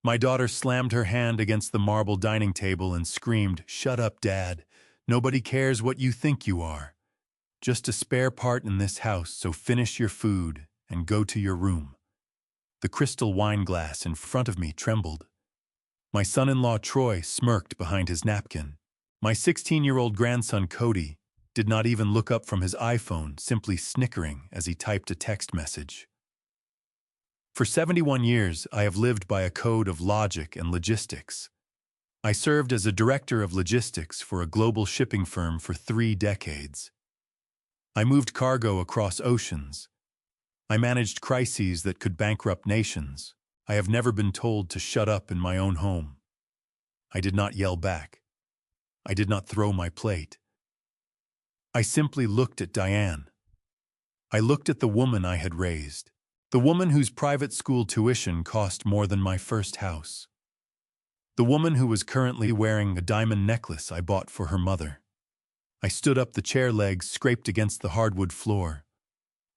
My daughter slammed her hand against the marble dining table and screamed, "Shut up, Dad. Nobody cares what you think you are. Just a spare part in this house, so finish your food and go to your room." The crystal wine glass in front of me trembled. My son-in-law Troy smirked behind his napkin. My 16-year-old grandson Cody did not even look up from his iPhone, simply snickering as he typed a text message. For 71 years, I have lived by a code of logic and logistics. I served as a director of logistics for a global shipping firm for 3 decades. I moved cargo across oceans. I managed crises that could bankrupt nations. I have never been told to shut up in my own home. I did not yell back. I did not throw my plate. I simply looked at Diane. I looked at the woman I had raised. The woman whose private school tuition cost more than my first house. The woman who was currently wearing a diamond necklace I bought for her mother. I stood up, the chair legs scraped against the hardwood floor.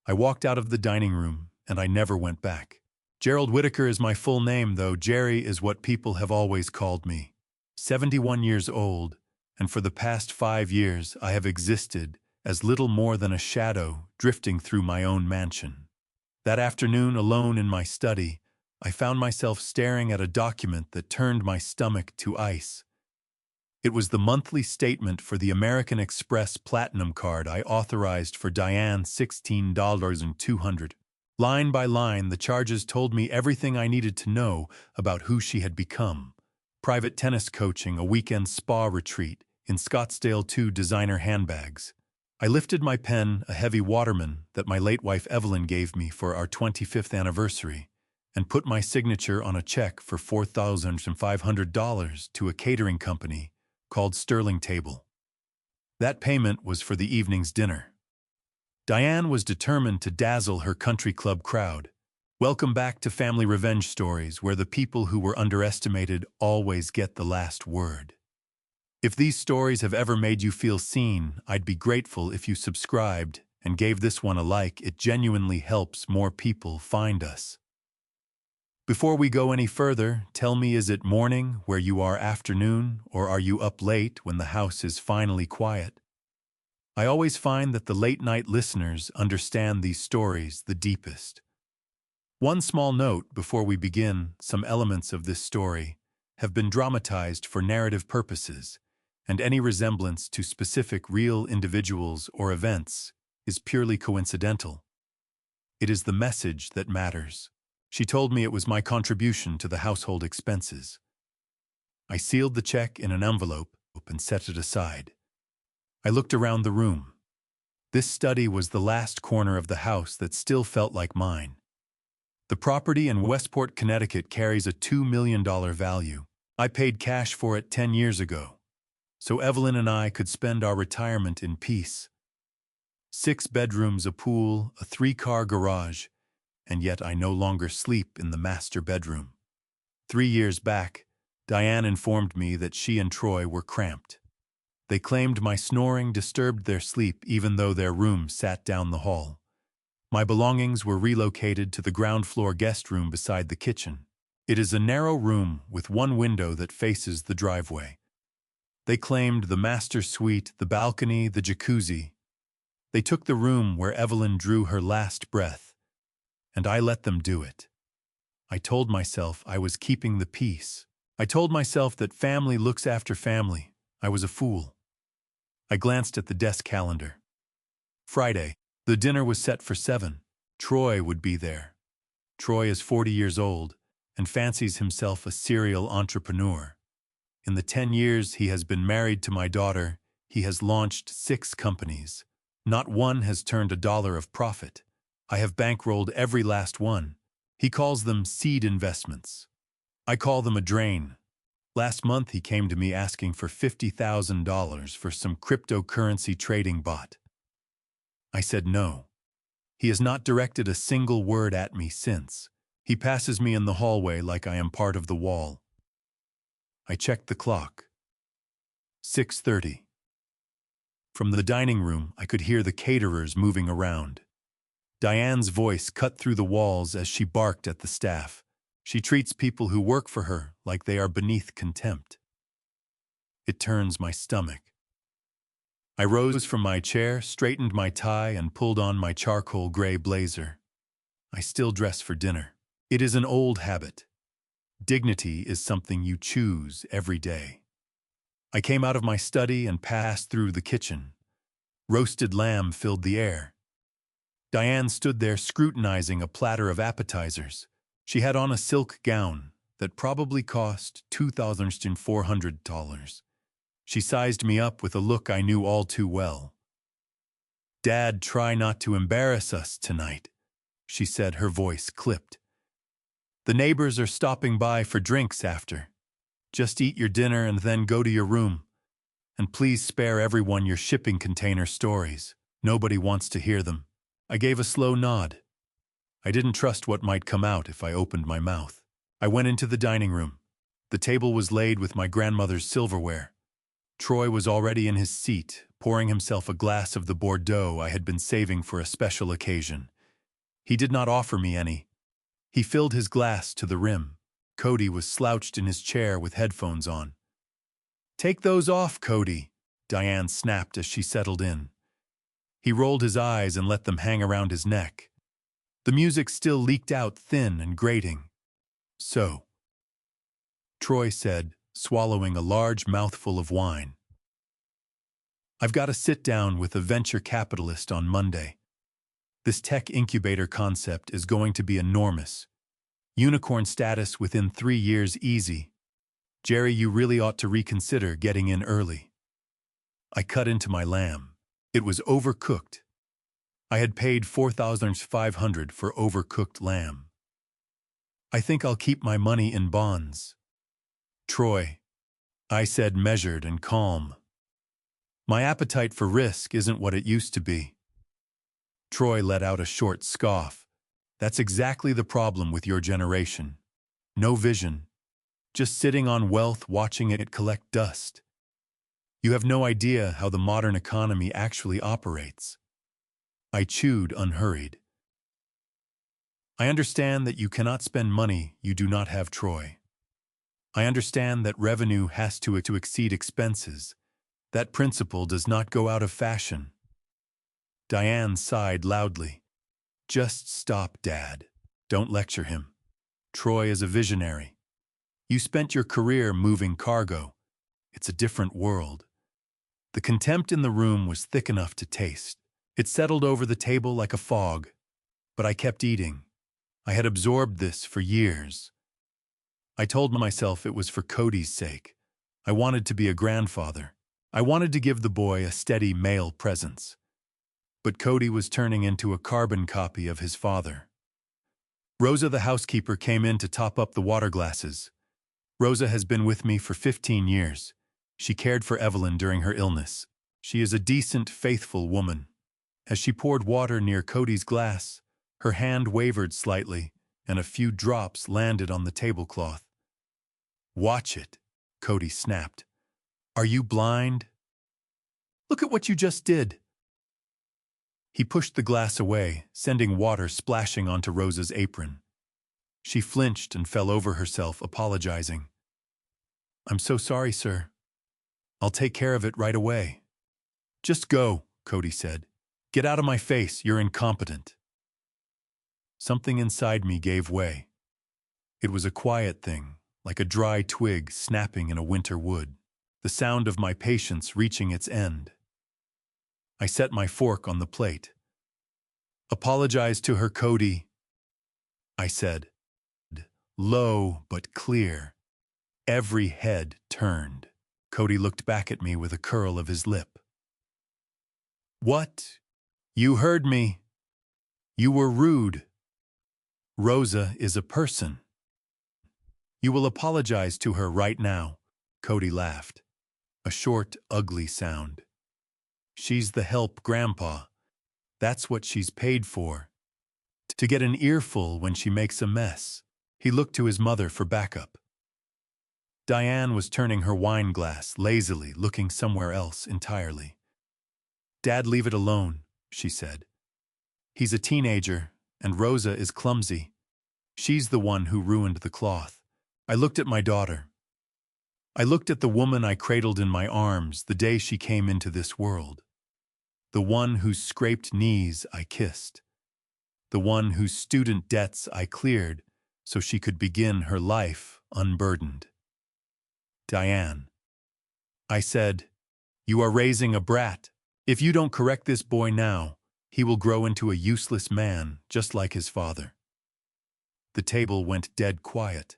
I walked out of the dining room, and I never went back. Gerald Whitaker is my full name, though Jerry is what people have always called me. 71 years old, and for the past 5 years I have existed as little more than a shadow drifting through my own mansion. That afternoon, alone in my study, I found myself staring at a document that turned my stomach to ice. It was the monthly statement for the American Express Platinum card I authorized for Diane, $16,200. Line by line, the charges told me everything I needed to know about who she had become. Private tennis coaching, a weekend spa retreat, in Scottsdale 2 designer handbags. I lifted my pen, a heavy Waterman that my late wife Evelyn gave me for our 25th anniversary, and put my signature on a check for $4,500 to a catering company called Sterling Table. That payment was for the evening's dinner. Diane was determined to dazzle her country club crowd. Welcome back to Family Revenge Stories, where the people who were underestimated always get the last word. If these stories have ever made you feel seen, I'd be grateful if you subscribed and gave this one a like. It genuinely helps more people find us. Before we go any further, tell me, is it morning where you are, afternoon, or are you up late when the house is finally quiet? I always find that the late-night listeners understand these stories the deepest. One small note before we begin: some elements of this story have been dramatized for narrative purposes, and any resemblance to specific real individuals or events is purely coincidental. It is the message that matters. She told me it was my contribution to the household expenses. I sealed the check in an envelope and set it aside. I looked around the room. This study was the last corner of the house that still felt like mine. The property in Westport, Connecticut carries a $2 million value. I paid cash for it 10 years ago, so Evelyn and I could spend our retirement in peace. 6 bedrooms, a pool, a 3-car garage, and yet I no longer sleep in the master bedroom. 3 years back, Diane informed me that she and Troy were cramped. They claimed my snoring disturbed their sleep even though their room sat down the hall. My belongings were relocated to the ground floor guest room beside the kitchen. It is a narrow room with one window that faces the driveway. They claimed the master suite, the balcony, the jacuzzi. They took the room where Evelyn drew her last breath, and I let them do it. I told myself I was keeping the peace. I told myself that family looks after family. I was a fool. I glanced at the desk calendar. Friday. The dinner was set for 7. Troy would be there. Troy is 40 years old and fancies himself a serial entrepreneur. In the 10 years he has been married to my daughter, he has launched 6 companies. Not one has turned $1 of profit. I have bankrolled every last one. He calls them seed investments. I call them a drain. Last month he came to me asking for $50,000 for some cryptocurrency trading bot. I said no. He has not directed a single word at me since. He passes me in the hallway like I am part of the wall. I checked the clock. 6:30. From the dining room, I could hear the caterers moving around. Diane's voice cut through the walls as she barked at the staff. She treats people who work for her like they are beneath contempt. It turns my stomach. I rose from my chair, straightened my tie, and pulled on my charcoal gray blazer. I still dress for dinner. It is an old habit. Dignity is something you choose every day. I came out of my study and passed through the kitchen. Roasted lamb filled the air. Diane stood there scrutinizing a platter of appetizers. She had on a silk gown that probably cost $2,400. She sized me up with a look I knew all too well. "Dad, try not to embarrass us tonight," she said, her voice clipped. "The neighbors are stopping by for drinks after. Just eat your dinner and then go to your room. And please spare everyone your shipping container stories. Nobody wants to hear them." I gave a slow nod. I didn't trust what might come out if I opened my mouth. I went into the dining room. The table was laid with my grandmother's silverware. Troy was already in his seat, pouring himself a glass of the Bordeaux I had been saving for a special occasion. He did not offer me any. He filled his glass to the rim. Cody was slouched in his chair with headphones on. "Take those off, Cody," Diane snapped as she settled in. He rolled his eyes and let them hang around his neck. The music still leaked out thin and grating. "So," Troy said, swallowing a large mouthful of wine, "I've got to sit down with a venture capitalist on Monday. This tech incubator concept is going to be enormous. Unicorn status within 3 years easy. Jerry, you really ought to reconsider getting in early." I cut into my lamb. It was overcooked. I had paid $4,500 for overcooked lamb. "I think I'll keep my money in bonds." "Troy," I said, measured and calm, "my appetite for risk isn't what it used to be." Troy let out a short scoff. "That's exactly the problem with your generation. No vision. Just sitting on wealth watching it collect dust. You have no idea how the modern economy actually operates." I chewed unhurried. "I understand that you cannot spend money you do not have, Troy. I understand that revenue has to exceed expenses. That principle does not go out of fashion." Diane sighed loudly. "Just stop, Dad. Don't lecture him. Troy is a visionary. You spent your career moving cargo. It's a different world." The contempt in the room was thick enough to taste. It settled over the table like a fog. But I kept eating. I had absorbed this for years. I told myself it was for Cody's sake. I wanted to be a grandfather. I wanted to give the boy a steady male presence. But Cody was turning into a carbon copy of his father. Rosa, the housekeeper, came in to top up the water glasses. Rosa has been with me for 15 years. She cared for Evelyn during her illness. She is a decent, faithful woman. As she poured water near Cody's glass, her hand wavered slightly, and a few drops landed on the tablecloth. "Watch it," Cody snapped. "Are you blind? Look at what you just did." He pushed the glass away, sending water splashing onto Rosa's apron. She flinched and fell over herself, apologizing. "I'm so sorry, sir. I'll take care of it right away." "Just go," Cody said. "Get out of my face, you're incompetent." Something inside me gave way. It was a quiet thing, like a dry twig snapping in a winter wood, the sound of my patience reaching its end. I set my fork on the plate. "Apologize to her, Cody," I said, low but clear. Every head turned. Cody looked back at me with a curl of his lip. "What? You heard me. You were rude. Rosa is a person. You will apologize to her right now." Cody laughed. A short, ugly sound. "She's the help, Grandpa. That's what she's paid for. To get an earful when she makes a mess." He looked to his mother for backup. Diane was turning her wine glass lazily, looking somewhere else entirely. "Dad, leave it alone," she said. "He's a teenager, and Rosa is clumsy. She's the one who ruined the cloth. I looked at my daughter. I looked at the woman I cradled in my arms the day she came into this world. The one whose scraped knees I kissed. The one whose student debts I cleared so she could begin her life unburdened. Diane. I said, "You are raising a brat. If you don't correct this boy now, he will grow into a useless man just like his father." The table went dead quiet.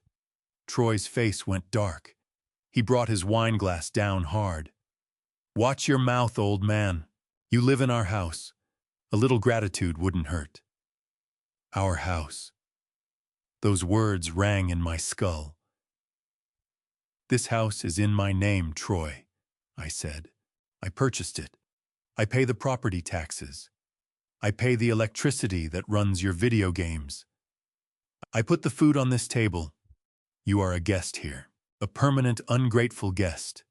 Troy's face went dark. He brought his wineglass down hard. "Watch your mouth, old man. You live in our house. A little gratitude wouldn't hurt." Our house. Those words rang in my skull. "This house is in my name, Troy," I said. "I purchased it. I pay the property taxes. I pay the electricity that runs your video games. I put the food on this table. You are a guest here, a permanent, ungrateful guest."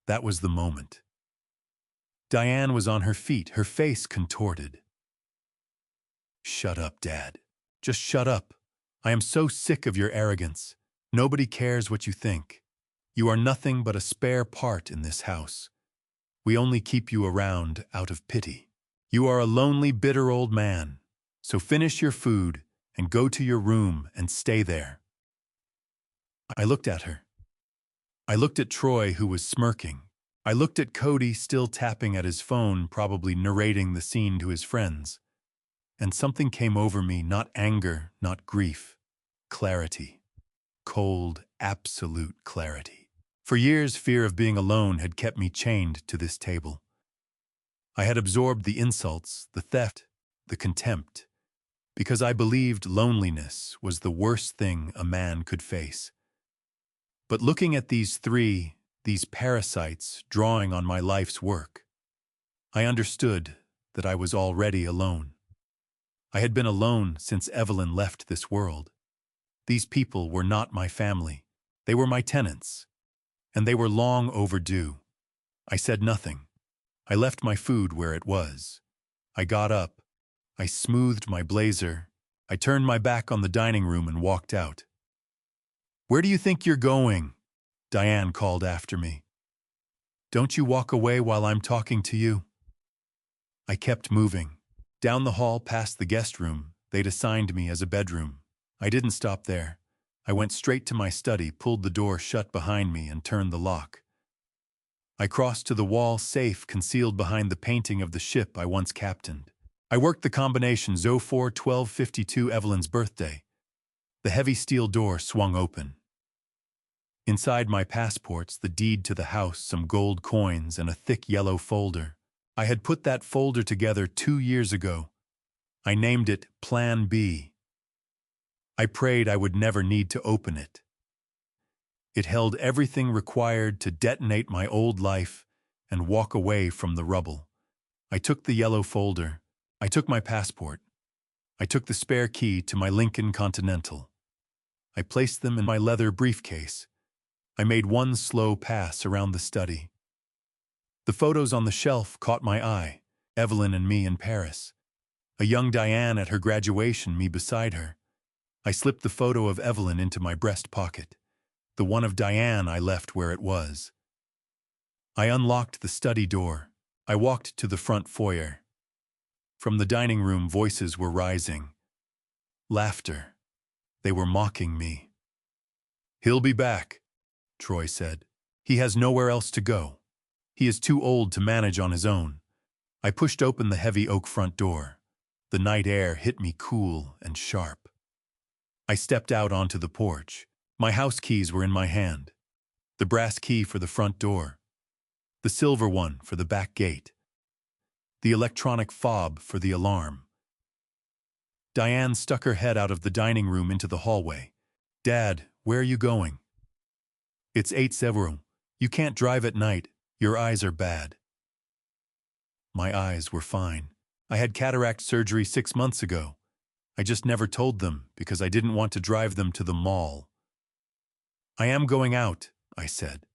That was the moment. Diane was on her feet, her face contorted. "Shut up, Dad. Just shut up. I am so sick of your arrogance. Nobody cares what you think. You are nothing but a spare part in this house. We only keep you around out of pity. You are a lonely, bitter old man. So finish your food and go to your room and stay there." I looked at her. I looked at Troy, who was smirking. I looked at Cody, still tapping at his phone, probably narrating the scene to his friends. And something came over me, not anger, not grief. Clarity. Cold, absolute clarity. For years, fear of being alone had kept me chained to this table. I had absorbed the insults, the theft, the contempt, because I believed loneliness was the worst thing a man could face. But looking at these parasites drawing on my life's work, I understood that I was already alone. I had been alone since Evelyn left this world. These people were not my family. They were my tenants, and they were long overdue. I said nothing. I left my food where it was. I got up. I smoothed my blazer. I turned my back on the dining room and walked out. "Where do you think you're going?" Diane called after me. "Don't you walk away while I'm talking to you." I kept moving. Down the hall past the guest room, they'd assigned me as a bedroom. I didn't stop there. I went straight to my study, pulled the door shut behind me, and turned the lock. I crossed to the wall safe concealed behind the painting of the ship I once captained. I worked the combination 04-12-52, Evelyn's birthday. The heavy steel door swung open. Inside my passports, the deed to the house, some gold coins, and a thick yellow folder. I had put that folder together 2 years ago. I named it Plan B. I prayed I would never need to open it. It held everything required to detonate my old life and walk away from the rubble. I took the yellow folder. I took my passport. I took the spare key to my Lincoln Continental. I placed them in my leather briefcase. I made one slow pass around the study. The photos on the shelf caught my eye. Evelyn and me in Paris. A young Diane at her graduation, me beside her. I slipped the photo of Evelyn into my breast pocket. The one of Diane I left where it was. I unlocked the study door. I walked to the front foyer. From the dining room, voices were rising. Laughter. They were mocking me. "He'll be back," Troy said. "He has nowhere else to go. He is too old to manage on his own." I pushed open the heavy oak front door. The night air hit me cool and sharp. I stepped out onto the porch. My house keys were in my hand. The brass key for the front door. The silver one for the back gate. The electronic fob for the alarm. Diane stuck her head out of the dining room into the hallway. "Dad, where are you going?" "It's 8:00. You can't drive at night. Your eyes are bad." My eyes were fine. I had cataract surgery 6 months ago. I just never told them because I didn't want to drive them to the mall. "I am going out," I said.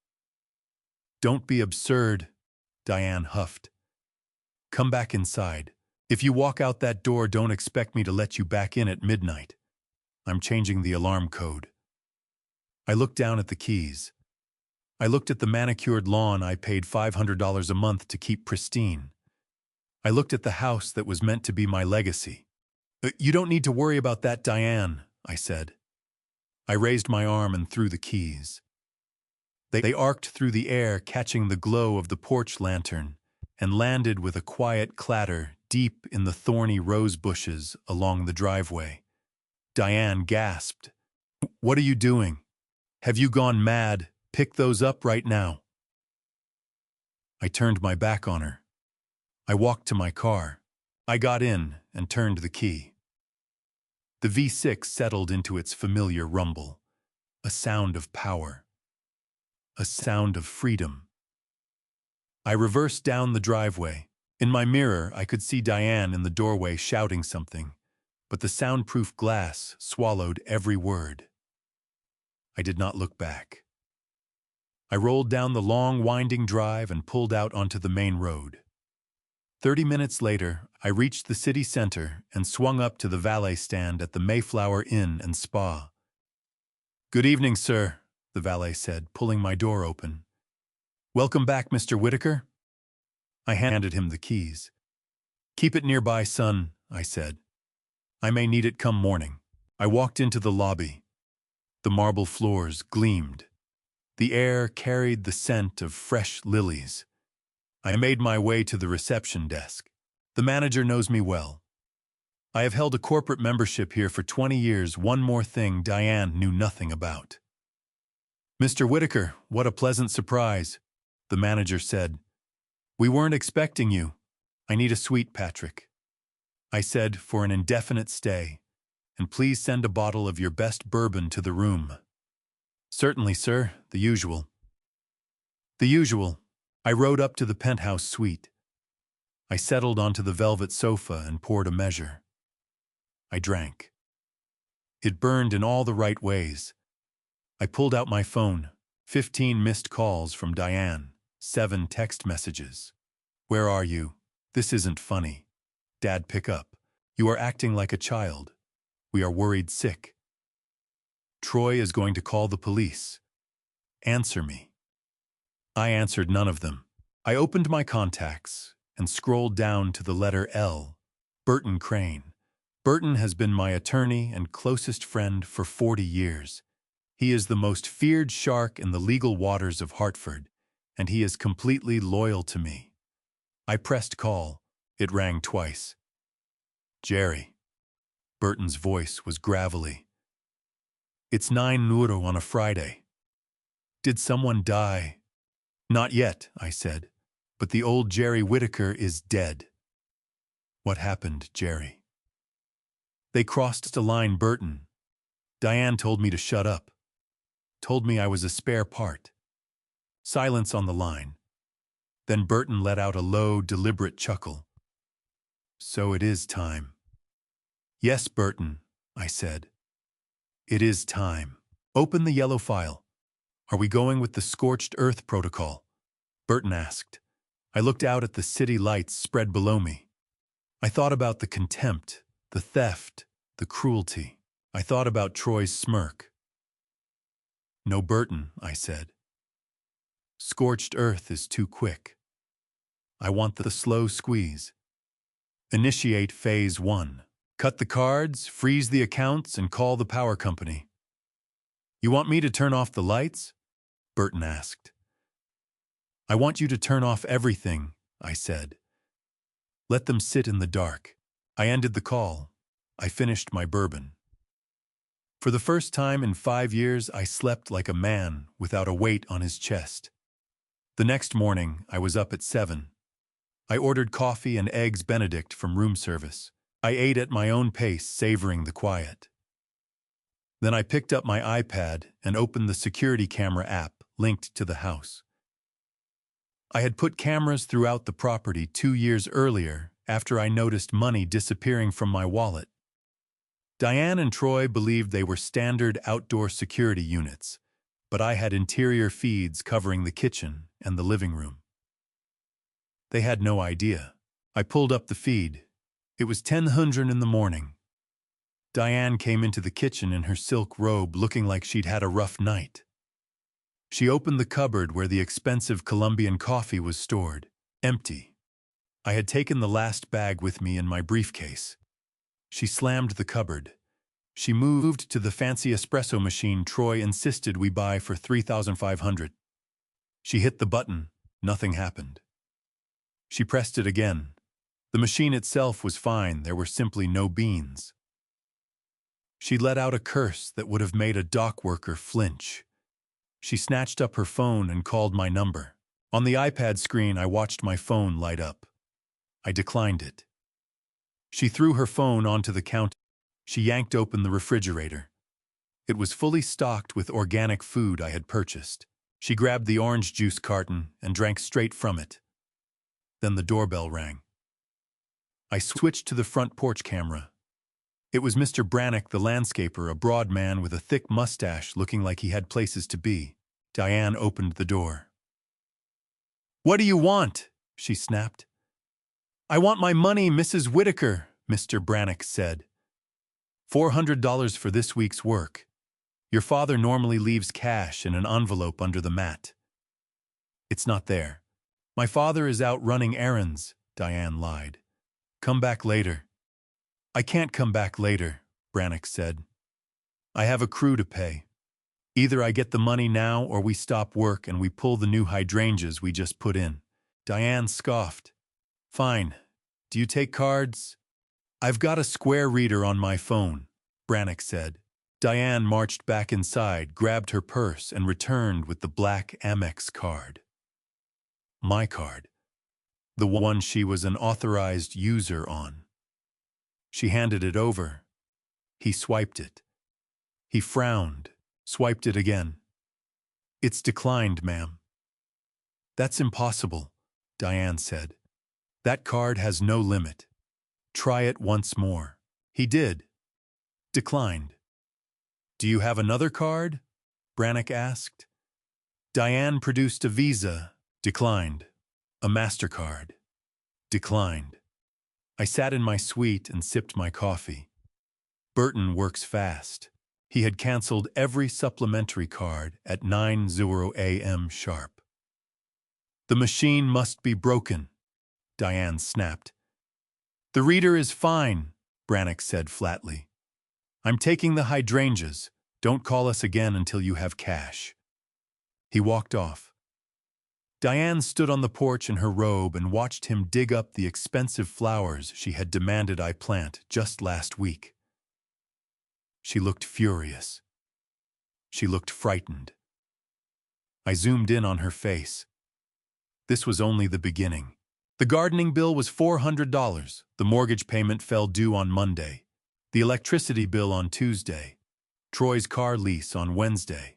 "Don't be absurd," Diane huffed. "Come back inside. If you walk out that door, don't expect me to let you back in at midnight." I'm changing the alarm code. I looked down at the keys. I looked at the manicured lawn I paid $500 a month to keep pristine. I looked at the house that was meant to be my legacy. You don't need to worry about that, Diane, I said. I raised my arm and threw the keys. They arced through the air, catching the glow of the porch lantern, and landed with a quiet clatter deep in the thorny rose bushes along the driveway. Diane gasped. "What are you doing? Have you gone mad? Pick those up right now." I turned my back on her. I walked to my car. I got in and turned the key. The V6 settled into its familiar rumble, a sound of power, a sound of freedom. I reversed down the driveway. In my mirror, I could see Diane in the doorway shouting something, but the soundproof glass swallowed every word. I did not look back. I rolled down the long, winding drive and pulled out onto the main road. 30 minutes later, I reached the city center and swung up to the valet stand at the Mayflower Inn and Spa. "Good evening, sir," the valet said, pulling my door open. "Welcome back, Mr. Whitaker." I handed him the keys. "Keep it nearby, son," I said. "I may need it come morning." I walked into the lobby. The marble floors gleamed. The air carried the scent of fresh lilies. I made my way to the reception desk. The manager knows me well. I have held a corporate membership here for 20 years, one more thing Diane knew nothing about. "Mr. Whitaker, what a pleasant surprise," the manager said. "We weren't expecting you. I need a suite, Patrick." I said, "For an indefinite stay, and please send a bottle of your best bourbon to the room." "Certainly, sir, the usual." The usual. I rode up to the penthouse suite. I settled onto the velvet sofa and poured a measure. I drank. It burned in all the right ways. I pulled out my phone. 15 missed calls from Diane. 7 text messages. "Where are you? This isn't funny. Dad, pick up. You are acting like a child. We are worried sick. Troy is going to call the police. Answer me." I answered none of them. I opened my contacts and scrolled down to the letter L. Burton Crane. Burton has been my attorney and closest friend for 40 years. He is the most feared shark in the legal waters of Hartford, and he is completely loyal to me. I pressed call. It rang twice. "Jerry." Burton's voice was gravelly. "It's 9:00 on a Friday. Did someone die?" "Not yet," I said, "but the old Jerry Whitaker is dead." "What happened, Jerry?" "They crossed a line, Burton. Diane told me to shut up. Told me I was a spare part." Silence on the line. Then Burton let out a low, deliberate chuckle. "So it is time." "Yes, Burton," I said. "It is time. Open the yellow file. Are we going with the scorched earth protocol?" Burton asked. I looked out at the city lights spread below me. I thought about the contempt, the theft, the cruelty. I thought about Troy's smirk. "No, Burton," I said. "Scorched earth is too quick. I want the slow squeeze. Initiate phase 1. Cut the cards, freeze the accounts, and call the power company." "You want me to turn off the lights?" Burton asked. "I want you to turn off everything," I said. "Let them sit in the dark." I ended the call. I finished my bourbon. For the first time in 5 years, I slept like a man without a weight on his chest. The next morning, I was up at 7. I ordered coffee and eggs Benedict from room service. I ate at my own pace, savoring the quiet. Then I picked up my iPad and opened the security camera app linked to the house. I had put cameras throughout the property 2 years earlier after I noticed money disappearing from my wallet. Diane and Troy believed they were standard outdoor security units, but I had interior feeds covering the kitchen and the living room. They had no idea. I pulled up the feed. It was 10:00 in the morning. Diane came into the kitchen in her silk robe looking like she'd had a rough night. She opened the cupboard where the expensive Colombian coffee was stored, empty. I had taken the last bag with me in my briefcase. She slammed the cupboard. She moved to the fancy espresso machine Troy insisted we buy for $3,500. She hit the button. Nothing happened. She pressed it again. The machine itself was fine. There were simply no beans. She let out a curse that would have made a dock worker flinch. She snatched up her phone and called my number. On the iPad screen, I watched my phone light up. I declined it. She threw her phone onto the counter. She yanked open the refrigerator. It was fully stocked with organic food I had purchased. She grabbed the orange juice carton and drank straight from it. Then the doorbell rang. I switched to the front porch camera. It was Mr. Brannock, the landscaper, a broad man with a thick mustache looking like he had places to be. Diane opened the door. "What do you want?" she snapped. "I want my money, Mrs. Whitaker," Mr. Brannock said. $400 for this week's work. Your father normally leaves cash in an envelope under the mat. It's not there. My father is out running errands, Diane lied. Come back later. I can't come back later, Brannock said. I have a crew to pay. Either I get the money now or we stop work and we pull the new hydrangeas we just put in. Diane scoffed. Fine. Do you take cards? I've got a square reader on my phone, Brannock said. Diane marched back inside, grabbed her purse, and returned with the black Amex card. My card. The one she was an authorized user on. She handed it over. He swiped it. He frowned, swiped it again. It's declined, ma'am. That's impossible, Diane said. That card has no limit. Try it once more. He did. Declined. Do you have another card? Brannock asked. Diane produced a Visa. Declined. A MasterCard. Declined. I sat in my suite and sipped my coffee. Burton works fast. He had canceled every supplementary card at 9:00 a.m. sharp. The machine must be broken, Diane snapped. The reader is fine, Brannock said flatly. I'm taking the hydrangeas. Don't call us again until you have cash. He walked off. Diane stood on the porch in her robe and watched him dig up the expensive flowers she had demanded I plant just last week. She looked furious. She looked frightened. I zoomed in on her face. This was only the beginning. The gardening bill was $400. The mortgage payment fell due on Monday. The electricity bill on Tuesday. Troy's car lease on Wednesday.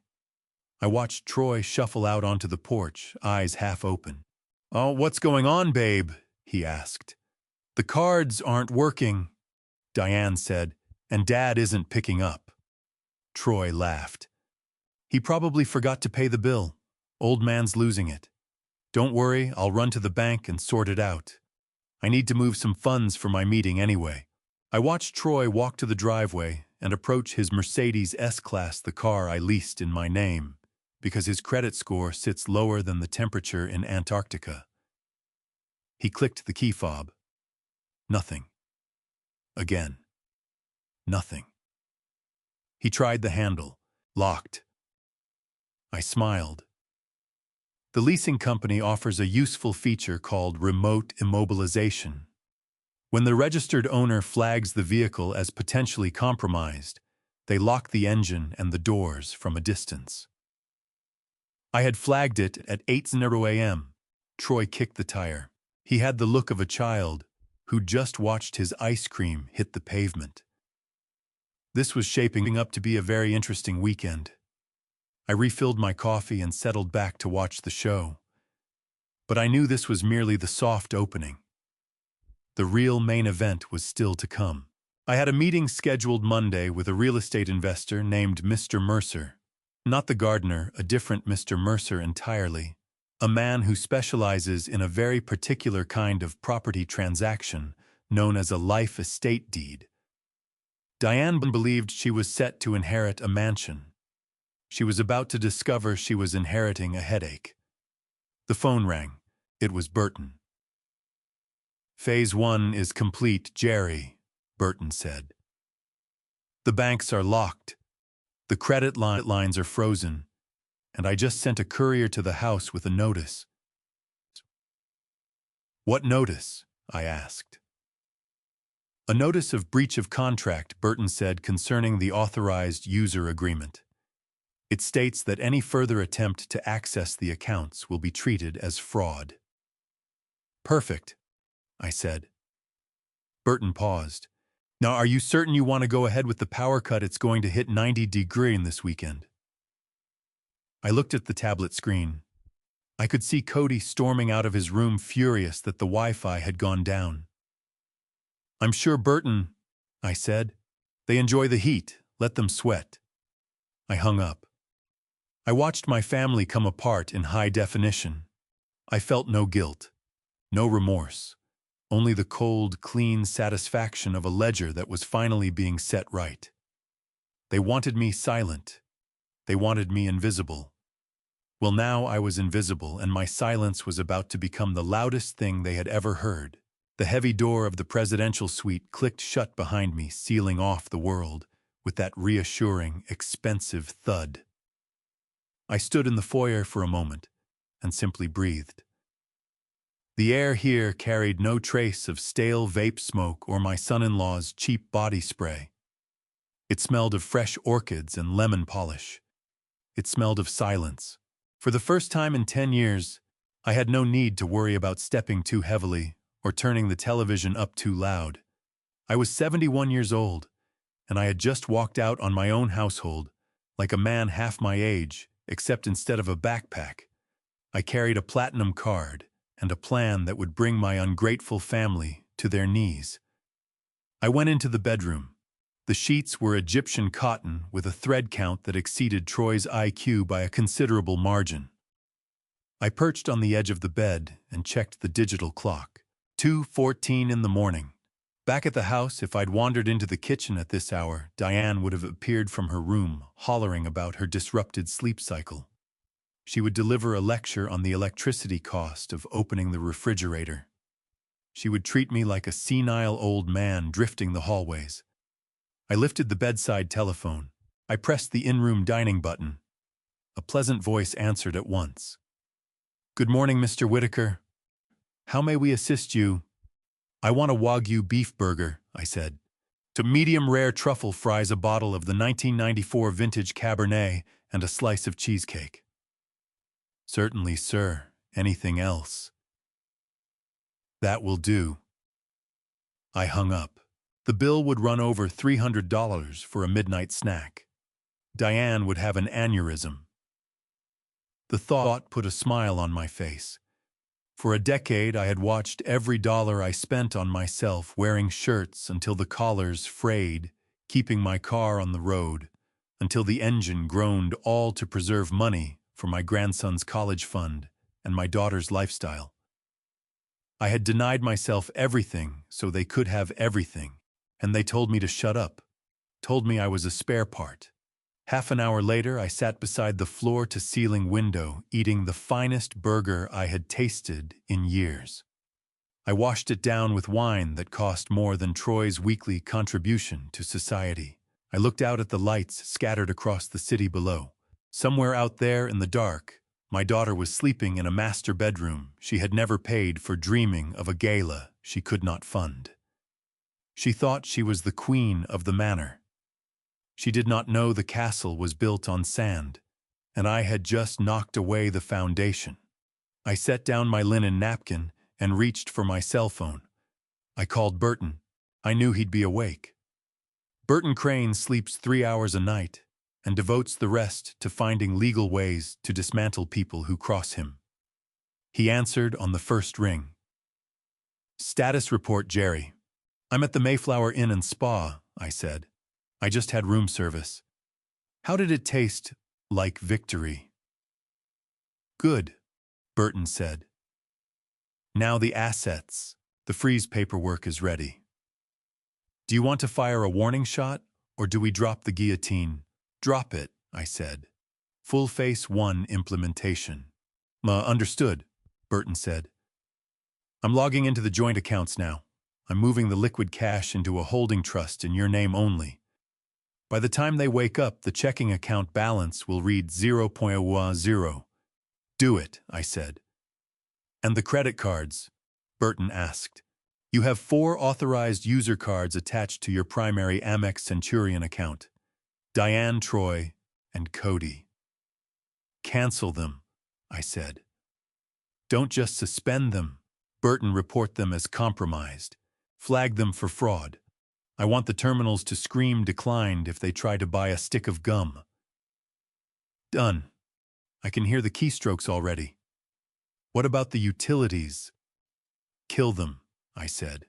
I watched Troy shuffle out onto the porch, eyes half open. Oh, what's going on, babe? He asked. The cards aren't working, Diane said, and Dad isn't picking up. Troy laughed. He probably forgot to pay the bill. Old man's losing it. Don't worry, I'll run to the bank and sort it out. I need to move some funds for my meeting anyway. I watched Troy walk to the driveway and approach his Mercedes S-Class, the car I leased in my name, because his credit score sits lower than the temperature in Antarctica. He clicked the key fob. Nothing. Again. Nothing. He tried the handle. Locked. I smiled. The leasing company offers a useful feature called remote immobilization. When the registered owner flags the vehicle as potentially compromised, they lock the engine and the doors from a distance. I had flagged it at 8:00 a.m. Troy kicked the tire. He had the look of a child who just watched his ice cream hit the pavement. This was shaping up to be a very interesting weekend. I refilled my coffee and settled back to watch the show. But I knew this was merely the soft opening. The real main event was still to come. I had a meeting scheduled Monday with a real estate investor named Mr. Mercer. Not the gardener, a different Mr. Mercer entirely. A man who specializes in a very particular kind of property transaction known as a life estate deed. Diane believed she was set to inherit a mansion. She was about to discover she was inheriting a headache. The phone rang. It was Burton. "Phase 1 is complete, Jerry," Burton said. "The banks are locked. The credit lines are frozen. And I just sent a courier to the house with a notice." "What notice?" I asked. "A notice of breach of contract," Burton said, "concerning the authorized user agreement. It states that any further attempt to access the accounts will be treated as fraud." "Perfect," I said. Burton paused. "Now, are you certain you want to go ahead with the power cut? It's going to hit 90 degrees this weekend." I looked at the tablet screen. I could see Cody storming out of his room, furious that the Wi-Fi had gone down. "I'm sure, Burton," I said. "They enjoy the heat. Let them sweat." I hung up. I watched my family come apart in high definition. I felt no guilt, no remorse, only the cold, clean satisfaction of a ledger that was finally being set right. They wanted me silent. They wanted me invisible. Well, now I was invisible, and my silence was about to become the loudest thing they had ever heard. The heavy door of the presidential suite clicked shut behind me, sealing off the world with that reassuring, expensive thud. I stood in the foyer for a moment and simply breathed. The air here carried no trace of stale vape smoke or my son-in-law's cheap body spray. It smelled of fresh orchids and lemon polish. It smelled of silence. For the first time in 10 years, I had no need to worry about stepping too heavily or turning the television up too loud. I was 71 years old, and I had just walked out on my own household, like a man half my age, except instead of a backpack, I carried a platinum card and a plan that would bring my ungrateful family to their knees. I went into the bedroom. The sheets were Egyptian cotton with a thread count that exceeded Troy's IQ by a considerable margin. I perched on the edge of the bed and checked the digital clock. 2:14 in the morning. Back at the house, if I'd wandered into the kitchen at this hour, Diane would have appeared from her room, hollering about her disrupted sleep cycle. She would deliver a lecture on the electricity cost of opening the refrigerator. She would treat me like a senile old man drifting the hallways. I lifted the bedside telephone. I pressed the in-room dining button. A pleasant voice answered at once. "Good morning, Mr. Whitaker. How may we assist you?" "I want a Wagyu beef burger," I said. "To medium-rare truffle fries, a bottle of the 1994 vintage Cabernet, and a slice of cheesecake." "Certainly, sir. Anything else?" "That will do." I hung up. The bill would run over $300 for a midnight snack. Diane would have an aneurysm. The thought put a smile on my face. For a decade, I had watched every dollar I spent on myself wearing shirts until the collars frayed, keeping my car on the road, until the engine groaned, all to preserve money for my grandson's college fund and my daughter's lifestyle. I had denied myself everything so they could have everything, and they told me to shut up, told me I was a spare part. Half an hour later, I sat beside the floor-to-ceiling window, eating the finest burger I had tasted in years. I washed it down with wine that cost more than Troy's weekly contribution to society. I looked out at the lights scattered across the city below. Somewhere out there in the dark, my daughter was sleeping in a master bedroom she had never paid for, dreaming of a gala she could not fund. She thought she was the queen of the manor. She did not know the castle was built on sand, and I had just knocked away the foundation. I set down my linen napkin and reached for my cell phone. I called Burton. I knew he'd be awake. Burton Crane sleeps 3 hours a night and devotes the rest to finding legal ways to dismantle people who cross him. He answered on the first ring. "Status report, Jerry. I'm at the Mayflower Inn and Spa," I said. "I just had room service." "How did it taste?" "Like victory." "Good," Burton said. "Now the assets. The freeze paperwork is ready." Do you want to fire a warning shot, or do we drop the guillotine? Drop it, I said. Full phase 1 implementation. Understood, Burton said. I'm logging into the joint accounts now. I'm moving the liquid cash into a holding trust in your name only. By the time they wake up, the checking account balance will read 0.010. Do it, I said. And the credit cards? Burton asked. You have 4 authorized user cards attached to your primary Amex Centurion account. Diane, Troy, and Cody. Cancel them, I said. Don't just suspend them. Burton, report them as compromised. Flag them for fraud. I want the terminals to scream declined if they try to buy a stick of gum. Done. I can hear the keystrokes already. What about the utilities? Kill them, I said.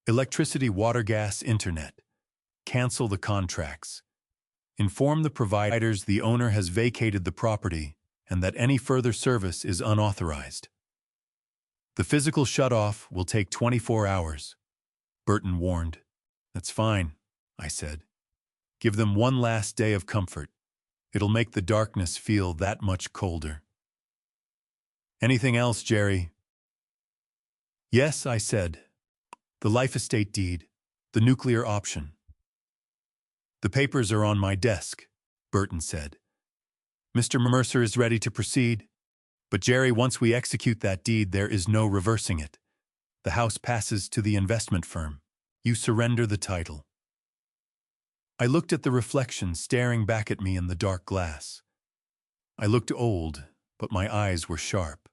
Electricity, water, gas, internet. Cancel the contracts. Inform the providers the owner has vacated the property and that any further service is unauthorized. The physical shutoff will take 24 hours, Burton warned. That's fine, I said. Give them one last day of comfort. It'll make the darkness feel that much colder. Anything else, Jerry? Yes, I said. The life estate deed, the nuclear option. The papers are on my desk, Burton said. Mr. Mercer is ready to proceed. But Jerry, once we execute that deed, there is no reversing it. The house passes to the investment firm. You surrender the title. I looked at the reflection staring back at me in the dark glass. I looked old, but my eyes were sharp.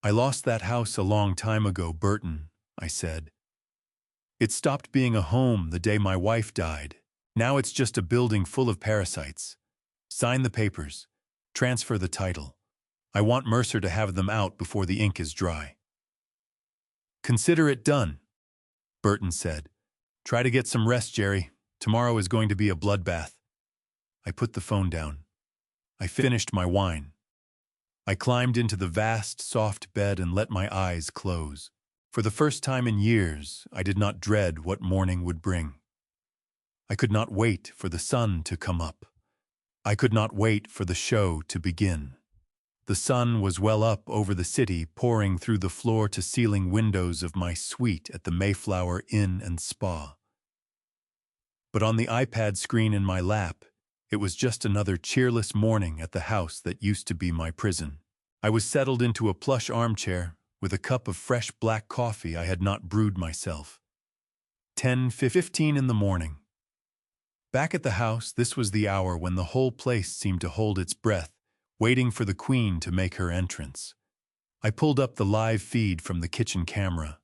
I lost that house a long time ago, Burton, I said. It stopped being a home the day my wife died. Now it's just a building full of parasites. Sign the papers. Transfer the title. I want Mercer to have them out before the ink is dry. Consider it done, Burton said. Try to get some rest, Jerry. Tomorrow is going to be a bloodbath. I put the phone down. I finished my wine. I climbed into the vast, soft bed and let my eyes close. For the first time in years, I did not dread what morning would bring. I could not wait for the sun to come up. I could not wait for the show to begin. The sun was well up over the city, pouring through the floor-to-ceiling windows of my suite at the Mayflower Inn and Spa. But on the iPad screen in my lap, it was just another cheerless morning at the house that used to be my prison. I was settled into a plush armchair with a cup of fresh black coffee I had not brewed myself. 10:15 in the morning. Back at the house, this was the hour when the whole place seemed to hold its breath, waiting for the Queen to make her entrance. I pulled up the live feed from the kitchen camera.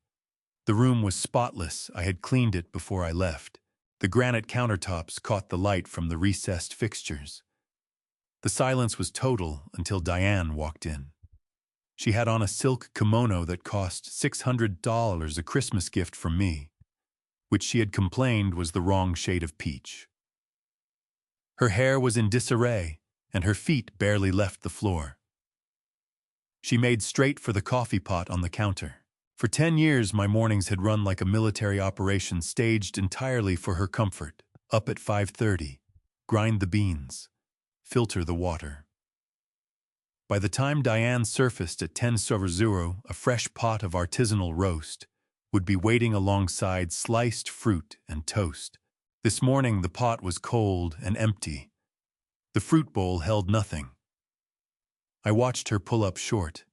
The room was spotless. I had cleaned it before I left. The granite countertops caught the light from the recessed fixtures. The silence was total until Diane walked in. She had on a silk kimono that cost $600, a Christmas gift from me, which she had complained was the wrong shade of peach. Her hair was in disarray, and her feet barely left the floor. She made straight for the coffee pot on the counter. For 10 years, my mornings had run like a military operation staged entirely for her comfort. Up at 5:30, grind the beans, filter the water. By the time Diane surfaced at 10:00, a fresh pot of artisanal roast would be waiting alongside sliced fruit and toast. This morning, the pot was cold and empty. The fruit bowl held nothing. I watched her pull up short.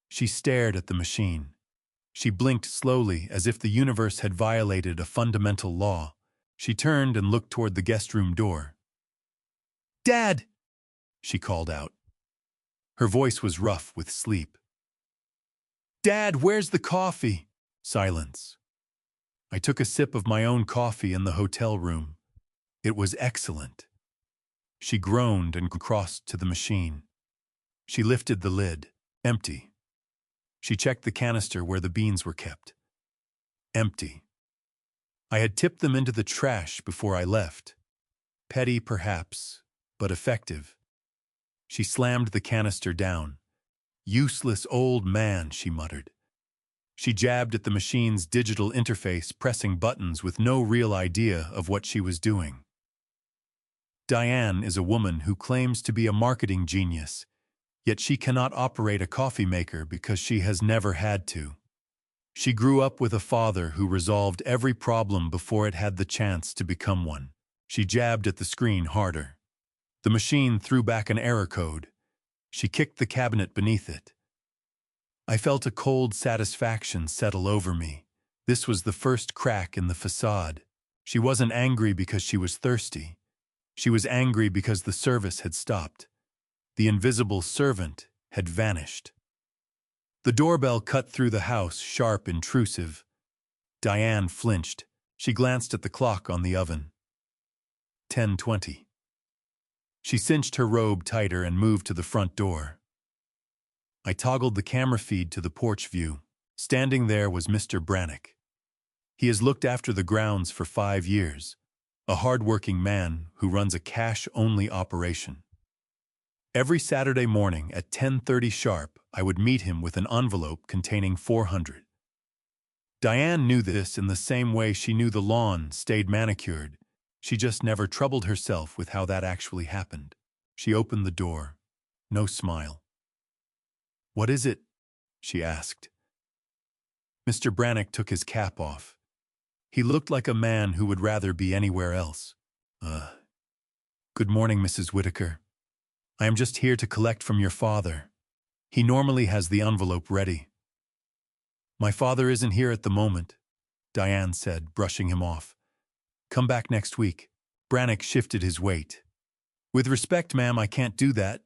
She stared at the machine. She blinked slowly as if the universe had violated a fundamental law. She turned and looked toward the guest room door. "Dad!" she called out. Her voice was rough with sleep. "Dad, where's the coffee?" Silence. I took a sip of my own coffee in the hotel room. It was excellent. She groaned and crossed to the machine. She lifted the lid. Empty. She checked the canister where the beans were kept. Empty. I had tipped them into the trash before I left. Petty, perhaps, but effective. She slammed the canister down. "Useless old man," she muttered. She jabbed at the machine's digital interface, pressing buttons with no real idea of what she was doing. Diane is a woman who claims to be a marketing genius, yet she cannot operate a coffee maker because she has never had to. She grew up with a father who resolved every problem before it had the chance to become one. She jabbed at the screen harder. The machine threw back an error code. She kicked the cabinet beneath it. I felt a cold satisfaction settle over me. This was the first crack in the facade. She wasn't angry because she was thirsty. She was angry because the service had stopped. The invisible servant had vanished. The doorbell cut through the house, sharp, intrusive. Diane flinched. She glanced at the clock on the oven. 10:20. She cinched her robe tighter and moved to the front door. I toggled the camera feed to the porch view. Standing there was Mr. Brannock. He has looked after the grounds for 5 years, a hard-working man who runs a cash-only operation. Every Saturday morning at 10:30 sharp, I would meet him with an envelope containing $400. Diane knew this in the same way she knew the lawn stayed manicured. She just never troubled herself with how that actually happened. She opened the door. No smile. "What is it?" she asked. Mr. Brannock took his cap off. He looked like a man who would rather be anywhere else. Good morning, Mrs. Whitaker. I am just here to collect from your father. He normally has the envelope ready." "My father isn't here at the moment," Diane said, brushing him off. "Come back next week." Brannock shifted his weight. "With respect, ma'am, I can't do that.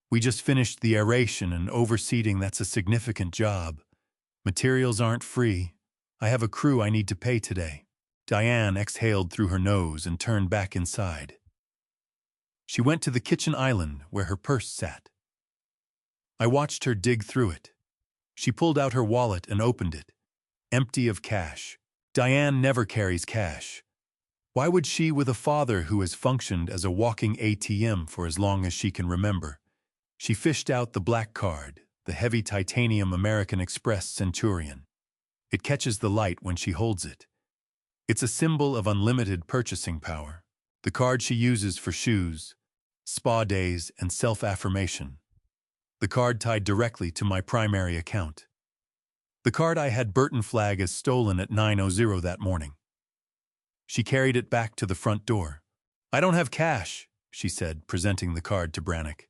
We just finished the aeration and overseeding. That's a significant job. Materials aren't free. I have a crew I need to pay today." Diane exhaled through her nose and turned back inside. She went to the kitchen island where her purse sat. I watched her dig through it. She pulled out her wallet and opened it, empty of cash. Diane never carries cash. Why would she, with a father who has functioned as a walking ATM for as long as she can remember? She fished out the black card, the heavy titanium American Express Centurion. It catches the light when she holds it. It's a symbol of unlimited purchasing power. The card she uses for shoes, spa days, and self-affirmation. The card tied directly to my primary account. The card I had Burton flag as stolen at 9:00 that morning. She carried it back to the front door. "I don't have cash," she said, presenting the card to Brannock.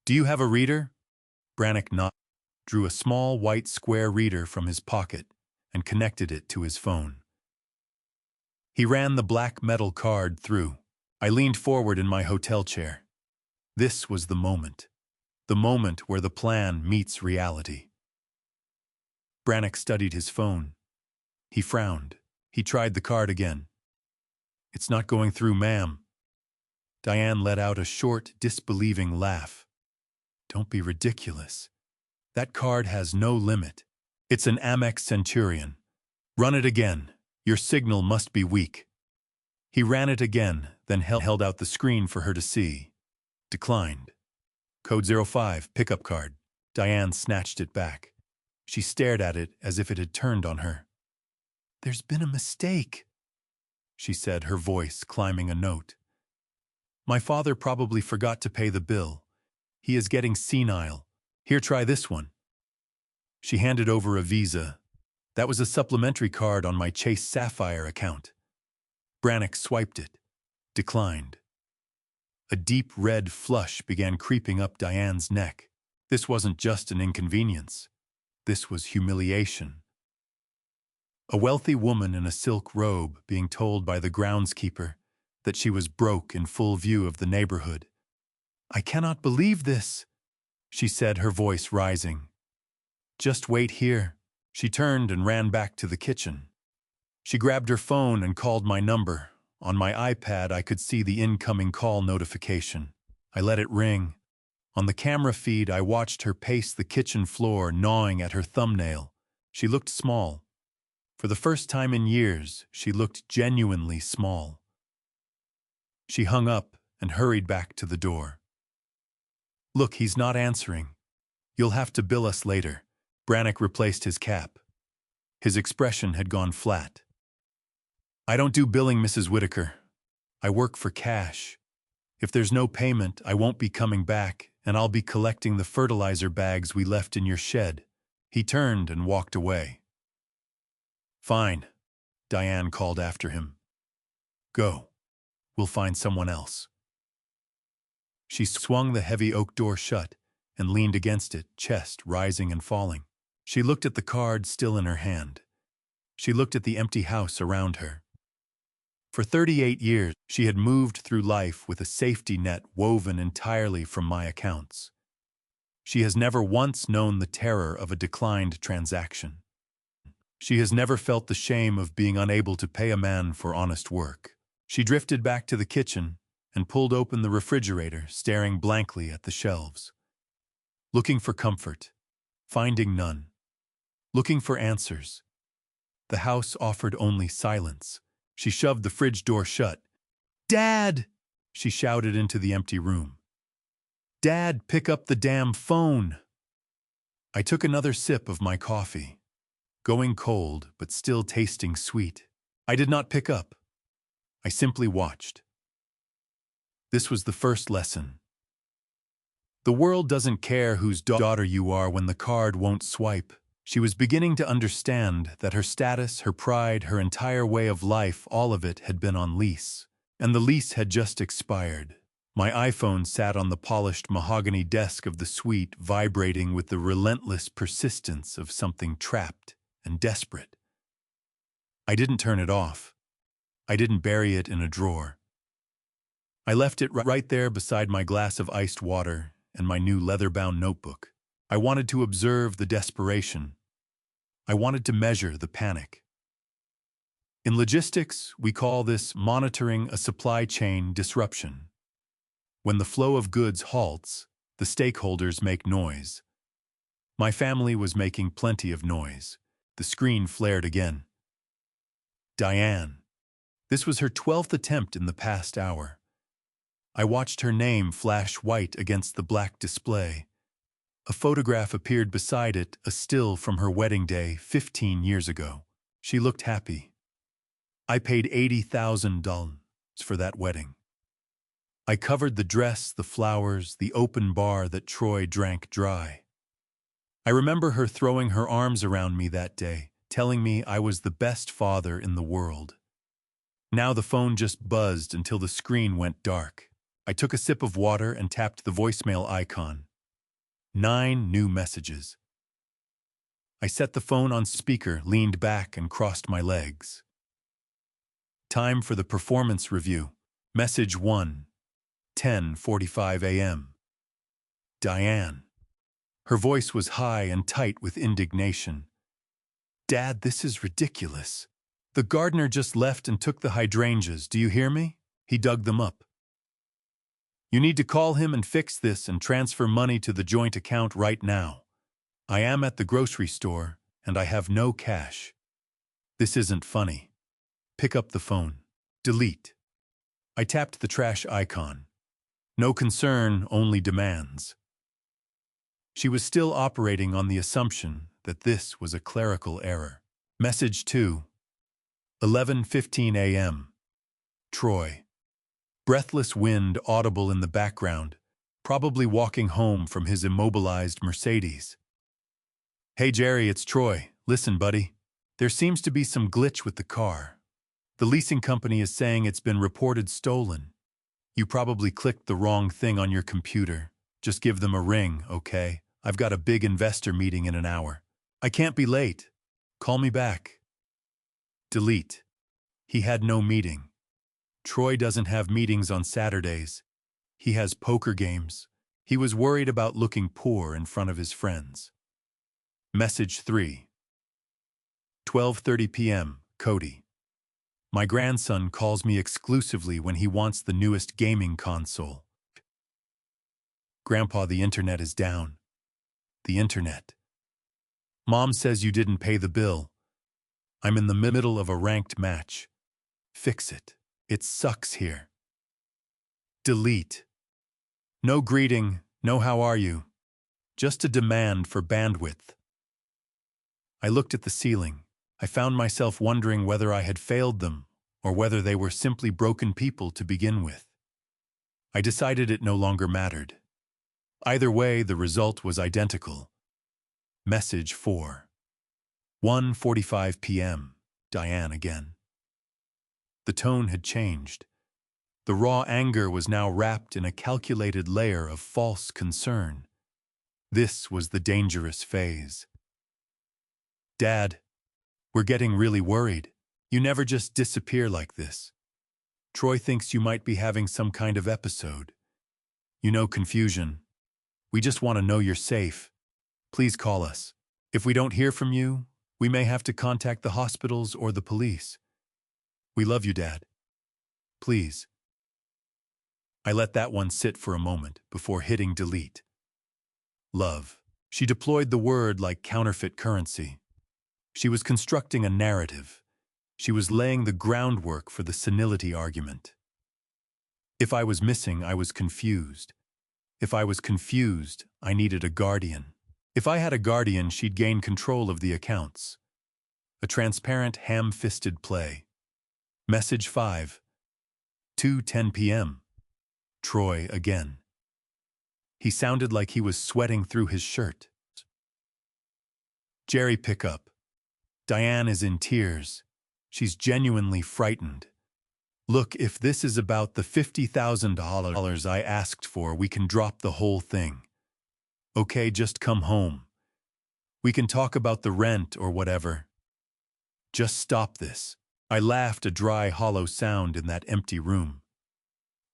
"Do you have a reader?" Brannock nodded, drew a small white square reader from his pocket, and connected it to his phone. He ran the black metal card through. I leaned forward in my hotel chair. This was the moment where the plan meets reality. Brannock studied his phone. He frowned. He tried the card again. "It's not going through, ma'am." Diane let out a short, disbelieving laugh. "Don't be ridiculous. That card has no limit. It's an Amex Centurion. Run it again. Your signal must be weak." He ran it again, then held out the screen for her to see. Declined. "Code 05, pickup card." Diane snatched it back. She stared at it as if it had turned on her. "There's been a mistake," she said, her voice climbing a note. "My father probably forgot to pay the bill. He is getting senile. Here, try this one." She handed over a Visa. That was a supplementary card on my Chase Sapphire account. Brannock swiped it. Declined. A deep red flush began creeping up Diane's neck. This wasn't just an inconvenience. This was humiliation. A wealthy woman in a silk robe being told by the groundskeeper that she was broke in full view of the neighborhood. "I cannot believe this," she said, her voice rising. "Just wait here." She turned and ran back to the kitchen. She grabbed her phone and called my number. On my iPad, I could see the incoming call notification. I let it ring. On the camera feed, I watched her pace the kitchen floor, gnawing at her thumbnail. She looked small. For the first time in years, she looked genuinely small. She hung up and hurried back to the door. "Look, he's not answering. You'll have to bill us later." Brannock replaced his cap. His expression had gone flat. "I don't do billing, Mrs. Whitaker. I work for cash. If there's no payment, I won't be coming back, and I'll be collecting the fertilizer bags we left in your shed." He turned and walked away. "Fine," Diane called after him. "Go. We'll find someone else." She swung the heavy oak door shut and leaned against it, chest rising and falling. She looked at the card still in her hand. She looked at the empty house around her. For 38 years, she had moved through life with a safety net woven entirely from my accounts. She has never once known the terror of a declined transaction. She has never felt the shame of being unable to pay a man for honest work. She drifted back to the kitchen and pulled open the refrigerator, staring blankly at the shelves. Looking for comfort, finding none. Looking for answers. The house offered only silence. She shoved the fridge door shut. "Dad!" she shouted into the empty room. "Dad, pick up the damn phone!" I took another sip of my coffee, going cold but still tasting sweet. I did not pick up. I simply watched. This was the first lesson. The world doesn't care whose daughter you are when the card won't swipe. She was beginning to understand that her status, her pride, her entire way of life, all of it had been on lease. And the lease had just expired. My iPhone sat on the polished mahogany desk of the suite, vibrating with the relentless persistence of something trapped and desperate. I didn't turn it off. I didn't bury it in a drawer. I left it right there beside my glass of iced water and my new leather-bound notebook. I wanted to observe the desperation. I wanted to measure the panic. In logistics, we call this monitoring a supply chain disruption. When the flow of goods halts, the stakeholders make noise. My family was making plenty of noise. The screen flared again. Diane. This was her 12th attempt in the past hour. I watched her name flash white against the black display. A photograph appeared beside it, a still from her wedding day 15 years ago. She looked happy. I paid $80,000 for that wedding. I covered the dress, the flowers, the open bar that Troy drank dry. I remember her throwing her arms around me that day, telling me I was the best father in the world. Now the phone just buzzed until the screen went dark. I took a sip of water and tapped the voicemail icon. 9 new messages. I set the phone on speaker, leaned back, and crossed my legs. Time for the performance review. Message 1. 10:45 a.m. Diane. Her voice was high and tight with indignation. "Dad, this is ridiculous. The gardener just left and took the hydrangeas. Do you hear me? He dug them up. You need to call him and fix this and transfer money to the joint account right now. I am at the grocery store and I have no cash. This isn't funny. Pick up the phone. Delete." I tapped the trash icon. No concern, only demands. She was still operating on the assumption that this was a clerical error. Message 2. 11:15 a.m. Troy. Breathless wind audible in the background, probably walking home from his immobilized Mercedes. "Hey Jerry, it's Troy. Listen, buddy. There seems to be some glitch with the car. The leasing company is saying it's been reported stolen. You probably clicked the wrong thing on your computer. Just give them a ring, okay? I've got a big investor meeting in an hour. I can't be late. Call me back." Delete. He had no meeting. Troy doesn't have meetings on Saturdays. He has poker games. He was worried about looking poor in front of his friends. Message 3. 12:30 p.m. Cody. My grandson calls me exclusively when he wants the newest gaming console. "Grandpa, the internet is down." "The internet." "Mom says you didn't pay the bill." "I'm in the middle of a ranked match." "Fix it. It sucks here." Delete. No greeting, no how are you. Just a demand for bandwidth. I looked at the ceiling. I found myself wondering whether I had failed them or whether they were simply broken people to begin with. I decided it no longer mattered. Either way, the result was identical. Message 4. 1:45 p.m. Diane again. The tone had changed. The raw anger was now wrapped in a calculated layer of false concern. This was the dangerous phase. Dad, we're getting really worried. You never just disappear like this. Troy thinks you might be having some kind of episode. You know, confusion. We just want to know you're safe. Please call us. If we don't hear from you, we may have to contact the hospitals or the police. We love you, Dad. Please. I let that one sit for a moment before hitting delete. Love. She deployed the word like counterfeit currency. She was constructing a narrative. She was laying the groundwork for the senility argument. If I was missing, I was confused. If I was confused, I needed a guardian. If I had a guardian, she'd gain control of the accounts. A transparent, ham-fisted play. Message 5. 2:10 p.m. Troy again. He sounded like he was sweating through his shirt. Jerry, pick up. Diane is in tears. She's genuinely frightened. Look, if this is about the $50,000 I asked for, we can drop the whole thing. Okay, just come home. We can talk about the rent or whatever. Just stop this. I laughed, a dry, hollow sound in that empty room.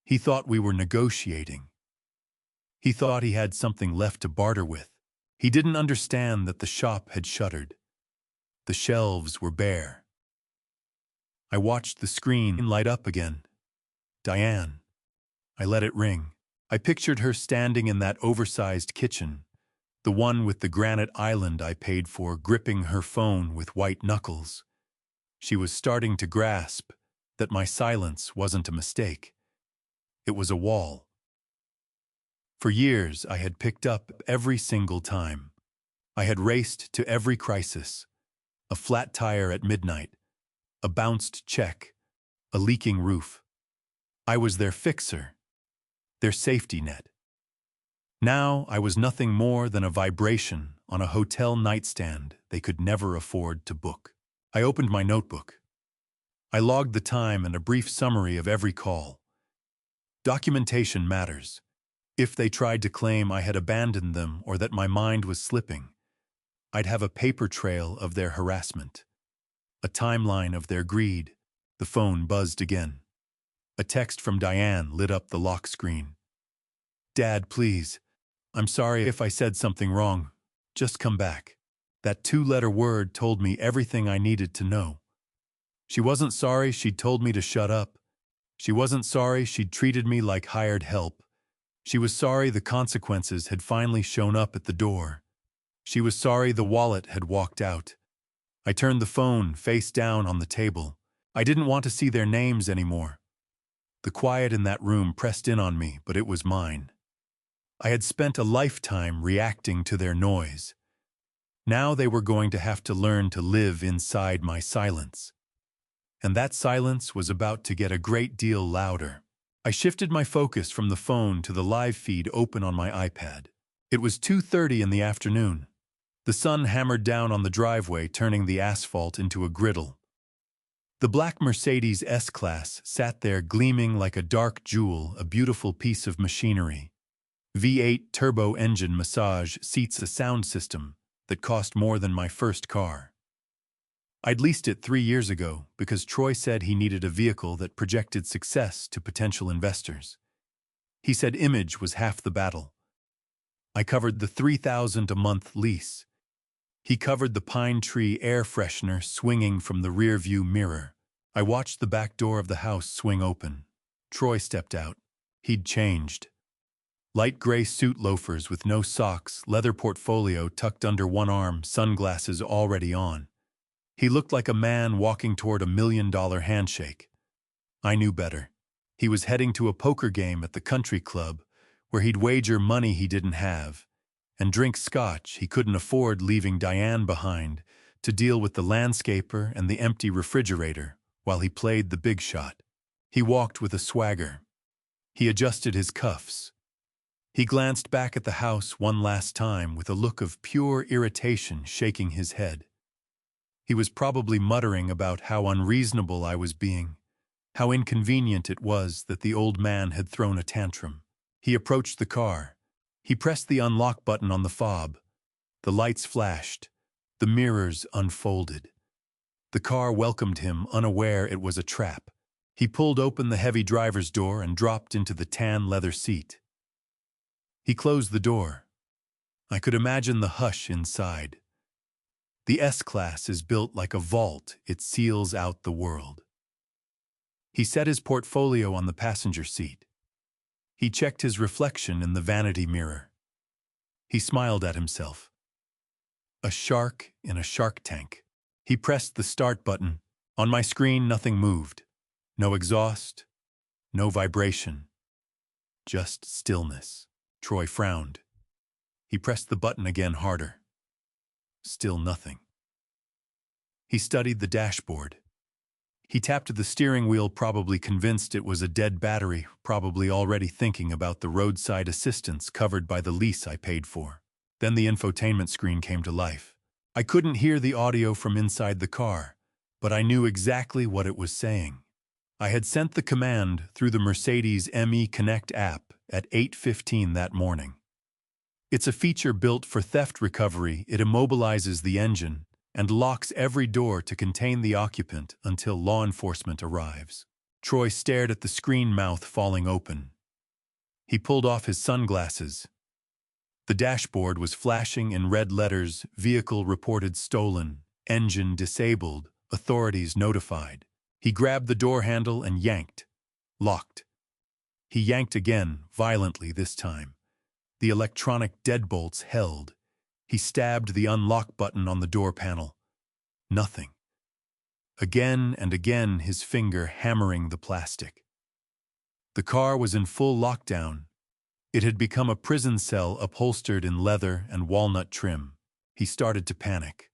He thought we were negotiating. He thought he had something left to barter with. He didn't understand that the shop had shuttered. The shelves were bare. I watched the screen light up again. Diane. I let it ring. I pictured her standing in that oversized kitchen, the one with the granite island I paid for, gripping her phone with white knuckles. She was starting to grasp that my silence wasn't a mistake. It was a wall. For years, I had picked up every single time. I had raced to every crisis. A flat tire at midnight, a bounced check, a leaking roof. I was their fixer, their safety net. Now I was nothing more than a vibration on a hotel nightstand they could never afford to book. I opened my notebook. I logged the time and a brief summary of every call. Documentation matters. If they tried to claim I had abandoned them or that my mind was slipping, I'd have a paper trail of their harassment, a timeline of their greed. The phone buzzed again. A text from Diane lit up the lock screen. Dad, please. I'm sorry if I said something wrong. Just come back. That 2-letter word told me everything I needed to know. She wasn't sorry she'd told me to shut up. She wasn't sorry she'd treated me like hired help. She was sorry the consequences had finally shown up at the door. She was sorry the wallet had walked out. I turned the phone face down on the table. I didn't want to see their names anymore. The quiet in that room pressed in on me, but it was mine. I had spent a lifetime reacting to their noise. Now they were going to have to learn to live inside my silence. And that silence was about to get a great deal louder. I shifted my focus from the phone to the live feed open on my iPad. It was 2:30 in the afternoon. The sun hammered down on the driveway, turning the asphalt into a griddle. The black Mercedes S-Class sat there gleaming like a dark jewel, a beautiful piece of machinery. V8 turbo engine, massage seats, a sound system that cost more than my first car. I'd leased it 3 years ago because Troy said he needed a vehicle that projected success to potential investors. He said image was half the battle. I covered the $3,000 a month lease. He covered the pine tree air freshener swinging from the rearview mirror. I watched the back door of the house swing open. Troy stepped out. He'd changed. Light gray suit loafers with no socks, leather portfolio tucked under one arm, sunglasses already on. He looked like a man walking toward $1 million handshake. I knew better. He was heading to a poker game at the country club where he'd wager money he didn't have and drink scotch he couldn't afford, leaving Diane behind to deal with the landscaper and the empty refrigerator while he played the big shot. He walked with a swagger. He adjusted his cuffs. He glanced back at the house one last time with a look of pure irritation shaking his head. He was probably muttering about how unreasonable I was being, how inconvenient it was that the old man had thrown a tantrum. He approached the car. He pressed the unlock button on the fob. The lights flashed. The mirrors unfolded. The car welcomed him, unaware it was a trap. He pulled open the heavy driver's door and dropped into the tan leather seat. He closed the door. I could imagine the hush inside. The S-Class is built like a vault. It seals out the world. He set his portfolio on the passenger seat. He checked his reflection in the vanity mirror. He smiled at himself. A shark in a shark tank. He pressed the start button. On my screen, nothing moved. No exhaust, no vibration. Just stillness. Troy frowned. He pressed the button again harder. Still nothing. He studied the dashboard. He tapped the steering wheel, probably convinced it was a dead battery, probably already thinking about the roadside assistance covered by the lease I paid for. Then the infotainment screen came to life. I couldn't hear the audio from inside the car, but I knew exactly what it was saying. I had sent the command through the Mercedes ME Connect app at 8:15 that morning. It's a feature built for theft recovery. It immobilizes the engine and locks every door to contain the occupant until law enforcement arrives. Troy stared at the screen, mouth falling open. He pulled off his sunglasses. The dashboard was flashing in red letters: vehicle reported stolen, engine disabled, authorities notified. He grabbed the door handle and yanked. Locked. He yanked again, violently this time. The electronic deadbolts held. He stabbed the unlock button on the door panel. Nothing. Again and again, his finger hammering the plastic. The car was in full lockdown. It had become a prison cell upholstered in leather and walnut trim. He started to panic.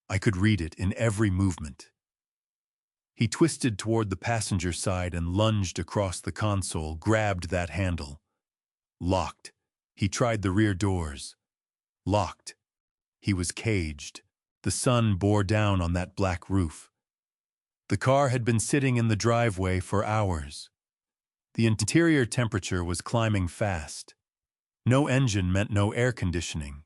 I could read it in every movement. He twisted toward the passenger side and lunged across the console, grabbed that handle. Locked. He tried the rear doors. Locked. He was caged. The sun bore down on that black roof. The car had been sitting in the driveway for hours. The interior temperature was climbing fast. No engine meant no air conditioning.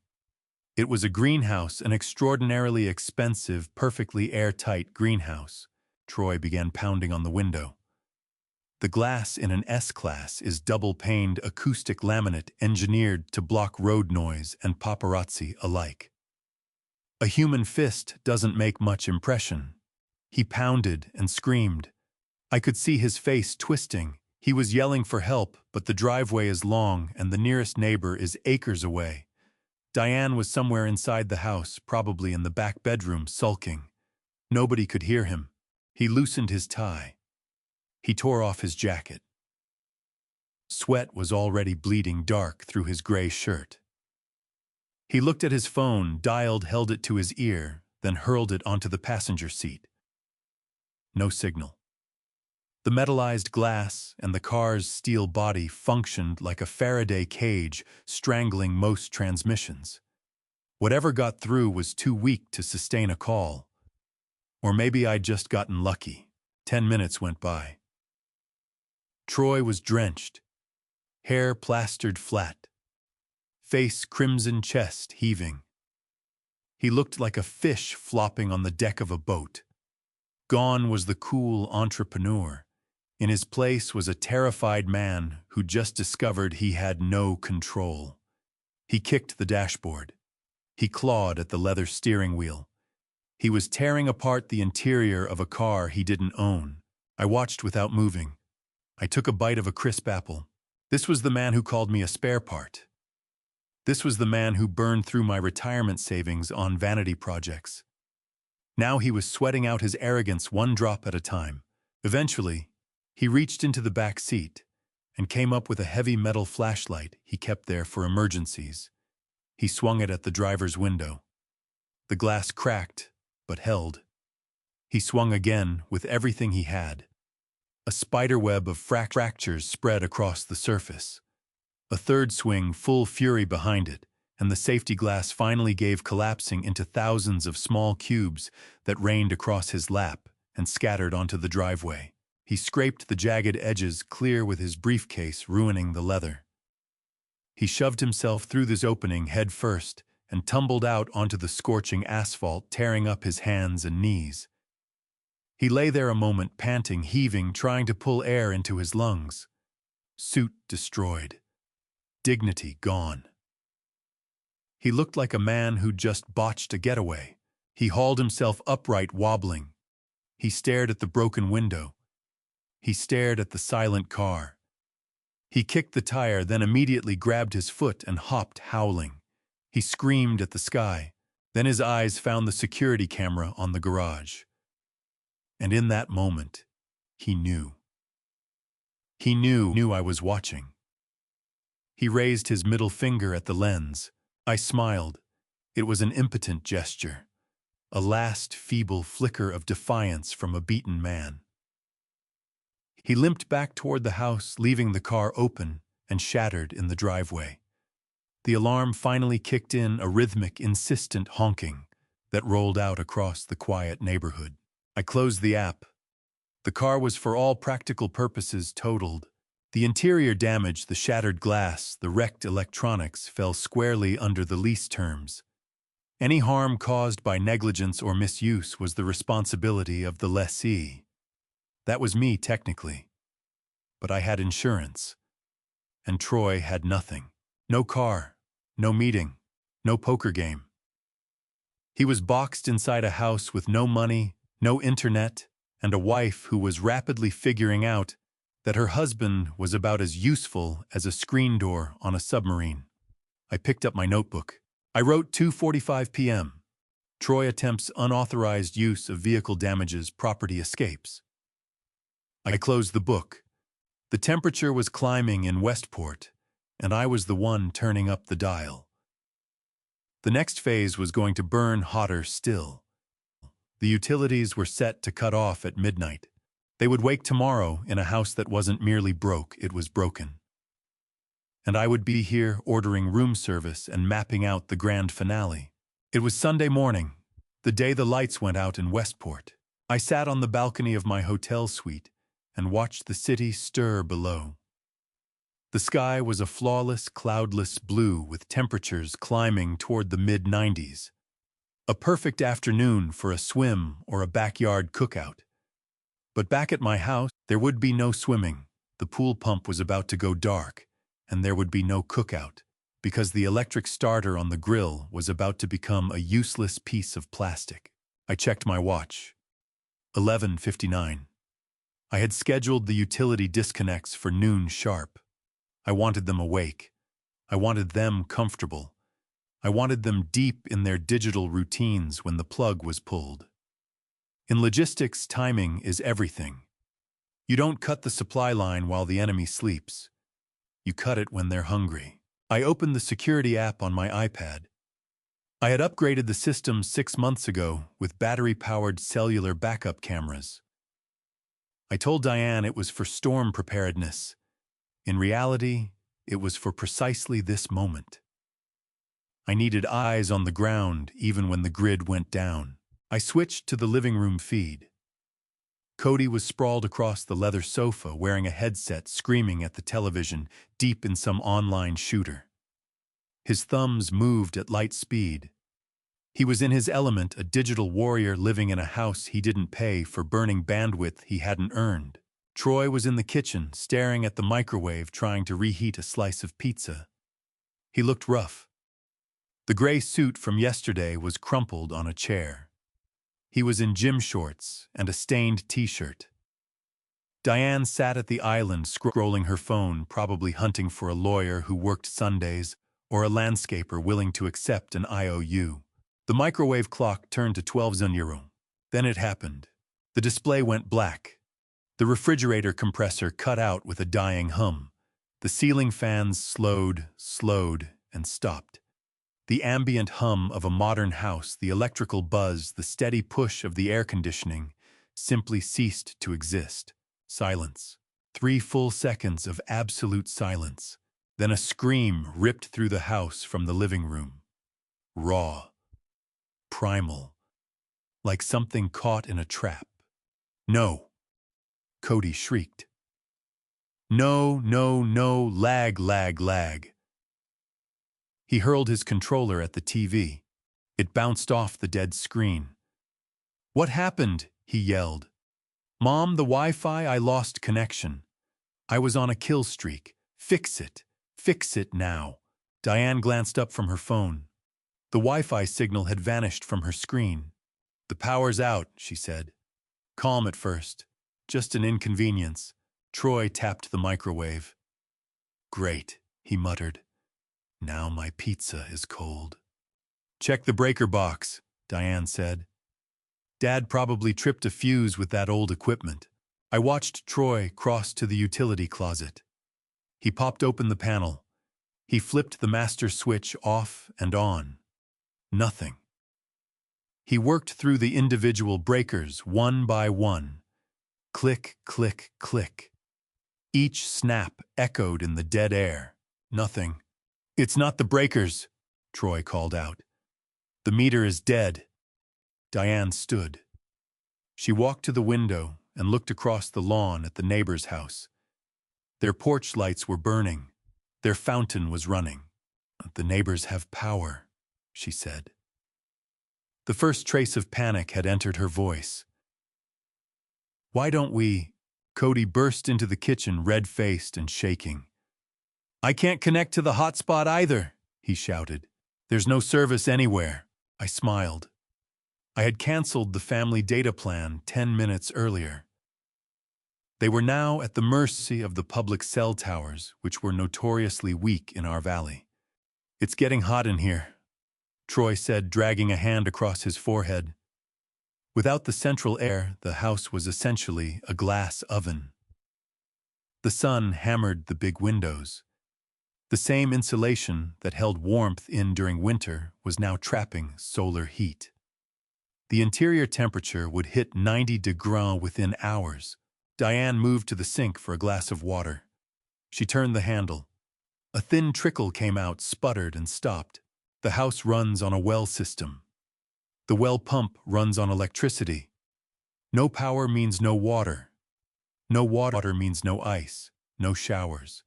It was a greenhouse, an extraordinarily expensive, perfectly airtight greenhouse. Troy began pounding on the window. The glass in an S-Class is double-paned acoustic laminate engineered to block road noise and paparazzi alike. A human fist doesn't make much impression. He pounded and screamed. I could see his face twisting. He was yelling for help, but the driveway is long and the nearest neighbor is acres away. Diane was somewhere inside the house, probably in the back bedroom, sulking. Nobody could hear him. He loosened his tie. He tore off his jacket. Sweat was already bleeding dark through his gray shirt. He looked at his phone, dialed, held it to his ear, then hurled it onto the passenger seat. No signal. The metallized glass and the car's steel body functioned like a Faraday cage, strangling most transmissions. Whatever got through was too weak to sustain a call. Or maybe I'd just gotten lucky. 10 minutes went by. Troy was drenched, hair plastered flat, face crimson, chest heaving. He looked like a fish flopping on the deck of a boat. Gone was the cool entrepreneur. In his place was a terrified man who just discovered he had no control. He kicked the dashboard. He clawed at the leather steering wheel. He was tearing apart the interior of a car he didn't own. I watched without moving. I took a bite of a crisp apple. This was the man who called me a spare part. This was the man who burned through my retirement savings on vanity projects. Now he was sweating out his arrogance one drop at a time. Eventually, he reached into the back seat and came up with a heavy metal flashlight he kept there for emergencies. He swung it at the driver's window. The glass cracked but held. He swung again with everything he had. A spiderweb of fractures spread across the surface. A third swing, full fury behind it, and the safety glass finally gave, collapsing into thousands of small cubes that rained across his lap and scattered onto the driveway. He scraped the jagged edges clear with his briefcase, ruining the leather. He shoved himself through this opening head first and tumbled out onto the scorching asphalt, tearing up his hands and knees. He lay there a moment, panting, heaving, trying to pull air into his lungs. Suit destroyed. Dignity gone. He looked like a man who'd just botched a getaway. He hauled himself upright, wobbling. He stared at the broken window. He stared at the silent car. He kicked the tire, then immediately grabbed his foot and hopped, howling. He screamed at the sky. Then his eyes found the security camera on the garage. And in that moment, he knew. He knew I was watching. He raised his middle finger at the lens. I smiled. It was an impotent gesture. A last feeble flicker of defiance from a beaten man. He limped back toward the house, leaving the car open and shattered in the driveway. The alarm finally kicked in, a rhythmic, insistent honking that rolled out across the quiet neighborhood. I closed the app. The car was for all practical purposes totaled. The interior damage, the shattered glass, the wrecked electronics fell squarely under the lease terms. Any harm caused by negligence or misuse was the responsibility of the lessee. That was me, technically. But I had insurance. And Troy had nothing. No car, no meeting, no poker game. He was boxed inside a house with no money, no internet, and a wife who was rapidly figuring out that her husband was about as useful as a screen door on a submarine. I picked up my notebook. I wrote 2:45 p.m. Troy attempts unauthorized use of vehicle damages, property escapes. I closed the book. The temperature was climbing in Westport, and I was the one turning up the dial. The next phase was going to burn hotter still. The utilities were set to cut off at midnight. They would wake tomorrow in a house that wasn't merely broke, it was broken. And I would be here ordering room service and mapping out the grand finale. It was Sunday morning, the day the lights went out in Westport. I sat on the balcony of my hotel suite and watched the city stir below. The sky was a flawless, cloudless blue with temperatures climbing toward the mid-90s. A perfect afternoon for a swim or a backyard cookout. But back at my house, there would be no swimming. The pool pump was about to go dark, and there would be no cookout, because the electric starter on the grill was about to become a useless piece of plastic. I checked my watch. 11:59. I had scheduled the utility disconnects for noon sharp. I wanted them awake. I wanted them comfortable. I wanted them deep in their digital routines when the plug was pulled. In logistics, timing is everything. You don't cut the supply line while the enemy sleeps. You cut it when they're hungry. I opened the security app on my iPad. I had upgraded the system 6 months ago with battery-powered cellular backup cameras. I told Diane it was for storm preparedness. In reality, it was for precisely this moment. I needed eyes on the ground even when the grid went down. I switched to the living room feed. Cody was sprawled across the leather sofa wearing a headset, screaming at the television, deep in some online shooter. His thumbs moved at light speed. He was in his element, a digital warrior living in a house he didn't pay for, burning bandwidth he hadn't earned. Troy was in the kitchen, staring at the microwave, trying to reheat a slice of pizza. He looked rough. The gray suit from yesterday was crumpled on a chair. He was in gym shorts and a stained t-shirt. Diane sat at the island, scrolling her phone, probably hunting for a lawyer who worked Sundays or a landscaper willing to accept an IOU. The microwave clock turned to 12:00. Then it happened. The display went black. The refrigerator compressor cut out with a dying hum. The ceiling fans slowed, and stopped. The ambient hum of a modern house, the electrical buzz, the steady push of the air conditioning simply ceased to exist. Silence. 3 full seconds of absolute silence. Then a scream ripped through the house from the living room. Raw. Primal. Like something caught in a trap. "No!" Cody shrieked. "No, no, no, lag, lag, lag." He hurled his controller at the TV. It bounced off the dead screen. "What happened?" he yelled. "Mom, the Wi-Fi, I lost connection. I was on a kill streak. Fix it. Fix it now." Diane glanced up from her phone. The Wi-Fi signal had vanished from her screen. "The power's out," she said. Calm at first. "Just an inconvenience." Troy tapped the microwave. "Great," he muttered. "Now my pizza is cold." "Check the breaker box," Diane said. "Dad probably tripped a fuse with that old equipment." I watched Troy cross to the utility closet. He popped open the panel. He flipped the master switch off and on. Nothing. He worked through the individual breakers one by one. Click, click, click. Each snap echoed in the dead air. Nothing. "It's not the breakers," Troy called out. "The meter is dead." Diane stood. She walked to the window and looked across the lawn at the neighbor's house. Their porch lights were burning. Their fountain was running. "The neighbors have power," she said. The first trace of panic had entered her voice. "Why don't we?" Cody burst into the kitchen, red-faced and shaking. "I can't connect to the hotspot either," he shouted. "There's no service anywhere." I smiled. I had canceled the family data plan 10 minutes earlier. They were now at the mercy of the public cell towers, which were notoriously weak in our valley. "It's getting hot in here," Troy said, dragging a hand across his forehead. Without the central air, the house was essentially a glass oven. The sun hammered the big windows. The same insulation that held warmth in during winter was now trapping solar heat. The interior temperature would hit 90 degrees within hours. Diane moved to the sink for a glass of water. She turned the handle. A thin trickle came out, sputtered, and stopped. The house runs on a well system. The well pump runs on electricity. No power means no water. No water means no ice, no showers,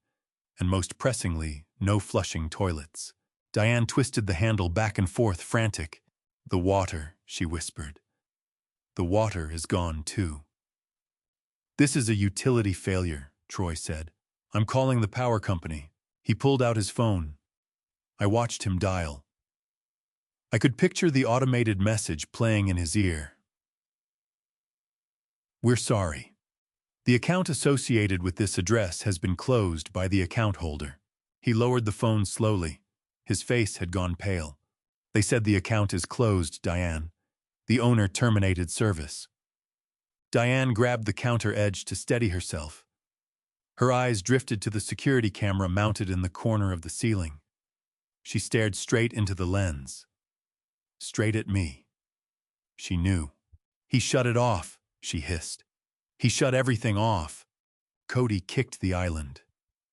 and most pressingly, no flushing toilets. Diane twisted the handle back and forth, frantic. "The water," she whispered. "The water is gone too." "This is a utility failure," Troy said. "I'm calling the power company." He pulled out his phone. I watched him dial. I could picture the automated message playing in his ear. "We're sorry. The account associated with this address has been closed by the account holder." He lowered the phone slowly. His face had gone pale. "They said the account is closed, Diane. The owner terminated service." Diane grabbed the counter edge to steady herself. Her eyes drifted to the security camera mounted in the corner of the ceiling. She stared straight into the lens. Straight at me. She knew. "He shut it off," she hissed. "He shut everything off." Cody kicked the island.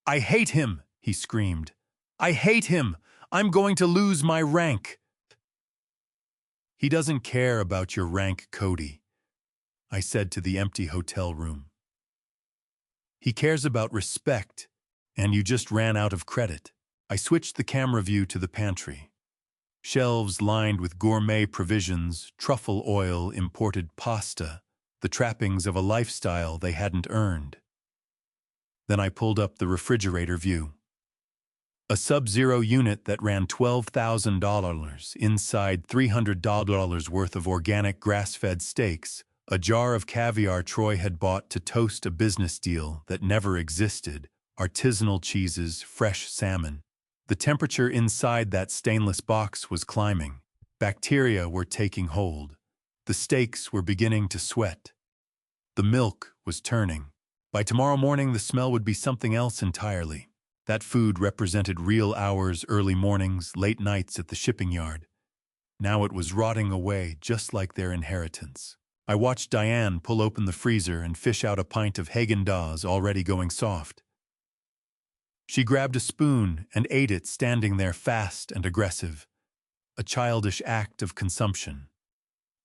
"I hate him," he screamed. "I hate him. I'm going to lose my rank." "He doesn't care about your rank, Cody," I said to the empty hotel room. "He cares about respect, and you just ran out of credit." I switched the camera view to the pantry. Shelves lined with gourmet provisions, truffle oil, imported pasta, the trappings of a lifestyle they hadn't earned. Then I pulled up the refrigerator view. A Sub-Zero unit that ran $12,000, inside $300 worth of organic grass-fed steaks, a jar of caviar Troy had bought to toast a business deal that never existed, artisanal cheeses, fresh salmon. The temperature inside that stainless box was climbing. Bacteria were taking hold. The steaks were beginning to sweat. The milk was turning. By tomorrow morning, the smell would be something else entirely. That food represented real hours, early mornings, late nights at the shipping yard. Now it was rotting away just like their inheritance. I watched Diane pull open the freezer and fish out a pint of Haagen-Dazs already going soft. She grabbed a spoon and ate it standing there fast and aggressive, a childish act of consumption.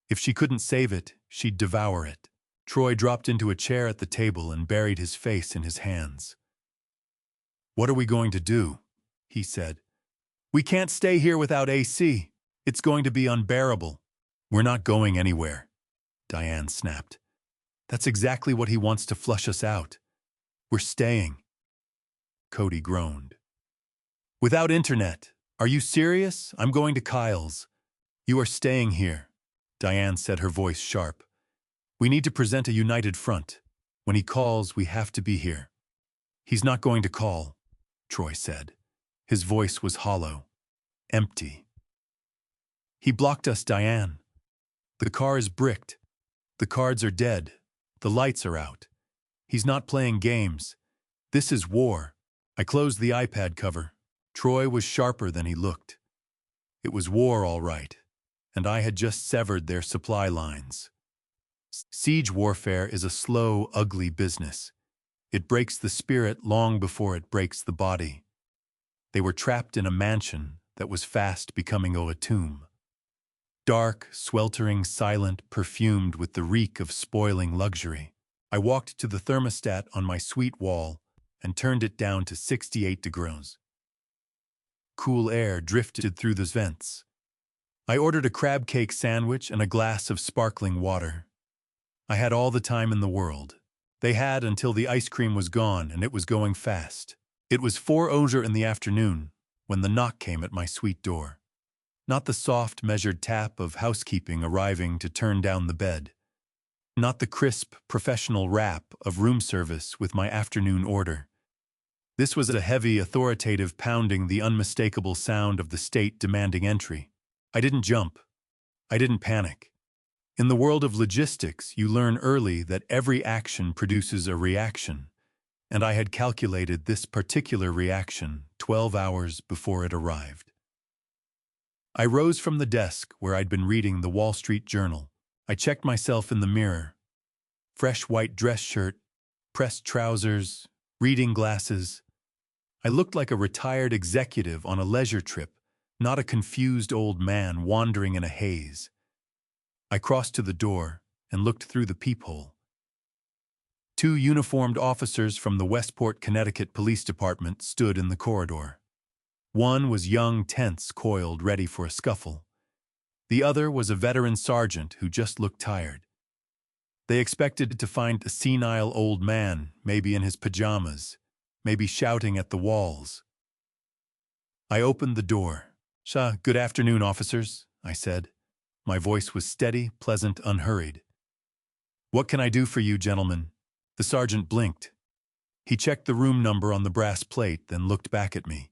If she couldn't save it, she'd devour it. Troy dropped into a chair at the table and buried his face in his hands. "What are we going to do?" he said. "We can't stay here without AC. It's going to be unbearable." "We're not going anywhere," Diane snapped. "That's exactly what he wants to flush us out. We're staying." Cody groaned. "Without internet? Are you serious? I'm going to Kyle's." "You are staying here," Diane said, her voice sharp. "We need to present a united front. When he calls, we have to be here." "He's not going to call," Troy said. His voice was hollow, empty. "He blocked us, Diane. The car is bricked. The cards are dead. The lights are out. He's not playing games. This is war." I closed the iPad cover. Troy was sharper than he looked. It was war, all right, and I had just severed their supply lines. Siege warfare is a slow, ugly business. It breaks the spirit long before it breaks the body. They were trapped in a mansion that was fast becoming a tomb. Dark, sweltering, silent, perfumed with the reek of spoiling luxury. I walked to the thermostat on my suite wall and turned it down to 68 degrees. Cool air drifted through the vents. I ordered a crab cake sandwich and a glass of sparkling water. I had all the time in the world. They had until the ice cream was gone, and it was going fast. It was 4:00 in the afternoon when the knock came at my suite door. Not the soft, measured tap of housekeeping arriving to turn down the bed. Not the crisp, professional rap of room service with my afternoon order. This was a heavy, authoritative pounding, the unmistakable sound of the state demanding entry. I didn't jump. I didn't panic. In the world of logistics, you learn early that every action produces a reaction, and I had calculated this particular reaction 12 hours before it arrived. I rose from the desk where I'd been reading the Wall Street Journal. I checked myself in the mirror. Fresh white dress shirt, pressed trousers, reading glasses. I looked like a retired executive on a leisure trip, not a confused old man wandering in a haze. I crossed to the door and looked through the peephole. 2 uniformed officers from the Westport, Connecticut Police Department stood in the corridor. One was young, tense, coiled, ready for a scuffle. The other was a veteran sergeant who just looked tired. They expected to find a senile old man, maybe in his pajamas, maybe shouting at the walls. I opened the door. "Good afternoon, officers," I said. My voice was steady, pleasant, unhurried. "What can I do for you, gentlemen?" The sergeant blinked. He checked the room number on the brass plate, then looked back at me.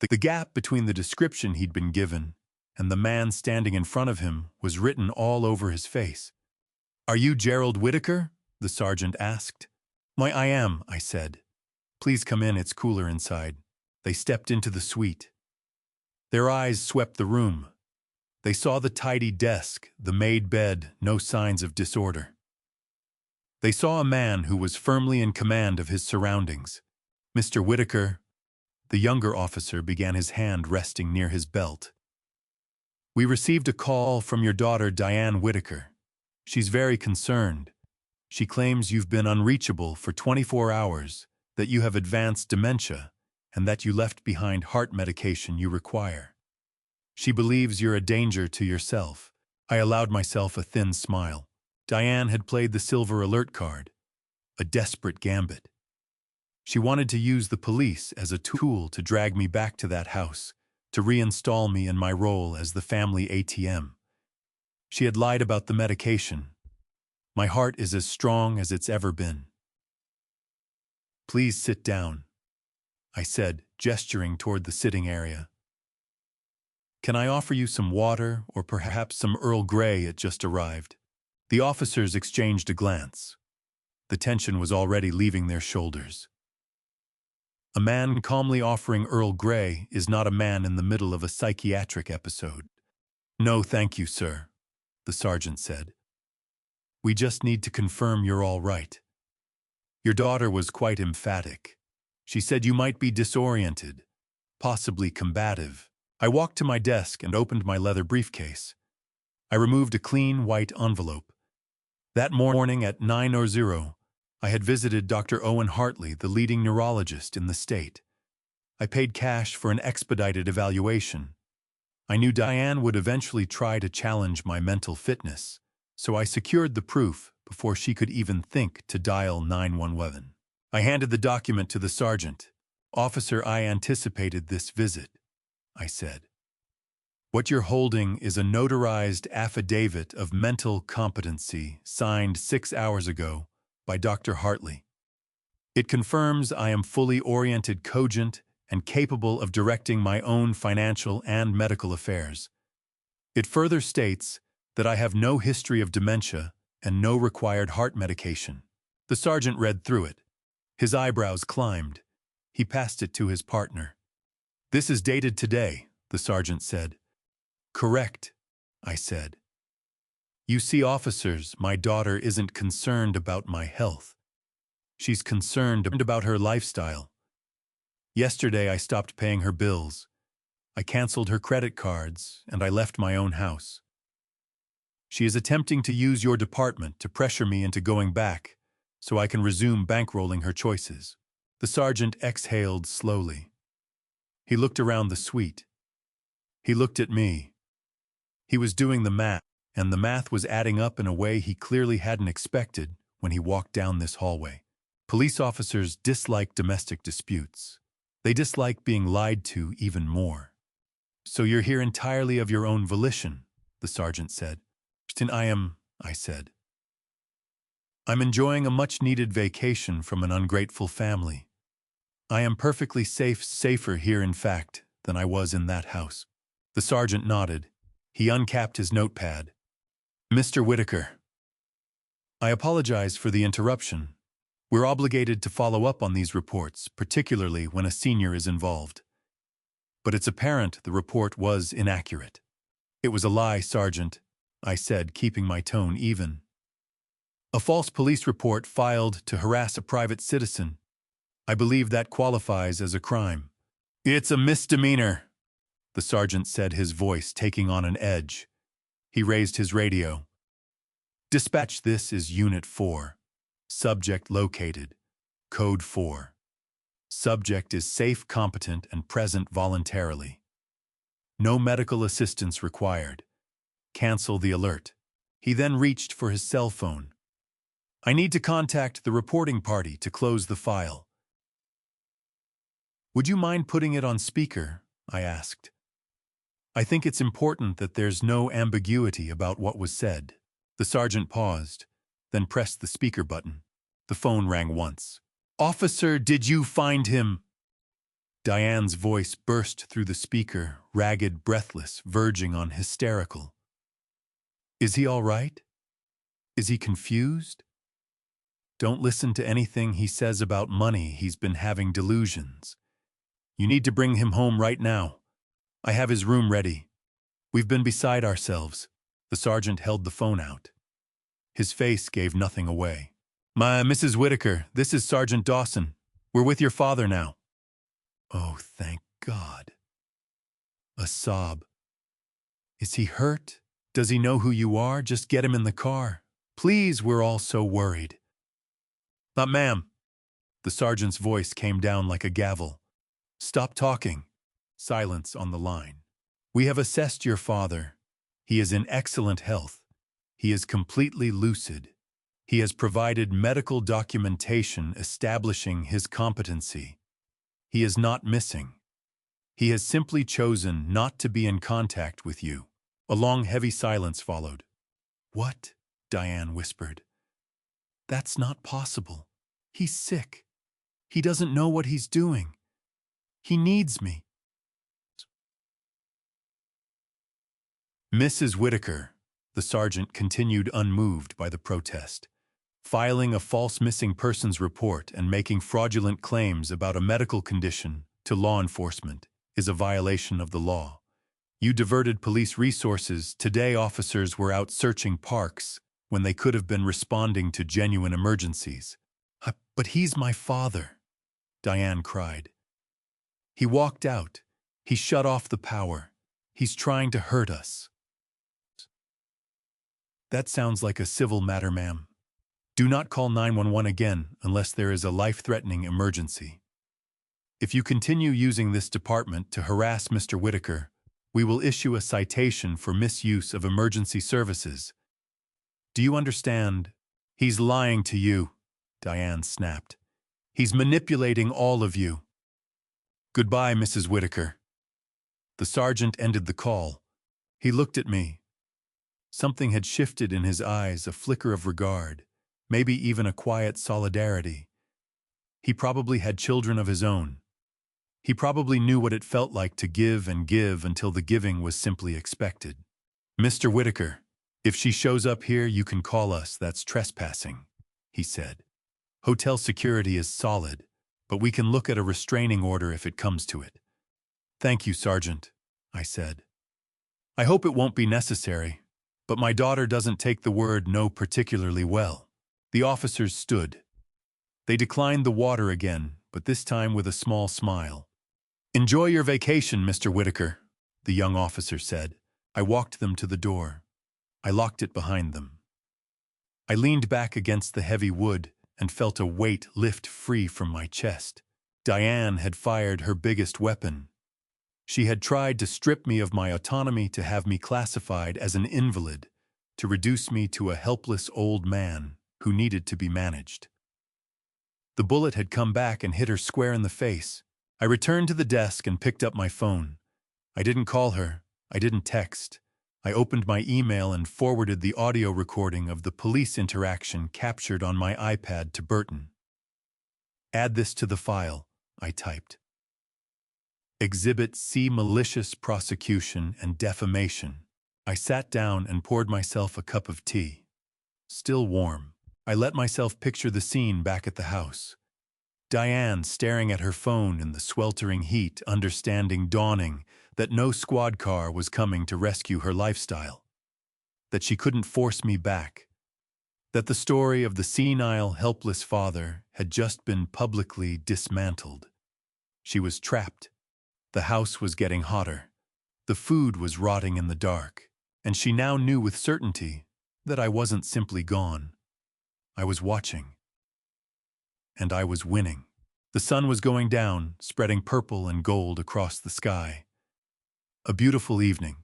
The gap between the description he'd been given and the man standing in front of him was written all over his face. "Are you Gerald Whitaker?" the sergeant asked. I am," I said. "Please come in, it's cooler inside." They stepped into the suite. Their eyes swept the room. They saw the tidy desk, the made bed, no signs of disorder. They saw a man who was firmly in command of his surroundings. "Mr. Whitaker," the younger officer began, his hand resting near his belt. "We received a call from your daughter, Diane Whitaker. She's very concerned. She claims you've been unreachable for 24 hours, that you have advanced dementia, and that you left behind heart medication you require. She believes you're a danger to yourself." I allowed myself a thin smile. Diane had played the silver alert card, a desperate gambit. She wanted to use the police as a tool to drag me back to that house, to reinstall me in my role as the family ATM. She had lied about the medication. My heart is as strong as it's ever been. "Please sit down," I said, gesturing toward the sitting area. "Can I offer you some water, or perhaps some Earl Grey? It just arrived." The officers exchanged a glance. The tension was already leaving their shoulders. A man calmly offering Earl Grey is not a man in the middle of a psychiatric episode. No, thank you, sir, the sergeant said. We just need to confirm you're all right. Your daughter was quite emphatic. She said you might be disoriented, possibly combative. I walked to my desk and opened my leather briefcase. I removed a clean white envelope. That morning at 9:00, I had visited Dr. Owen Hartley, the leading neurologist in the state. I paid cash for an expedited evaluation. I knew Diane would eventually try to challenge my mental fitness, so I secured the proof before she could even think to dial 911. I handed the document to the sergeant. Officer, I anticipated this visit, I said. What you're holding is a notarized affidavit of mental competency signed 6 hours ago by Dr. Hartley. It confirms I am fully oriented, cogent, and capable of directing my own financial and medical affairs. It further states that I have no history of dementia and no required heart medication. The sergeant read through it. His eyebrows climbed. He passed it to his partner. This is dated today, the sergeant said. Correct, I said. You see, officers, my daughter isn't concerned about my health. She's concerned about her lifestyle. Yesterday, I stopped paying her bills. I canceled her credit cards, and I left my own house. She is attempting to use your department to pressure me into going back so I can resume bankrolling her choices. The sergeant exhaled slowly. He looked around the suite. He looked at me. He was doing the math, and the math was adding up in a way he clearly hadn't expected when he walked down this hallway. Police officers dislike domestic disputes. They dislike being lied to even more. So you're here entirely of your own volition, the sergeant said. I said. I'm enjoying a much-needed vacation from an ungrateful family. I am perfectly safer here, in fact, than I was in that house. The sergeant nodded. He uncapped his notepad. Mr. Whitaker. I apologize for the interruption. We're obligated to follow up on these reports, particularly when a senior is involved. But it's apparent the report was inaccurate. It was a lie, Sergeant, I said, keeping my tone even. A false police report filed to harass a private citizen. I believe that qualifies as a crime. It's a misdemeanor, the sergeant said, his voice taking on an edge. He raised his radio. Dispatch, this is Unit 4. Subject located. Code 4. Subject is safe, competent, and present voluntarily. No medical assistance required. Cancel the alert. He then reached for his cell phone. I need to contact the reporting party to close the file. Would you mind putting it on speaker? I asked. I think it's important that there's no ambiguity about what was said. The sergeant paused, then pressed the speaker button. The phone rang once. Officer, did you find him? Diane's voice burst through the speaker, ragged, breathless, verging on hysterical. Is he all right? Is he confused? Don't listen to anything he says about money. He's been having delusions. You need to bring him home right now. I have his room ready. We've been beside ourselves. The sergeant held the phone out. His face gave nothing away. Mrs. Whitaker, this is Sergeant Dawson. We're with your father now. Oh, thank God. A sob. Is he hurt? Does he know who you are? Just get him in the car. Please, we're all so worried. Ma'am. The sergeant's voice came down like a gavel. Stop talking. Silence on the line. We have assessed your father. He is in excellent health. He is completely lucid. He has provided medical documentation establishing his competency. He is not missing. He has simply chosen not to be in contact with you. A long, heavy silence followed. What? Diane whispered. That's not possible. He's sick. He doesn't know what he's doing. He needs me. Mrs. Whitaker, the sergeant continued, unmoved by the protest. Filing a false missing persons report and making fraudulent claims about a medical condition to law enforcement is a violation of the law. You diverted police resources. Today officers were out searching parks when they could have been responding to genuine emergencies. But he's my father, Diane cried. He walked out. He shut off the power. He's trying to hurt us. That sounds like a civil matter, ma'am. Do not call 911 again unless there is a life-threatening emergency. If you continue using this department to harass Mr. Whitaker, we will issue a citation for misuse of emergency services. Do you understand? He's lying to you, Diane snapped. He's manipulating all of you. Goodbye, Mrs. Whitaker. The sergeant ended the call. He looked at me. Something had shifted in his eyes, a flicker of regard, maybe even a quiet solidarity. He probably had children of his own. He probably knew what it felt like to give and give until the giving was simply expected. Mr. Whitaker, if she shows up here, you can call us. That's trespassing, he said. Hotel security is solid, but we can look at a restraining order if it comes to it. Thank you, Sergeant, I said. I hope it won't be necessary, but my daughter doesn't take the word no particularly well. The officers stood. They declined the water again, but this time with a small smile. Enjoy your vacation, Mr. Whitaker, the young officer said. I walked them to the door. I locked it behind them. I leaned back against the heavy wood and felt a weight lift free from my chest. Diane had fired her biggest weapon. She had tried to strip me of my autonomy, to have me classified as an invalid, to reduce me to a helpless old man who needed to be managed. The bullet had come back and hit her square in the face. I returned to the desk and picked up my phone. I didn't call her. I didn't text. I opened my email and forwarded the audio recording of the police interaction captured on my iPad to Burton. Add this to the file, I typed. Exhibit C: malicious prosecution and defamation. I sat down and poured myself a cup of tea. Still warm, I let myself picture the scene back at the house. Diane staring at her phone in the sweltering heat, understanding dawning that no squad car was coming to rescue her lifestyle. That she couldn't force me back. That the story of the senile, helpless father had just been publicly dismantled. She was trapped. The house was getting hotter. The food was rotting in the dark. And she now knew with certainty that I wasn't simply gone. I was watching. And I was winning. The sun was going down, spreading purple and gold across the sky. A beautiful evening.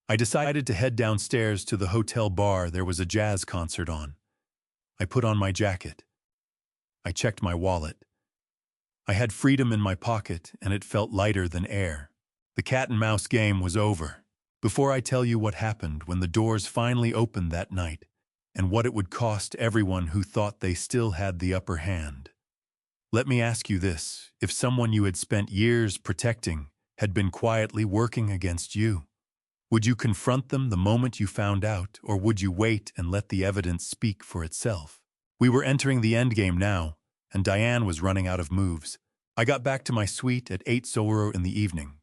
I decided to head downstairs to the hotel bar. There was a jazz concert on. I put on my jacket. I checked my wallet. I had freedom in my pocket, and it felt lighter than air. The cat-and-mouse game was over. Before I tell you what happened when the doors finally opened that night, and what it would cost everyone who thought they still had the upper hand, let me ask you this: if someone you had spent years protecting had been quietly working against you, would you confront them the moment you found out, or would you wait and let the evidence speak for itself? We were entering the endgame now, and Diane was running out of moves. I got back to my suite at 8:00 in the evening.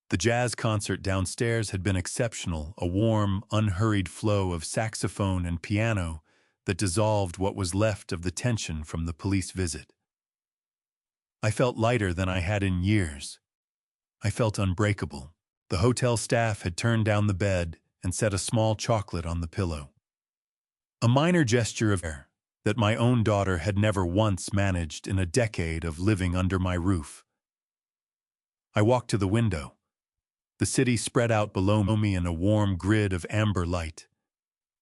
The jazz concert downstairs had been exceptional, a warm, unhurried flow of saxophone and piano that dissolved what was left of the tension from the police visit. I felt lighter than I had in years. I felt unbreakable. The hotel staff had turned down the bed and set a small chocolate on the pillow. A minor gesture of care that my own daughter had never once managed in a decade of living under my roof. I walked to the window. The city spread out below me in a warm grid of amber light.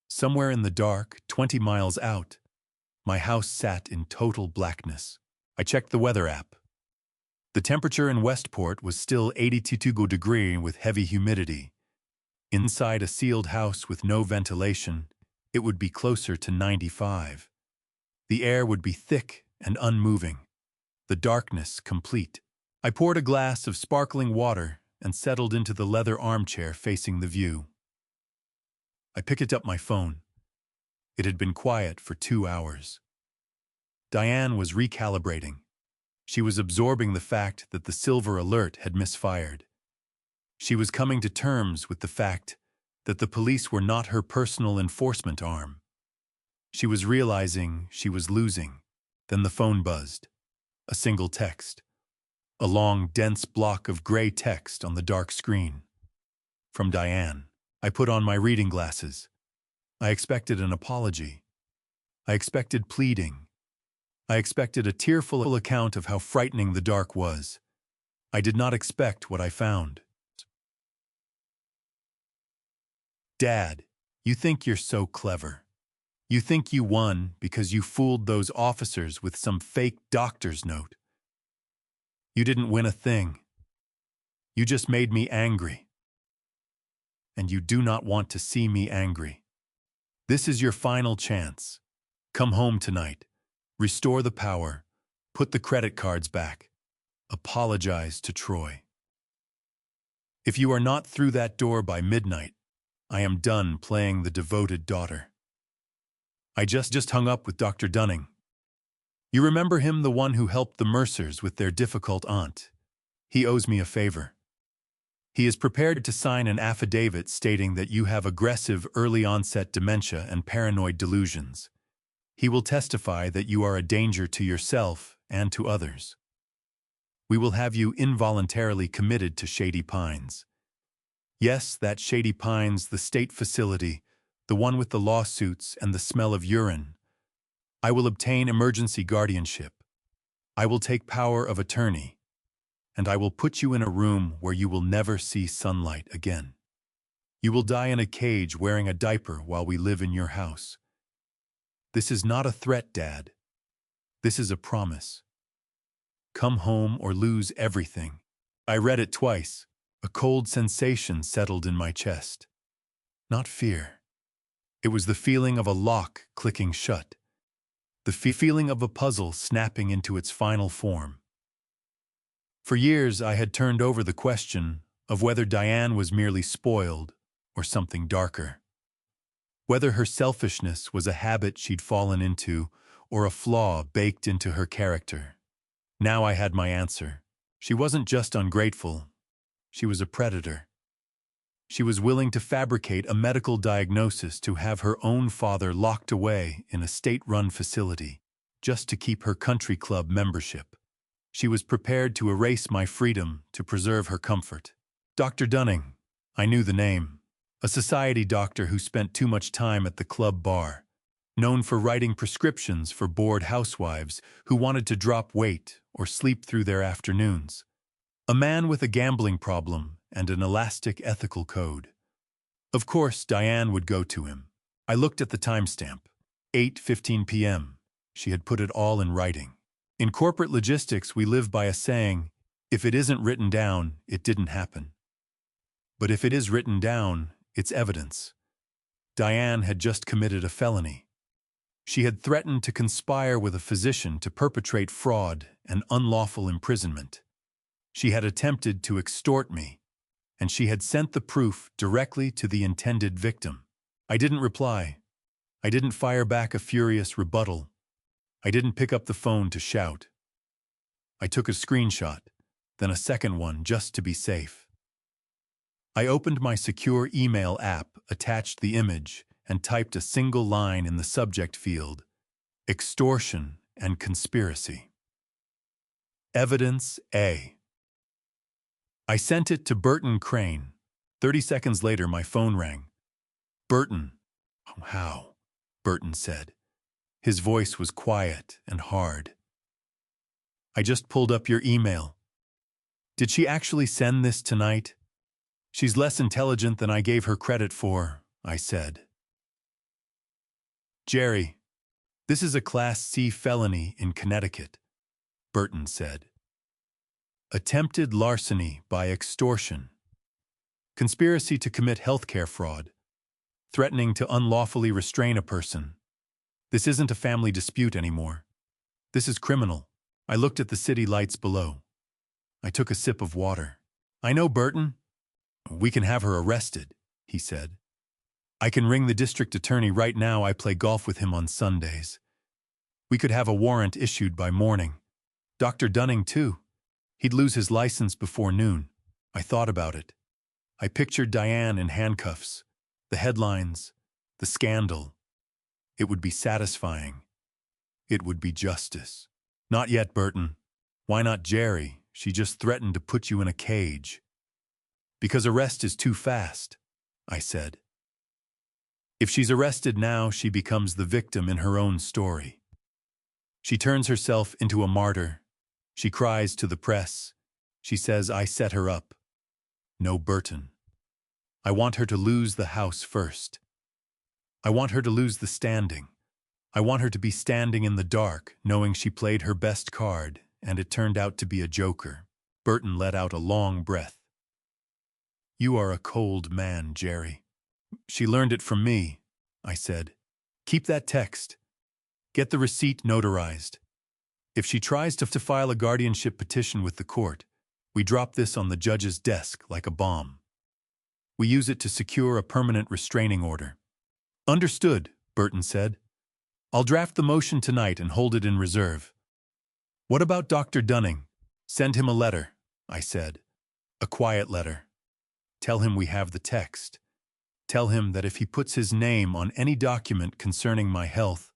Somewhere in the dark, 20 miles out, my house sat in total blackness. I checked the weather app. The temperature in Westport was still 82 degrees with heavy humidity. Inside a sealed house with no ventilation, it would be closer to 95. The air would be thick and unmoving. The darkness complete. I poured a glass of sparkling water and settled into the leather armchair facing the view. I picked up my phone. It had been quiet for 2 hours. Diane was recalibrating. She was absorbing the fact that the silver alert had misfired. She was coming to terms with the fact that the police were not her personal enforcement arm. She was realizing she was losing. Then the phone buzzed. A single text. A long, dense block of gray text on the dark screen. From Diane. I put on my reading glasses. I expected an apology. I expected pleading. I expected a tearful account of how frightening the dark was. I did not expect what I found. Dad, you think you're so clever. You think you won because you fooled those officers with some fake doctor's note. You didn't win a thing. You just made me angry. And you do not want to see me angry. This is your final chance. Come home tonight. Restore the power. Put the credit cards back. Apologize to Troy. If you are not through that door by midnight, I am done playing the devoted daughter. I just hung up with Dr. Dunning. You remember him, the one who helped the Mercers with their difficult aunt? He owes me a favor. He is prepared to sign an affidavit stating that you have aggressive early-onset dementia and paranoid delusions. He will testify that you are a danger to yourself and to others. We will have you involuntarily committed to Shady Pines. Yes, that Shady Pines, the state facility, the one with the lawsuits and the smell of urine. I will obtain emergency guardianship. I will take power of attorney. And I will put you in a room where you will never see sunlight again. You will die in a cage wearing a diaper while we live in your house. This is not a threat, Dad. This is a promise. Come home or lose everything. I read it twice. A cold sensation settled in my chest. Not fear. It was the feeling of a lock clicking shut. The feeling of a puzzle snapping into its final form. For years, I had turned over the question of whether Diane was merely spoiled or something darker. Whether her selfishness was a habit she'd fallen into or a flaw baked into her character. Now I had my answer. She wasn't just ungrateful. She was a predator. She was willing to fabricate a medical diagnosis to have her own father locked away in a state-run facility just to keep her country club membership. She was prepared to erase my freedom to preserve her comfort. Dr. Dunning, I knew the name, a society doctor who spent too much time at the club bar, known for writing prescriptions for bored housewives who wanted to drop weight or sleep through their afternoons. A man with a gambling problem and an elastic ethical code. Of course, Diane would go to him. I looked at the timestamp, 8:15 p.m. She had put it all in writing. In corporate logistics, we live by a saying, if it isn't written down, it didn't happen. But if it is written down, it's evidence. Diane had just committed a felony. She had threatened to conspire with a physician to perpetrate fraud and unlawful imprisonment. She had attempted to extort me, and she had sent the proof directly to the intended victim. I didn't reply. I didn't fire back a furious rebuttal. I didn't pick up the phone to shout. I took a screenshot, then a second one just to be safe. I opened my secure email app, attached the image, and typed a single line in the subject field: extortion and conspiracy. Evidence A. I sent it to Burton Crane. 30 seconds later, my phone rang. Burton. Oh, how? Burton said. His voice was quiet and hard. I just pulled up your email. Did she actually send this tonight? She's less intelligent than I gave her credit for, I said. Jerry, this is a Class C felony in Connecticut, Burton said. Attempted larceny by extortion. Conspiracy to commit healthcare fraud. Threatening to unlawfully restrain a person. This isn't a family dispute anymore. This is criminal. I looked at the city lights below. I took a sip of water. I know, Burton. We can have her arrested, he said. I can ring the district attorney right now. I play golf with him on Sundays. We could have a warrant issued by morning. Dr. Dunning, too. He'd lose his license before noon. I thought about it. I pictured Diane in handcuffs, the headlines, the scandal. It would be satisfying. It would be justice. Not yet, Burton. Why not Jerry? She just threatened to put you in a cage. Because arrest is too fast, I said. If she's arrested now, she becomes the victim in her own story. She turns herself into a martyr. She cries to the press. She says I set her up. No, Burton. I want her to lose the house first. I want her to lose the standing. I want her to be standing in the dark, knowing she played her best card, and it turned out to be a joker. Burton let out a long breath. You are a cold man, Jerry. She learned it from me, I said. Keep that text. Get the receipt notarized. If she tries to file a guardianship petition with the court, we drop this on the judge's desk like a bomb. We use it to secure a permanent restraining order. Understood, Burton said. I'll draft the motion tonight and hold it in reserve. What about Dr. Dunning? Send him a letter, I said. A quiet letter. Tell him we have the text. Tell him that if he puts his name on any document concerning my health,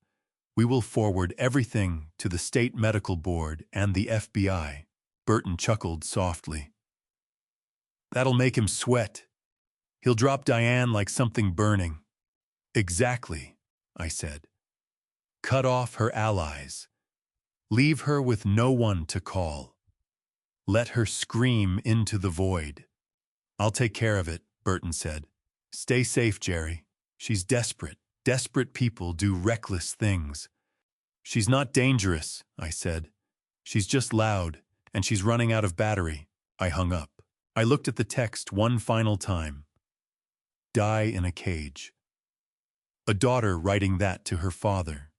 we will forward everything to the State Medical Board and the FBI. Burton chuckled softly. That'll make him sweat. He'll drop Diane like something burning. Exactly, I said. Cut off her allies. Leave her with no one to call. Let her scream into the void. I'll take care of it, Burton said. Stay safe, Jerry. She's desperate. Desperate people do reckless things. She's not dangerous, I said. She's just loud, and she's running out of battery. I hung up. I looked at the text one final time. Die in a cage. A daughter writing that to her father.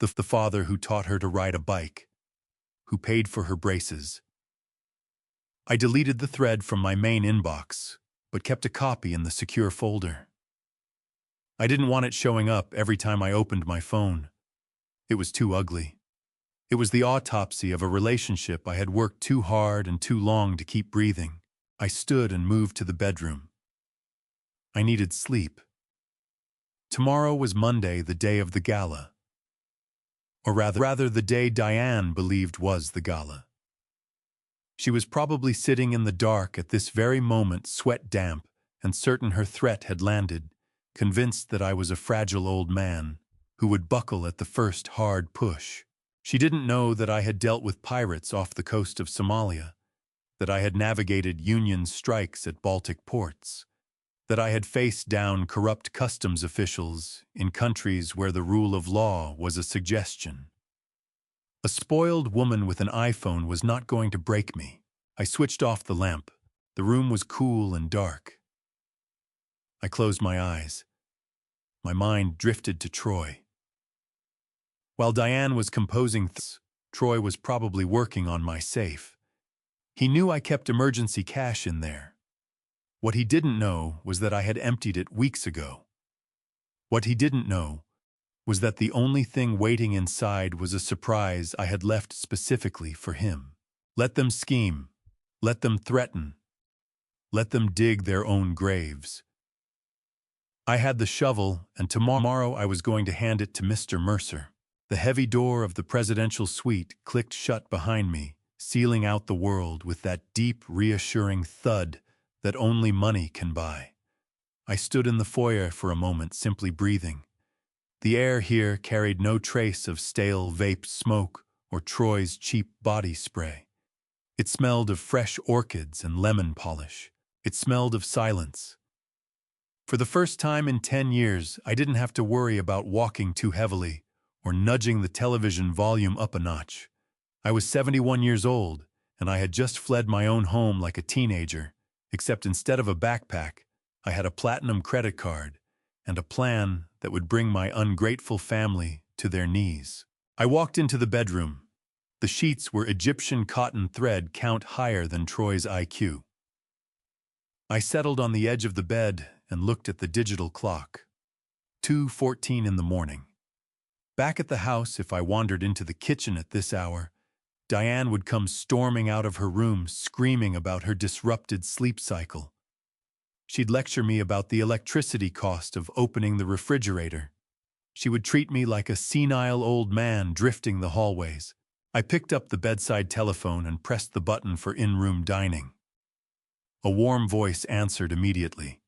The father who taught her to ride a bike, who paid for her braces. I deleted the thread from my main inbox, but kept a copy in the secure folder. I didn't want it showing up every time I opened my phone. It was too ugly. It was the autopsy of a relationship I had worked too hard and too long to keep breathing. I stood and moved to the bedroom. I needed sleep. Tomorrow was Monday, the day of the gala. Or rather the day Diane believed was the gala. She was probably sitting in the dark at this very moment, sweat damp, and certain her threat had landed, convinced that I was a fragile old man who would buckle at the first hard push. She didn't know that I had dealt with pirates off the coast of Somalia, that I had navigated Union strikes at Baltic ports, that I had faced down corrupt customs officials in countries where the rule of law was a suggestion. A spoiled woman with an iPhone was not going to break me. I switched off the lamp. The room was cool and dark. I closed my eyes. My mind drifted to Troy. While Diane was composing Troy was probably working on my safe. He knew I kept emergency cash in there. What he didn't know was that I had emptied it weeks ago. What he didn't know was that the only thing waiting inside was a surprise I had left specifically for him. Let them scheme. Let them threaten. Let them dig their own graves. I had the shovel, and tomorrow I was going to hand it to Mr. Mercer. The heavy door of the presidential suite clicked shut behind me, sealing out the world with that deep, reassuring thud that only money can buy. I stood in the foyer for a moment, simply breathing. The air here carried no trace of stale vape smoke or Troy's cheap body spray. It smelled of fresh orchids and lemon polish. It smelled of silence. For the first time in 10 years, I didn't have to worry about walking too heavily or nudging the television volume up a notch. I was 71 years old, and I had just fled my own home like a teenager, except instead of a backpack, I had a platinum credit card and a plan that would bring my ungrateful family to their knees. I walked into the bedroom. The sheets were Egyptian cotton thread count higher than Troy's IQ. I settled on the edge of the bed and looked at the digital clock. 2:14 in the morning. Back at the house, if I wandered into the kitchen at this hour, Diane would come storming out of her room screaming about her disrupted sleep cycle. She'd lecture me about the electricity cost of opening the refrigerator. She would treat me like a senile old man drifting the hallways. I picked up the bedside telephone and pressed the button for in-room dining. A warm voice answered immediately.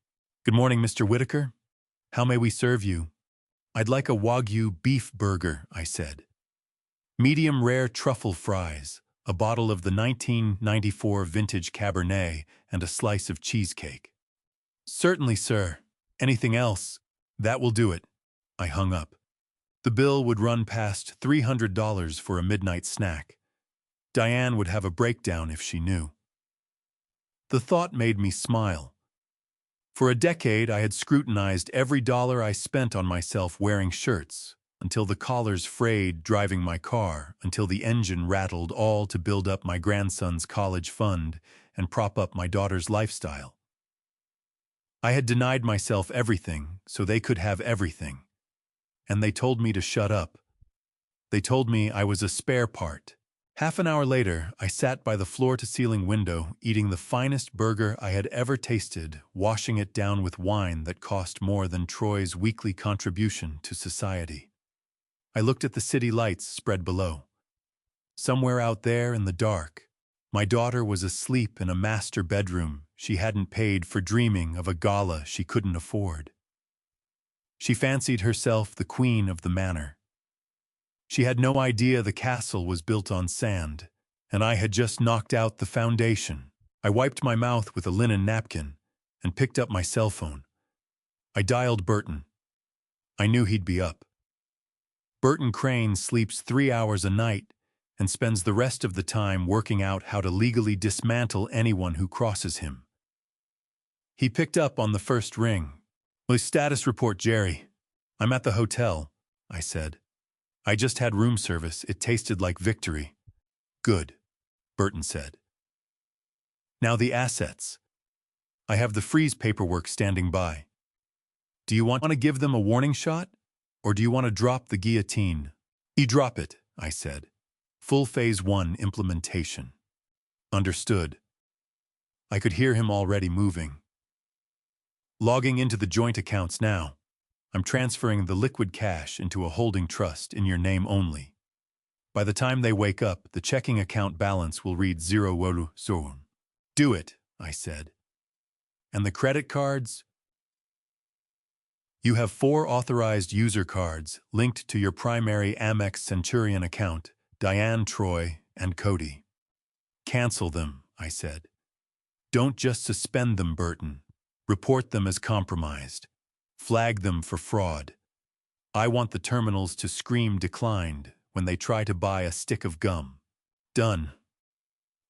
"Good morning, Mr. Whitaker. How may we serve you?" "I'd like a Wagyu beef burger," I said. "Medium rare truffle fries, a bottle of the 1994 vintage Cabernet, and a slice of cheesecake." "Certainly, sir. Anything else?" "That will do it." I hung up. The bill would run past $300 for a midnight snack. Diane would have a breakdown if she knew. The thought made me smile. For a decade, I had scrutinized every dollar I spent on myself wearing shirts, until the collars frayed driving my car, until the engine rattled, all to build up my grandson's college fund and prop up my daughter's lifestyle. I had denied myself everything so they could have everything. And they told me to shut up. They told me I was a spare part. Half an hour later, I sat by the floor-to-ceiling window, eating the finest burger I had ever tasted, washing it down with wine that cost more than Troy's weekly contribution to society. I looked at the city lights spread below. Somewhere out there in the dark, my daughter was asleep in a master bedroom she hadn't paid for, dreaming of a gala she couldn't afford. She fancied herself the queen of the manor. She had no idea the castle was built on sand, and I had just knocked out the foundation. I wiped my mouth with a linen napkin and picked up my cell phone. I dialed Burton. I knew he'd be up. Burton Crane sleeps 3 hours a night and spends the rest of the time working out how to legally dismantle anyone who crosses him. He picked up on the first ring. "Status report, Jerry. I'm at the hotel," I said. "I just had room service. It tasted like victory." "Good," Burton said. "Now the assets. I have the freeze paperwork standing by. Do you want to give them a warning shot, or do you want to drop the guillotine?" "Drop it," I said. "Full Phase 1 implementation." "Understood." I could hear him already moving. "Logging into the joint accounts now. I'm transferring the liquid cash into a holding trust in your name only. By the time they wake up, the checking account balance will read 0. "Do it," I said. "And the credit cards?" "You have 4 authorized user cards linked to your primary Amex Centurion account, Diane, Troy, and Cody." "Cancel them," I said. "Don't just suspend them, Burton. Report them as compromised. Flag them for fraud. I want the terminals to scream declined when they try to buy a stick of gum." "Done."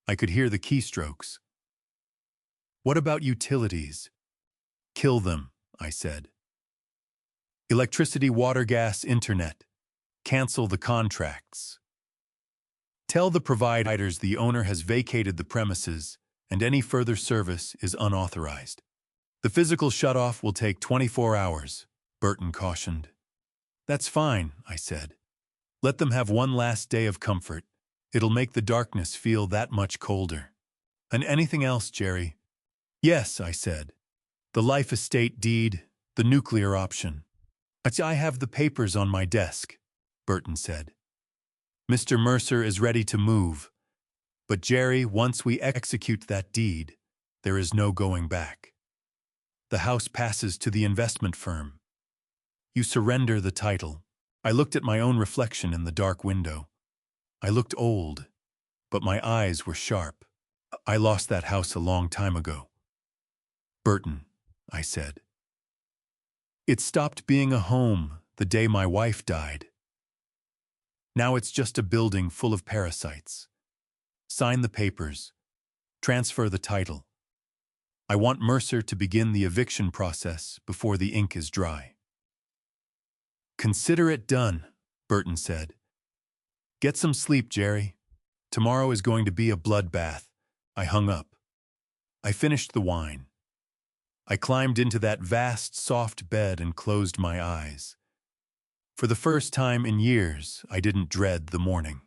I could hear the keystrokes. "What about utilities?" "Kill them," I said. "Electricity, water, gas, internet. Cancel the contracts. Tell the providers the owner has vacated the premises and any further service is unauthorized." "The physical shutoff will take 24 hours, Burton cautioned. "That's fine," I said. "Let them have one last day of comfort. It'll make the darkness feel that much colder." "And anything else, Jerry?" "Yes," I said. "The life estate deed, the nuclear option." "I have the papers on my desk," Burton said. "Mr. Mercer is ready to move. But Jerry, once we execute that deed, there is no going back. The house passes to the investment firm. You surrender the title." I looked at my own reflection in the dark window. I looked old, but my eyes were sharp. "I lost that house a long time ago, Burton," I said. "It stopped being a home the day my wife died. Now it's just a building full of parasites. Sign the papers. Transfer the title. I want Mercer to begin the eviction process before the ink is dry." "Consider it done," Burton said. "Get some sleep, Jerry. Tomorrow is going to be a bloodbath." I hung up. I finished the wine. I climbed into that vast, soft bed and closed my eyes. For the first time in years, I didn't dread the morning.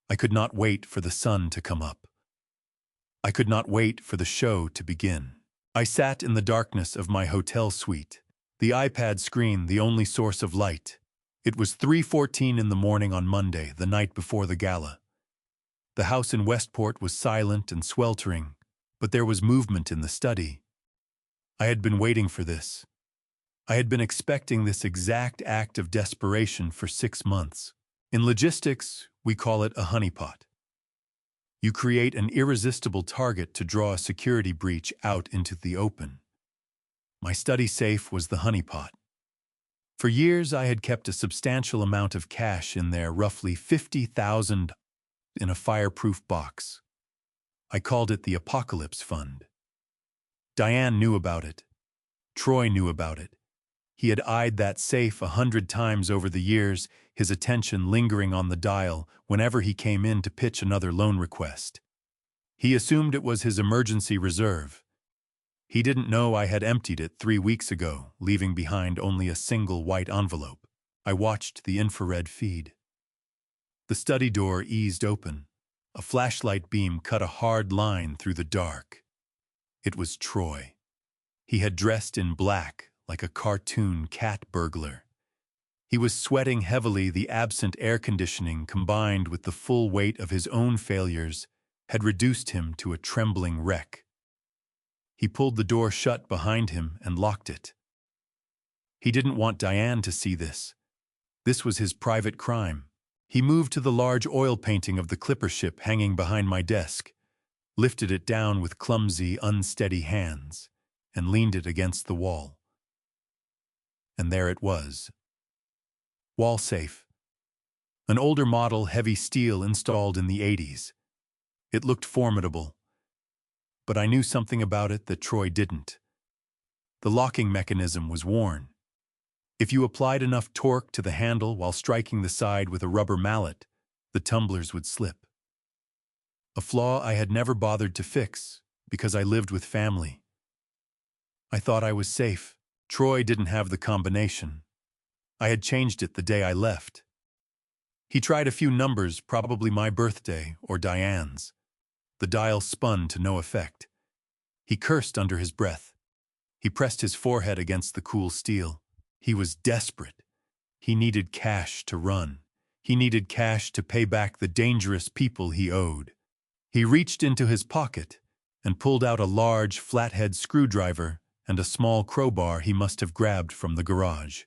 I could not wait for the sun to come up. I could not wait for the show to begin. I sat in the darkness of my hotel suite, the iPad screen the only source of light. It was 3:14 in the morning on Monday, the night before the gala. The house in Westport was silent and sweltering, but there was movement in the study. I had been waiting for this. I had been expecting this exact act of desperation for 6 months. In logistics, we call it a honeypot. You create an irresistible target to draw a security breach out into the open. My study safe was the honeypot. For years, I had kept a substantial amount of cash in there, roughly $50,000 in a fireproof box. I called it the Apocalypse Fund. Diane knew about it. Troy knew about it. He had eyed that safe 100 times over the years, his attention lingering on the dial whenever he came in to pitch another loan request. He assumed it was his emergency reserve. He didn't know I had emptied it 3 weeks ago, leaving behind only a single white envelope. I watched the infrared feed. The study door eased open. A flashlight beam cut a hard line through the dark. It was Troy. He had dressed in black, like a cartoon cat burglar. He was sweating heavily. The absent air conditioning, combined with the full weight of his own failures, had reduced him to a trembling wreck. He pulled the door shut behind him and locked it. He didn't want Diane to see this. This was his private crime. He moved to the large oil painting of the clipper ship hanging behind my desk, lifted it down with clumsy, unsteady hands, and leaned it against the wall. And there it was. Wall safe. An older model, heavy steel, installed in the 80s. It looked formidable. But I knew something about it that Troy didn't. The locking mechanism was worn. If you applied enough torque to the handle while striking the side with a rubber mallet, the tumblers would slip. A flaw I had never bothered to fix because I lived with family. I thought I was safe. Troy didn't have the combination. I had changed it the day I left. He tried a few numbers, probably my birthday or Diane's. The dial spun to no effect. He cursed under his breath. He pressed his forehead against the cool steel. He was desperate. He needed cash to run. He needed cash to pay back the dangerous people he owed. He reached into his pocket and pulled out a large flathead screwdriver and a small crowbar he must have grabbed from the garage.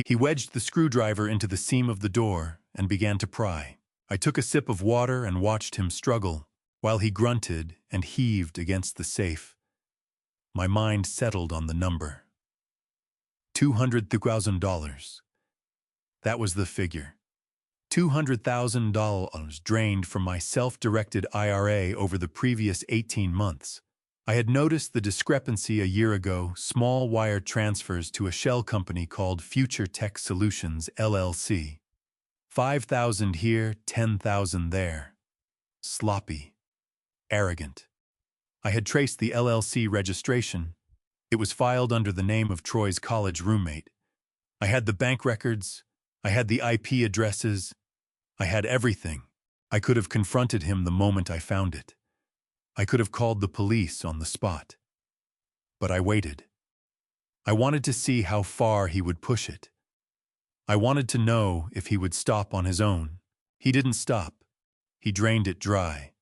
He wedged the screwdriver into the seam of the door and began to pry. I took a sip of water and watched him struggle, while he grunted and heaved against the safe. My mind settled on the number. $200,000. That was the figure. $200,000 drained from my self-directed IRA over the previous 18 months. I had noticed the discrepancy a year ago, small wire transfers to a shell company called Future Tech Solutions, LLC. 5,000 here, 10,000 there. Sloppy. Arrogant. I had traced the LLC registration. It was filed under the name of Troy's college roommate. I had the bank records. I had the IP addresses. I had everything. I could have confronted him the moment I found it. I could have called the police on the spot. But I waited. I wanted to see how far he would push it. I wanted to know if he would stop on his own. He didn't stop. He drained it dry.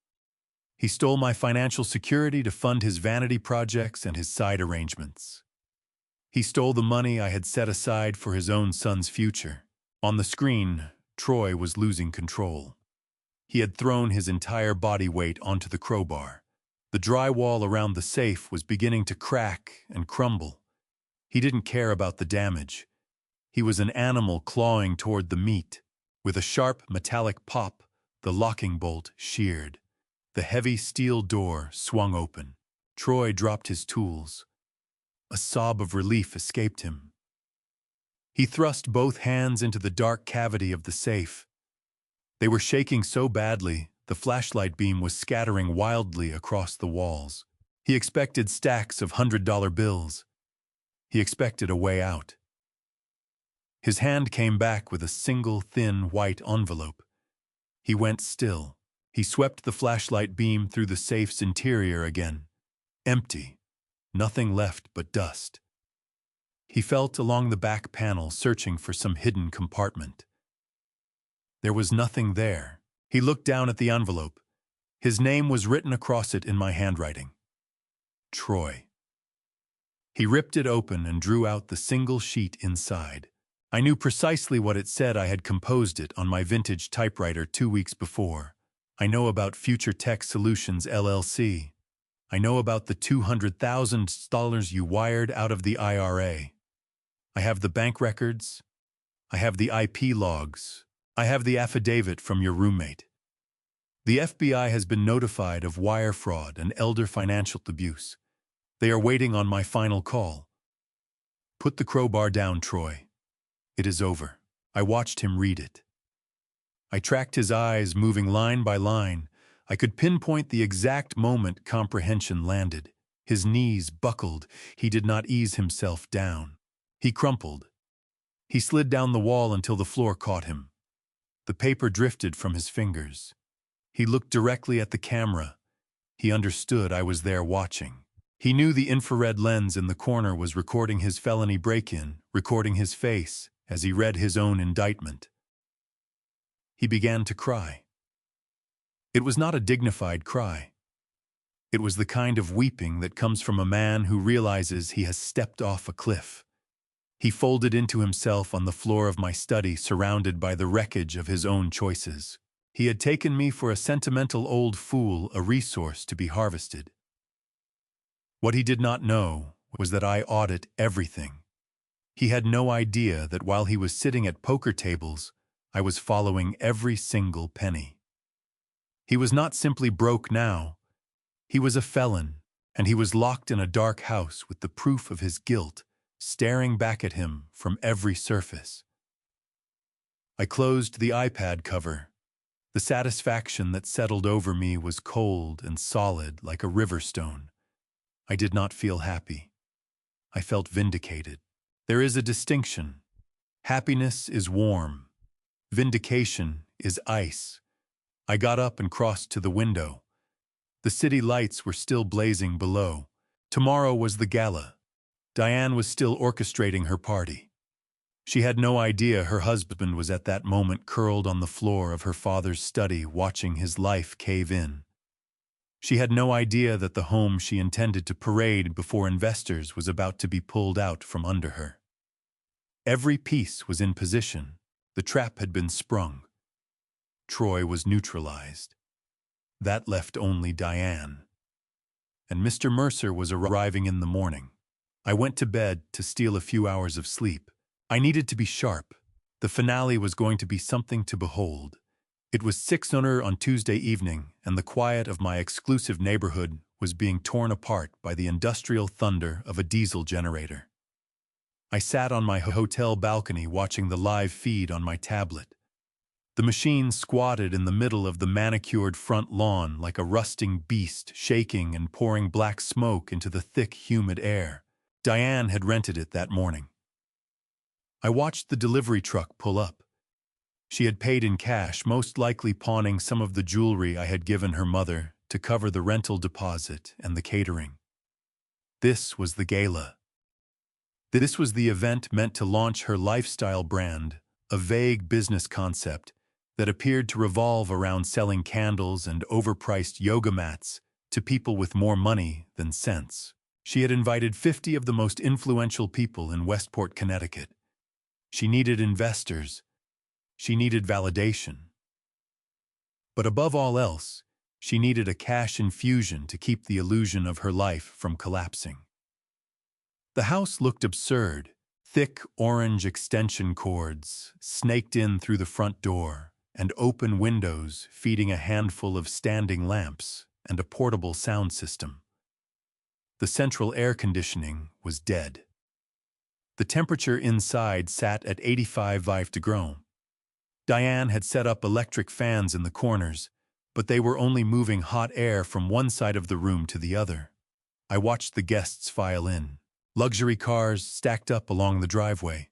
He stole my financial security to fund his vanity projects and his side arrangements. He stole the money I had set aside for his own son's future. On the screen, Troy was losing control. He had thrown his entire body weight onto the crowbar. The drywall around the safe was beginning to crack and crumble. He didn't care about the damage. He was an animal clawing toward the meat. With a sharp metallic pop, the locking bolt sheared. The heavy steel door swung open. Troy dropped his tools. A sob of relief escaped him. He thrust both hands into the dark cavity of the safe. They were shaking so badly, the flashlight beam was scattering wildly across the walls. He expected stacks of $100 bills. He expected a way out. His hand came back with a single thin white envelope. He went still. He swept the flashlight beam through the safe's interior again. Empty. Nothing left but dust. He felt along the back panel, searching for some hidden compartment. There was nothing there. He looked down at the envelope. His name was written across it in my handwriting. Troy. He ripped it open and drew out the single sheet inside. I knew precisely what it said. I had composed it on my vintage typewriter 2 weeks before. I know about Future Tech Solutions, LLC. I know about the $200,000 you wired out of the IRA. I have the bank records. I have the IP logs. I have the affidavit from your roommate. The FBI has been notified of wire fraud and elder financial abuse. They are waiting on my final call. Put the crowbar down, Troy. It is over. I watched him read it. I tracked his eyes, moving line by line. I could pinpoint the exact moment comprehension landed. His knees buckled. He did not ease himself down. He crumpled. He slid down the wall until the floor caught him. The paper drifted from his fingers. He looked directly at the camera. He understood I was there watching. He knew the infrared lens in the corner was recording his felony break-in, recording his face as he read his own indictment. He began to cry. It was not a dignified cry. It was the kind of weeping that comes from a man who realizes he has stepped off a cliff. He folded into himself on the floor of my study, surrounded by the wreckage of his own choices. He had taken me for a sentimental old fool, a resource to be harvested. What he did not know was that I audit everything. He had no idea that while he was sitting at poker tables, I was following every single penny. He was not simply broke now. He was a felon, and he was locked in a dark house with the proof of his guilt staring back at him from every surface. I closed the iPad cover. The satisfaction that settled over me was cold and solid like a river stone. I did not feel happy. I felt vindicated. There is a distinction. Happiness is warm. Vindication is ice. I got up and crossed to the window. The city lights were still blazing below. Tomorrow was the gala. Diane was still orchestrating her party. She had no idea her husband was at that moment curled on the floor of her father's study, watching his life cave in. She had no idea that the home she intended to parade before investors was about to be pulled out from under her. Every piece was in position. The trap had been sprung. Troy was neutralized. That left only Diane. And Mr. Mercer was arriving in the morning. I went to bed to steal a few hours of sleep. I needed to be sharp. The finale was going to be something to behold. It was 6:00 on Tuesday evening, and the quiet of my exclusive neighborhood was being torn apart by the industrial thunder of a diesel generator. I sat on my hotel balcony watching the live feed on my tablet. The machine squatted in the middle of the manicured front lawn like a rusting beast, shaking and pouring black smoke into the thick, humid air. Diane had rented it that morning. I watched the delivery truck pull up. She had paid in cash, most likely pawning some of the jewelry I had given her mother to cover the rental deposit and the catering. This was the gala. This was the event meant to launch her lifestyle brand, a vague business concept that appeared to revolve around selling candles and overpriced yoga mats to people with more money than sense. She had invited 50 of the most influential people in Westport, Connecticut. She needed investors. She needed validation. But above all else, she needed a cash infusion to keep the illusion of her life from collapsing. The house looked absurd. Thick orange extension cords snaked in through the front door, and open windows feeding a handful of standing lamps and a portable sound system. The central air conditioning was dead. The temperature inside sat at 85 degrees. Diane had set up electric fans in the corners, but they were only moving hot air from one side of the room to the other. I watched the guests file in. Luxury cars stacked up along the driveway.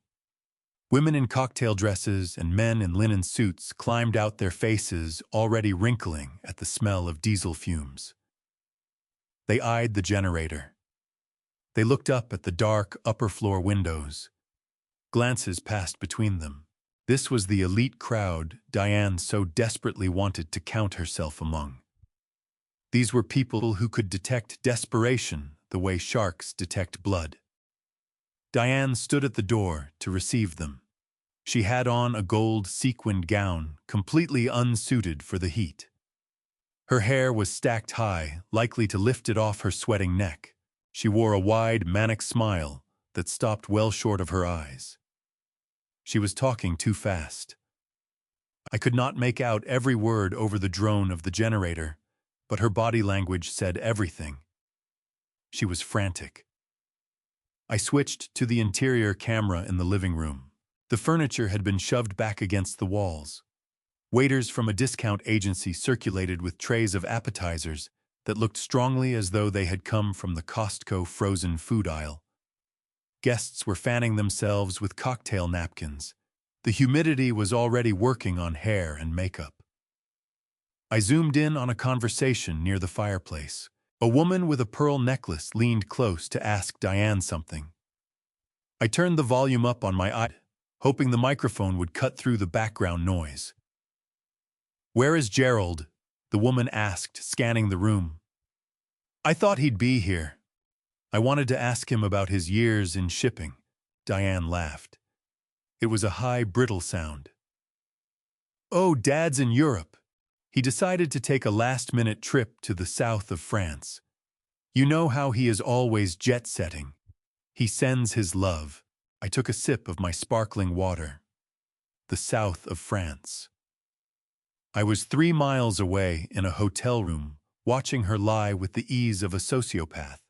Women in cocktail dresses and men in linen suits climbed out, their faces already wrinkling at the smell of diesel fumes. They eyed the generator. They looked up at the dark upper-floor windows. Glances passed between them. This was the elite crowd Diane so desperately wanted to count herself among. These were people who could detect desperation the way sharks detect blood. Diane stood at the door to receive them. She had on a gold sequined gown, completely unsuited for the heat. Her hair was stacked high, likely to lift it off her sweating neck. She wore a wide, manic smile that stopped well short of her eyes. She was talking too fast. I could not make out every word over the drone of the generator, but her body language said everything. She was frantic. I switched to the interior camera in the living room. The furniture had been shoved back against the walls. Waiters from a discount agency circulated with trays of appetizers that looked strongly as though they had come from the Costco frozen food aisle. Guests were fanning themselves with cocktail napkins. The humidity was already working on hair and makeup. I zoomed in on a conversation near the fireplace. A woman with a pearl necklace leaned close to ask Diane something. I turned the volume up on my iPad, hoping the microphone would cut through the background noise. "Where is Gerald?" the woman asked, scanning the room. "I thought he'd be here. I wanted to ask him about his years in shipping." Diane laughed. It was a high, brittle sound. "Oh, Dad's in Europe. He decided to take a last-minute trip to the south of France. You know how he is always jet-setting. He sends his love." I took a sip of my sparkling water. The south of France. I was 3 miles away in a hotel room, watching her lie with the ease of a sociopath.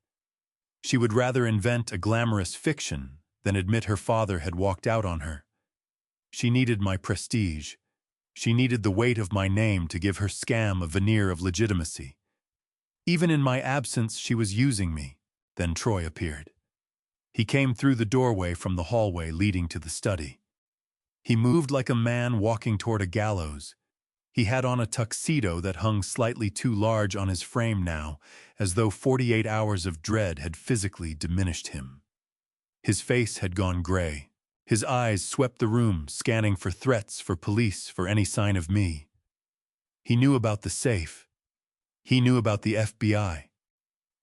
She would rather invent a glamorous fiction than admit her father had walked out on her. She needed my prestige. She needed the weight of my name to give her scam a veneer of legitimacy. Even in my absence, she was using me. Then Troy appeared. He came through the doorway from the hallway leading to the study. He moved like a man walking toward a gallows. He had on a tuxedo that hung slightly too large on his frame now, as though 48 hours of dread had physically diminished him. His face had gone gray. His eyes swept the room, scanning for threats, for police, for any sign of me. He knew about the safe. He knew about the FBI.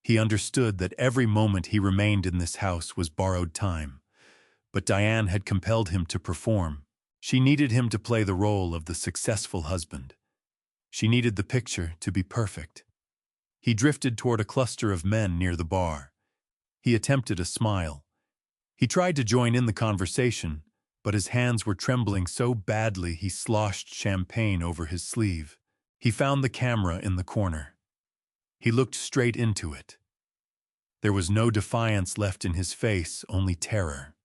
He understood that every moment he remained in this house was borrowed time. But Diane had compelled him to perform. She needed him to play the role of the successful husband. She needed the picture to be perfect. He drifted toward a cluster of men near the bar. He attempted a smile. He tried to join in the conversation, but his hands were trembling so badly he sloshed champagne over his sleeve. He found the camera in the corner. He looked straight into it. There was no defiance left in his face, only terror.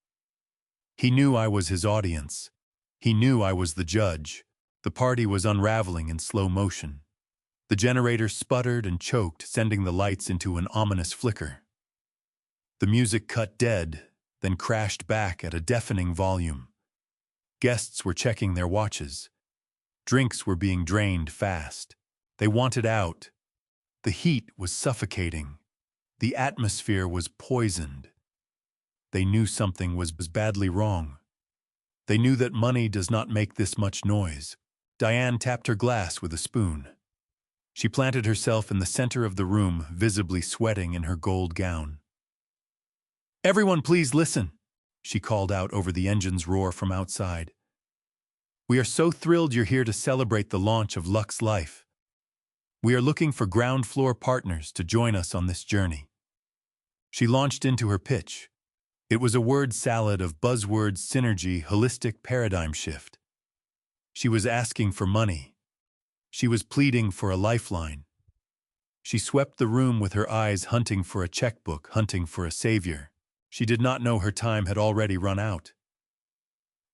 He knew I was his audience. He knew I was the judge. The party was unraveling in slow motion. The generator sputtered and choked, sending the lights into an ominous flicker. The music cut dead, then crashed back at a deafening volume. Guests were checking their watches. Drinks were being drained fast. They wanted out. The heat was suffocating. The atmosphere was poisoned. They knew something was badly wrong. They knew that money does not make this much noise. Diane tapped her glass with a spoon. She planted herself in the center of the room, visibly sweating in her gold gown. "Everyone, please listen," she called out over the engine's roar from outside. "We are so thrilled you're here to celebrate the launch of Lux Life. We are looking for ground floor partners to join us on this journey." She launched into her pitch. It was a word salad of buzzwords, synergy, holistic paradigm shift. She was asking for money. She was pleading for a lifeline. She swept the room with her eyes hunting for a checkbook, hunting for a savior. She did not know her time had already run out.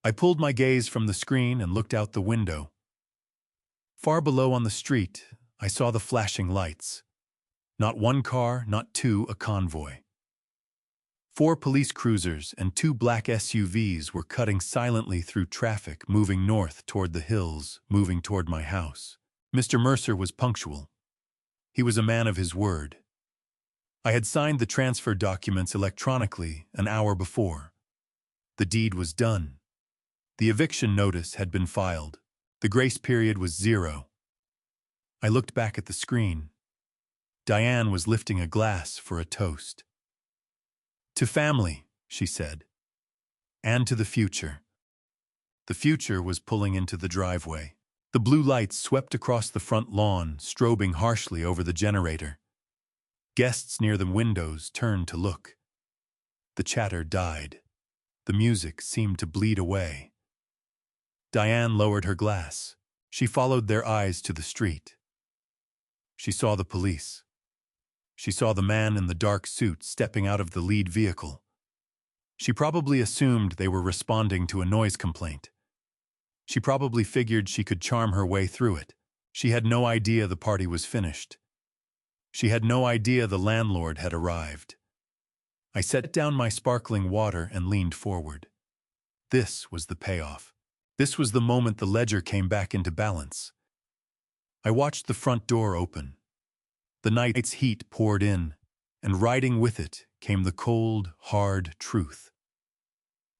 I pulled my gaze from the screen and looked out the window. Far below on the street, I saw the flashing lights. Not one car, not two, a convoy. 4 police cruisers and 2 black SUVs were cutting silently through traffic, moving north toward the hills, moving toward my house. Mr. Mercer was punctual. He was a man of his word. I had signed the transfer documents electronically an hour before. The deed was done. The eviction notice had been filed. The grace period was 0. I looked back at the screen. Diane was lifting a glass for a toast. "To family," she said, "and to the future." The future was pulling into the driveway. The blue lights swept across the front lawn, strobing harshly over the generator. Guests near the windows turned to look. The chatter died. The music seemed to bleed away. Diane lowered her glass. She followed their eyes to the street. She saw the police. She saw the man in the dark suit stepping out of the lead vehicle. She probably assumed they were responding to a noise complaint. She probably figured she could charm her way through it. She had no idea the party was finished. She had no idea the landlord had arrived. I set down my sparkling water and leaned forward. This was the payoff. This was the moment the ledger came back into balance. I watched the front door open. The night's heat poured in, and riding with it came the cold, hard truth.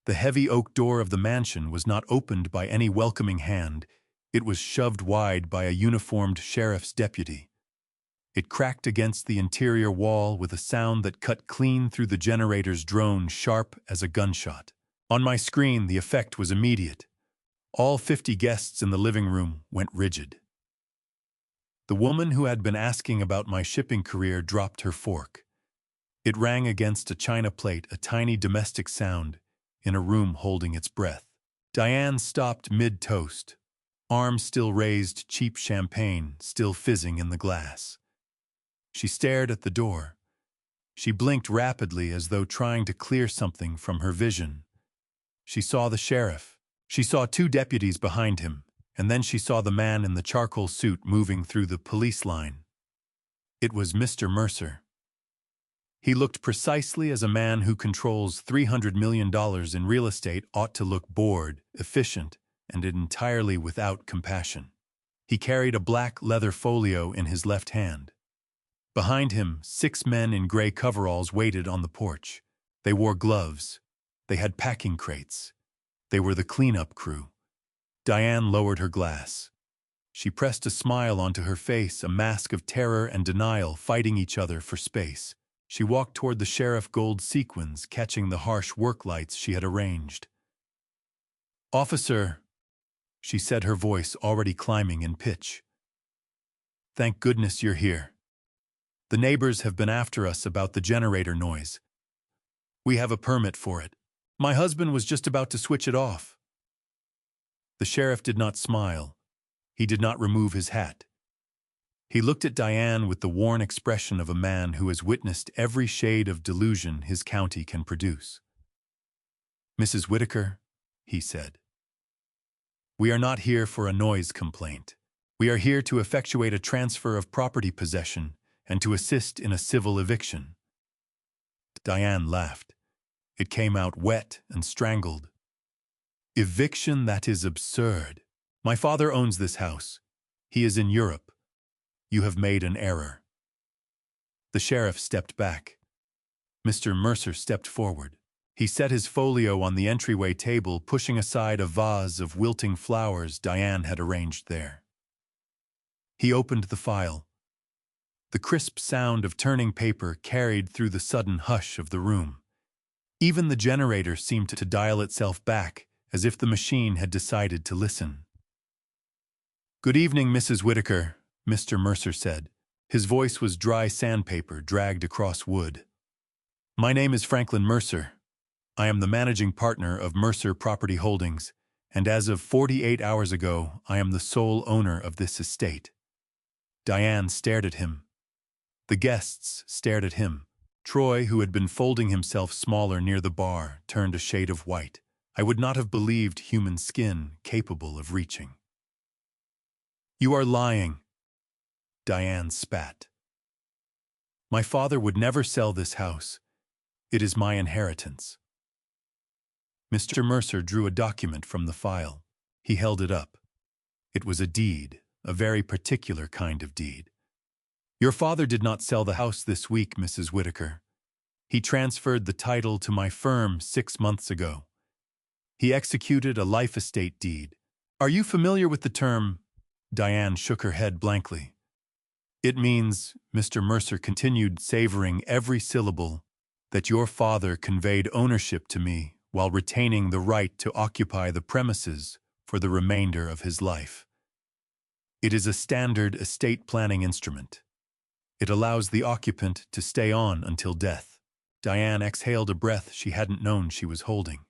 The heavy oak door of the mansion was not opened by any welcoming hand. It was shoved wide by a uniformed sheriff's deputy. It cracked against the interior wall with a sound that cut clean through the generator's drone, sharp as a gunshot. On my screen, the effect was immediate. All 50 guests in the living room went rigid. The woman who had been asking about my shipping career dropped her fork. It rang against a china plate, a tiny domestic sound, in a room holding its breath. Diane stopped mid-toast, arms still raised, cheap champagne still fizzing in the glass. She stared at the door. She blinked rapidly as though trying to clear something from her vision. She saw the sheriff. She saw 2 deputies behind him. And then she saw the man in the charcoal suit moving through the police line. It was Mr. Mercer. He looked precisely as a man who controls $300 million in real estate ought to look: bored, efficient, and entirely without compassion. He carried a black leather folio in his left hand. Behind him, 6 men in gray coveralls waited on the porch. They wore gloves. They had packing crates. They were the cleanup crew. Diane lowered her glass. She pressed a smile onto her face, a mask of terror and denial fighting each other for space. She walked toward the sheriff gold sequins, catching the harsh work lights she had arranged. "Officer," she said, her voice already climbing in pitch. "Thank goodness you're here. The neighbors have been after us about the generator noise. We have a permit for it. My husband was just about to switch it off." The sheriff did not smile. He did not remove his hat. He looked at Diane with the worn expression of a man who has witnessed every shade of delusion his county can produce. "Mrs. Whitaker," he said, "we are not here for a noise complaint. We are here to effectuate a transfer of property possession and to assist in a civil eviction." Diane laughed. It came out wet and strangled. "Eviction? That is absurd. My father owns this house. He is in Europe. You have made an error." The sheriff stepped back. Mr. Mercer stepped forward. He set his folio on the entryway table, pushing aside a vase of wilting flowers Diane had arranged there. He opened the file. The crisp sound of turning paper carried through the sudden hush of the room. Even the generator seemed to dial itself back, as if the machine had decided to listen. "Good evening, Mrs. Whitaker," Mr. Mercer said. His voice was dry sandpaper dragged across wood. "My name is Franklin Mercer. I am the managing partner of Mercer Property Holdings, and as of 48 hours ago, I am the sole owner of this estate." Diane stared at him. The guests stared at him. Troy, who had been folding himself smaller near the bar, turned a shade of white. I would not have believed human skin capable of reaching. "You are lying," Diane spat. My father would never sell this house. It is my inheritance. Mr. Mercer drew a document from the file. He held it up. It was a deed, a very particular kind of deed. Your father did not sell the house this week, Mrs. Whitaker. He transferred the title to my firm 6 months ago. He executed a life estate deed. Are you familiar with the term? Diane shook her head blankly. It means, Mr. Mercer continued, savoring every syllable, that your father conveyed ownership to me while retaining the right to occupy the premises for the remainder of his life. It is a standard estate planning instrument. It allows the occupant to stay on until death. Diane exhaled a breath she hadn't known she was holding.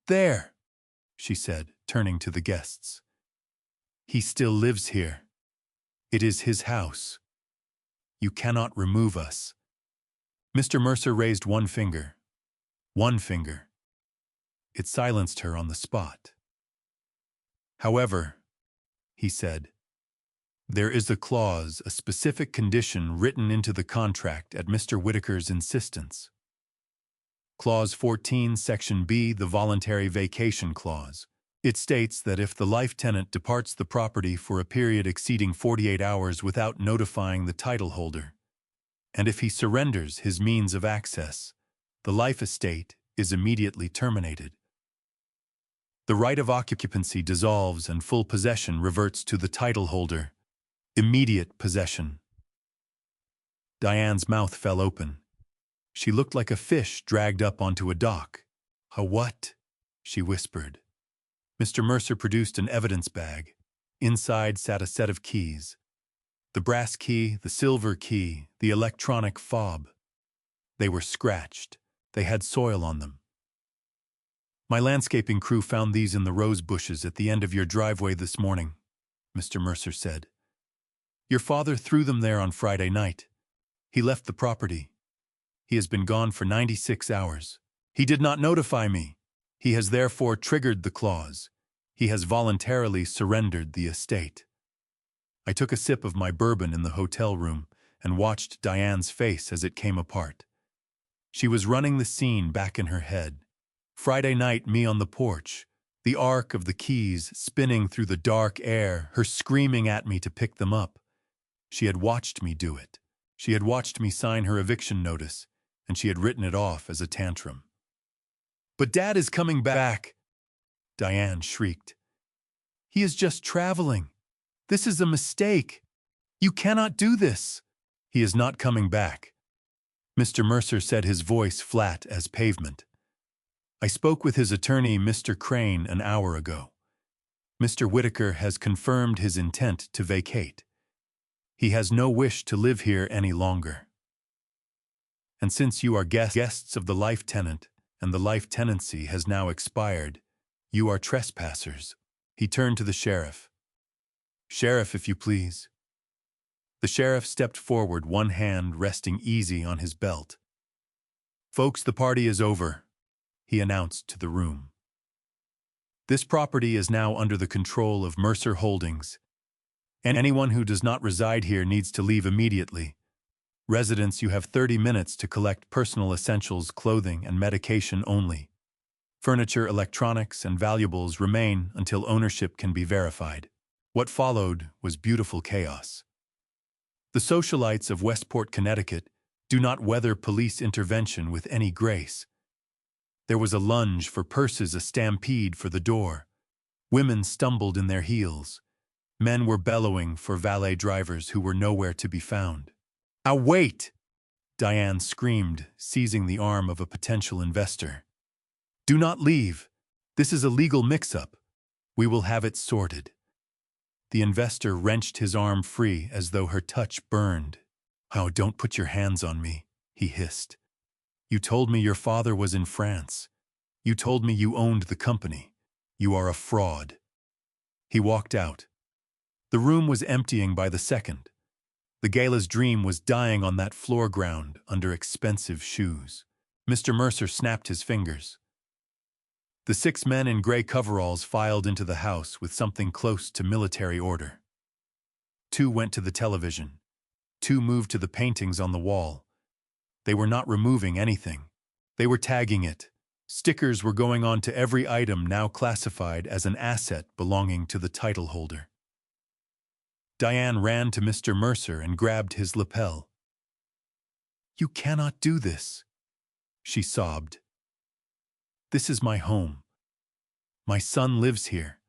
There, she said, turning to the guests. He still lives here. It is his house. You cannot remove us. Mr. Mercer raised one finger. One finger. It silenced her on the spot. However, he said, there is a clause, a specific condition written into the contract at Mr. Whitaker's insistence. Clause 14, Section B, the voluntary vacation clause. It states that if the life tenant departs the property for a period exceeding 48 hours without notifying the title holder, and if he surrenders his means of access, the life estate is immediately terminated. The right of occupancy dissolves and full possession reverts to the title holder. Immediate possession. Diane's mouth fell open. She looked like a fish dragged up onto a dock. A what? She whispered. Mr. Mercer produced an evidence bag. Inside sat a set of keys. The brass key, the silver key, the electronic fob. They were scratched. They had soil on them. My landscaping crew found these in the rose bushes at the end of your driveway this morning, Mr. Mercer said. Your father threw them there on Friday night. He left the property. He has been gone for 96 hours. He did not notify me. He has therefore triggered the clause. He has voluntarily surrendered the estate. I took a sip of my bourbon in the hotel room and watched Diane's face as it came apart. She was running the scene back in her head. Friday night, me on the porch, the arc of the keys spinning through the dark air, her screaming at me to pick them up. She had watched me do it. She had watched me sign her eviction notice, and she had written it off as a tantrum. But Dad is coming back, Diane shrieked. He is just traveling. This is a mistake. You cannot do this. He is not coming back. Mr. Mercer said, his voice flat as pavement. I spoke with his attorney, Mr. Crane, an hour ago. Mr. Whitaker has confirmed his intent to vacate. He has no wish to live here any longer. And since you are guests of the life tenant, and the life tenancy has now expired, you are trespassers. He turned to the sheriff. Sheriff, if you please. The sheriff stepped forward, one hand resting easy on his belt. Folks, the party is over, he announced to the room. This property is now under the control of Mercer Holdings, and anyone who does not reside here needs to leave immediately. Residents, you have 30 minutes to collect personal essentials, clothing, and medication only. Furniture, electronics, and valuables remain until ownership can be verified. What followed was beautiful chaos. The socialites of Westport, Connecticut, do not weather police intervention with any grace. There was a lunge for purses, a stampede for the door. Women stumbled in their heels. Men were bellowing for valet drivers who were nowhere to be found. Wait! Diane screamed, seizing the arm of a potential investor. Do not leave. This is a legal mix-up. We will have it sorted. The investor wrenched his arm free as though her touch burned. Oh, don't put your hands on me, he hissed. You told me your father was in France. You told me you owned the company. You are a fraud. He walked out. The room was emptying by the second. The gala's dream was dying on that floor ground under expensive shoes. Mr. Mercer snapped his fingers. The 6 men in gray coveralls filed into the house with something close to military order. 2 went to the television. two moved to the paintings on the wall. They were not removing anything. They were tagging it. Stickers were going on to every item now classified as an asset belonging to the title holder. Diane ran to Mr. Mercer and grabbed his lapel. "You cannot do this," she sobbed. "This is my home. My son lives here.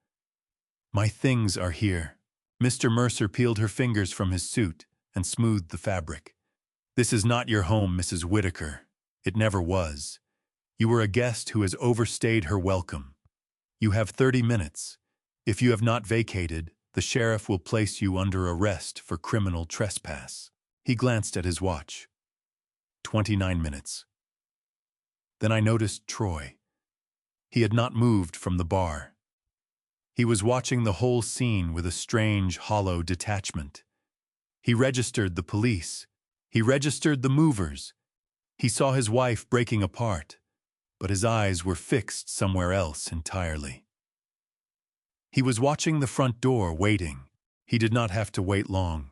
My things are here." Mr. Mercer peeled her fingers from his suit and smoothed the fabric. "This is not your home, Mrs. Whitaker. It never was. You were a guest who has overstayed her welcome. You have 30 minutes. If you have not vacated, the sheriff will place you under arrest for criminal trespass." He glanced at his watch. 29 minutes. Then I noticed Troy. He had not moved from the bar. He was watching the whole scene with a strange, hollow detachment. He registered the police. He registered the movers. He saw his wife breaking apart, but his eyes were fixed somewhere else entirely. He was watching the front door, waiting. He did not have to wait long.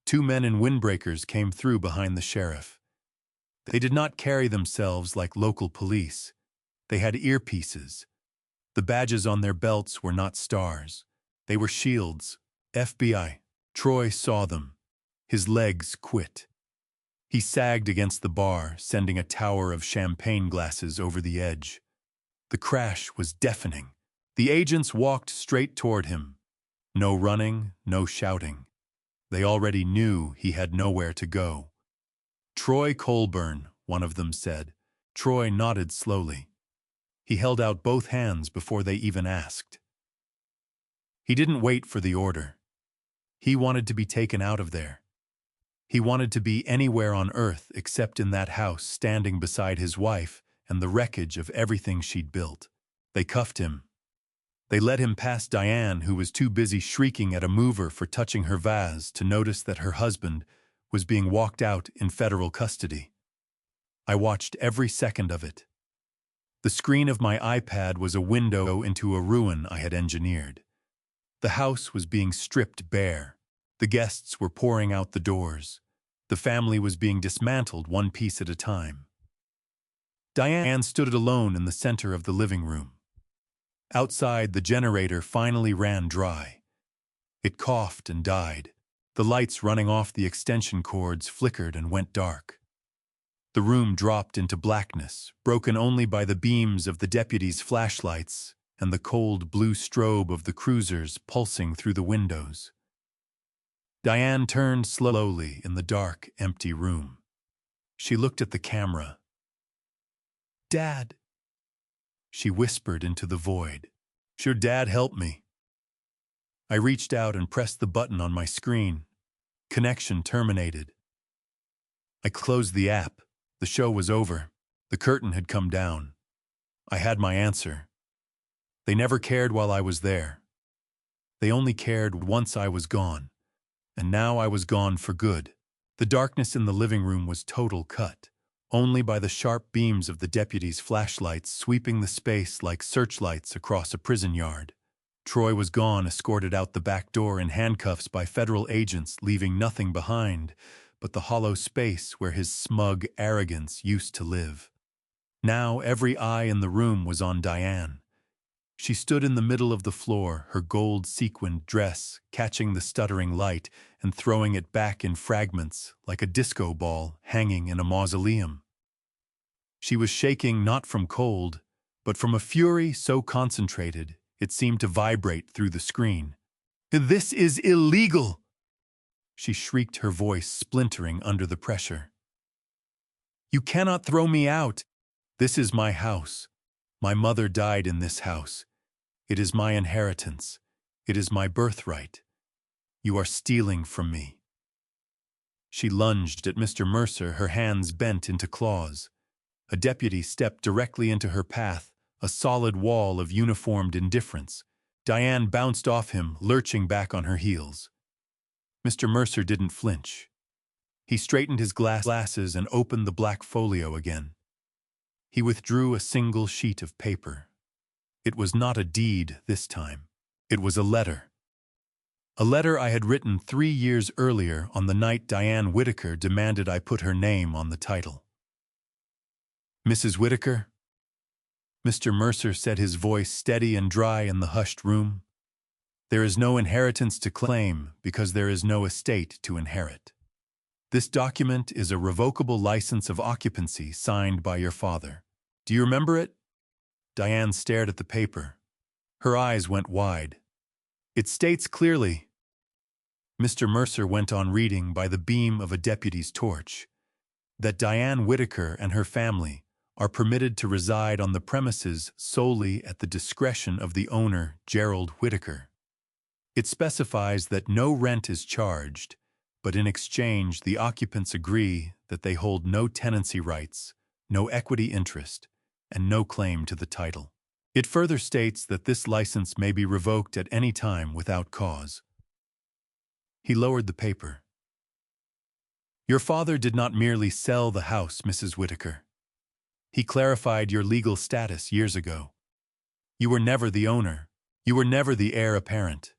Two men in windbreakers came through behind the sheriff. They did not carry themselves like local police. They had earpieces. The badges on their belts were not stars. They were shields. FBI. Troy saw them. His legs quit. He sagged against the bar, sending a tower of champagne glasses over the edge. The crash was deafening. The agents walked straight toward him. No running, no shouting. They already knew he had nowhere to go. "Troy Colburn," one of them said. Troy nodded slowly. He held out both hands before they even asked. He didn't wait for the order. He wanted to be taken out of there. He wanted to be anywhere on earth except in that house standing beside his wife and the wreckage of everything she'd built. They cuffed him. They led him past Diane, who was too busy shrieking at a mover for touching her vase to notice that her husband was being walked out in federal custody. I watched every second of it. The screen of my iPad was a window into a ruin I had engineered. The house was being stripped bare. The guests were pouring out the doors. The family was being dismantled one piece at a time. Diane stood alone in the center of the living room. Outside, the generator finally ran dry. It coughed and died. The lights running off the extension cords flickered and went dark. The room dropped into blackness, broken only by the beams of the deputies' flashlights and the cold blue strobe of the cruisers pulsing through the windows. Diane turned slowly in the dark, empty room. She looked at the camera. "Dad," she whispered into the void. "Sure, Dad, help me." I reached out and pressed the button on my screen. Connection terminated. I closed the app. The show was over. The curtain had come down. I had my answer. They never cared while I was there. They only cared once I was gone. And now I was gone for good. The darkness in the living room was total cut, only by the sharp beams of the deputies' flashlights sweeping the space like searchlights across a prison yard. Troy was gone, escorted out the back door in handcuffs by federal agents, leaving nothing behind but the hollow space where his smug arrogance used to live. Now every eye in the room was on Diane. She stood in the middle of the floor, her gold sequined dress catching the stuttering light and throwing it back in fragments like a disco ball hanging in a mausoleum. She was shaking not from cold, but from a fury so concentrated it seemed to vibrate through the screen. "This is illegal!" she shrieked, her voice splintering under the pressure. "You cannot throw me out! This is my house. My mother died in this house. It is my inheritance. It is my birthright. You are stealing from me." She lunged at Mr. Mercer, her hands bent into claws. A deputy stepped directly into her path, a solid wall of uniformed indifference. Diane bounced off him, lurching back on her heels. Mr. Mercer didn't flinch. He straightened his glasses and opened the black folio again. He withdrew a single sheet of paper. It was not a deed this time. It was a letter. A letter I had written 3 years earlier on the night Diane Whittaker demanded I put her name on the title. "Mrs. Whittaker?" Mr. Mercer said, his voice steady and dry in the hushed room. "There is no inheritance to claim because there is no estate to inherit. This document is a revocable license of occupancy signed by your father. Do you remember it?" Diane stared at the paper. Her eyes went wide. "It states clearly," Mr. Mercer went on reading by the beam of a deputy's torch, "that Diane Whittaker and her family are permitted to reside on the premises solely at the discretion of the owner, Gerald Whittaker. It specifies that no rent is charged, but in exchange the occupants agree that they hold no tenancy rights, no equity interest, and no claim to the title. It further states that this license may be revoked at any time without cause." He lowered the paper. "Your father did not merely sell the house, Mrs. Whittaker. He clarified your legal status years ago. You were never the owner. You were never the heir apparent.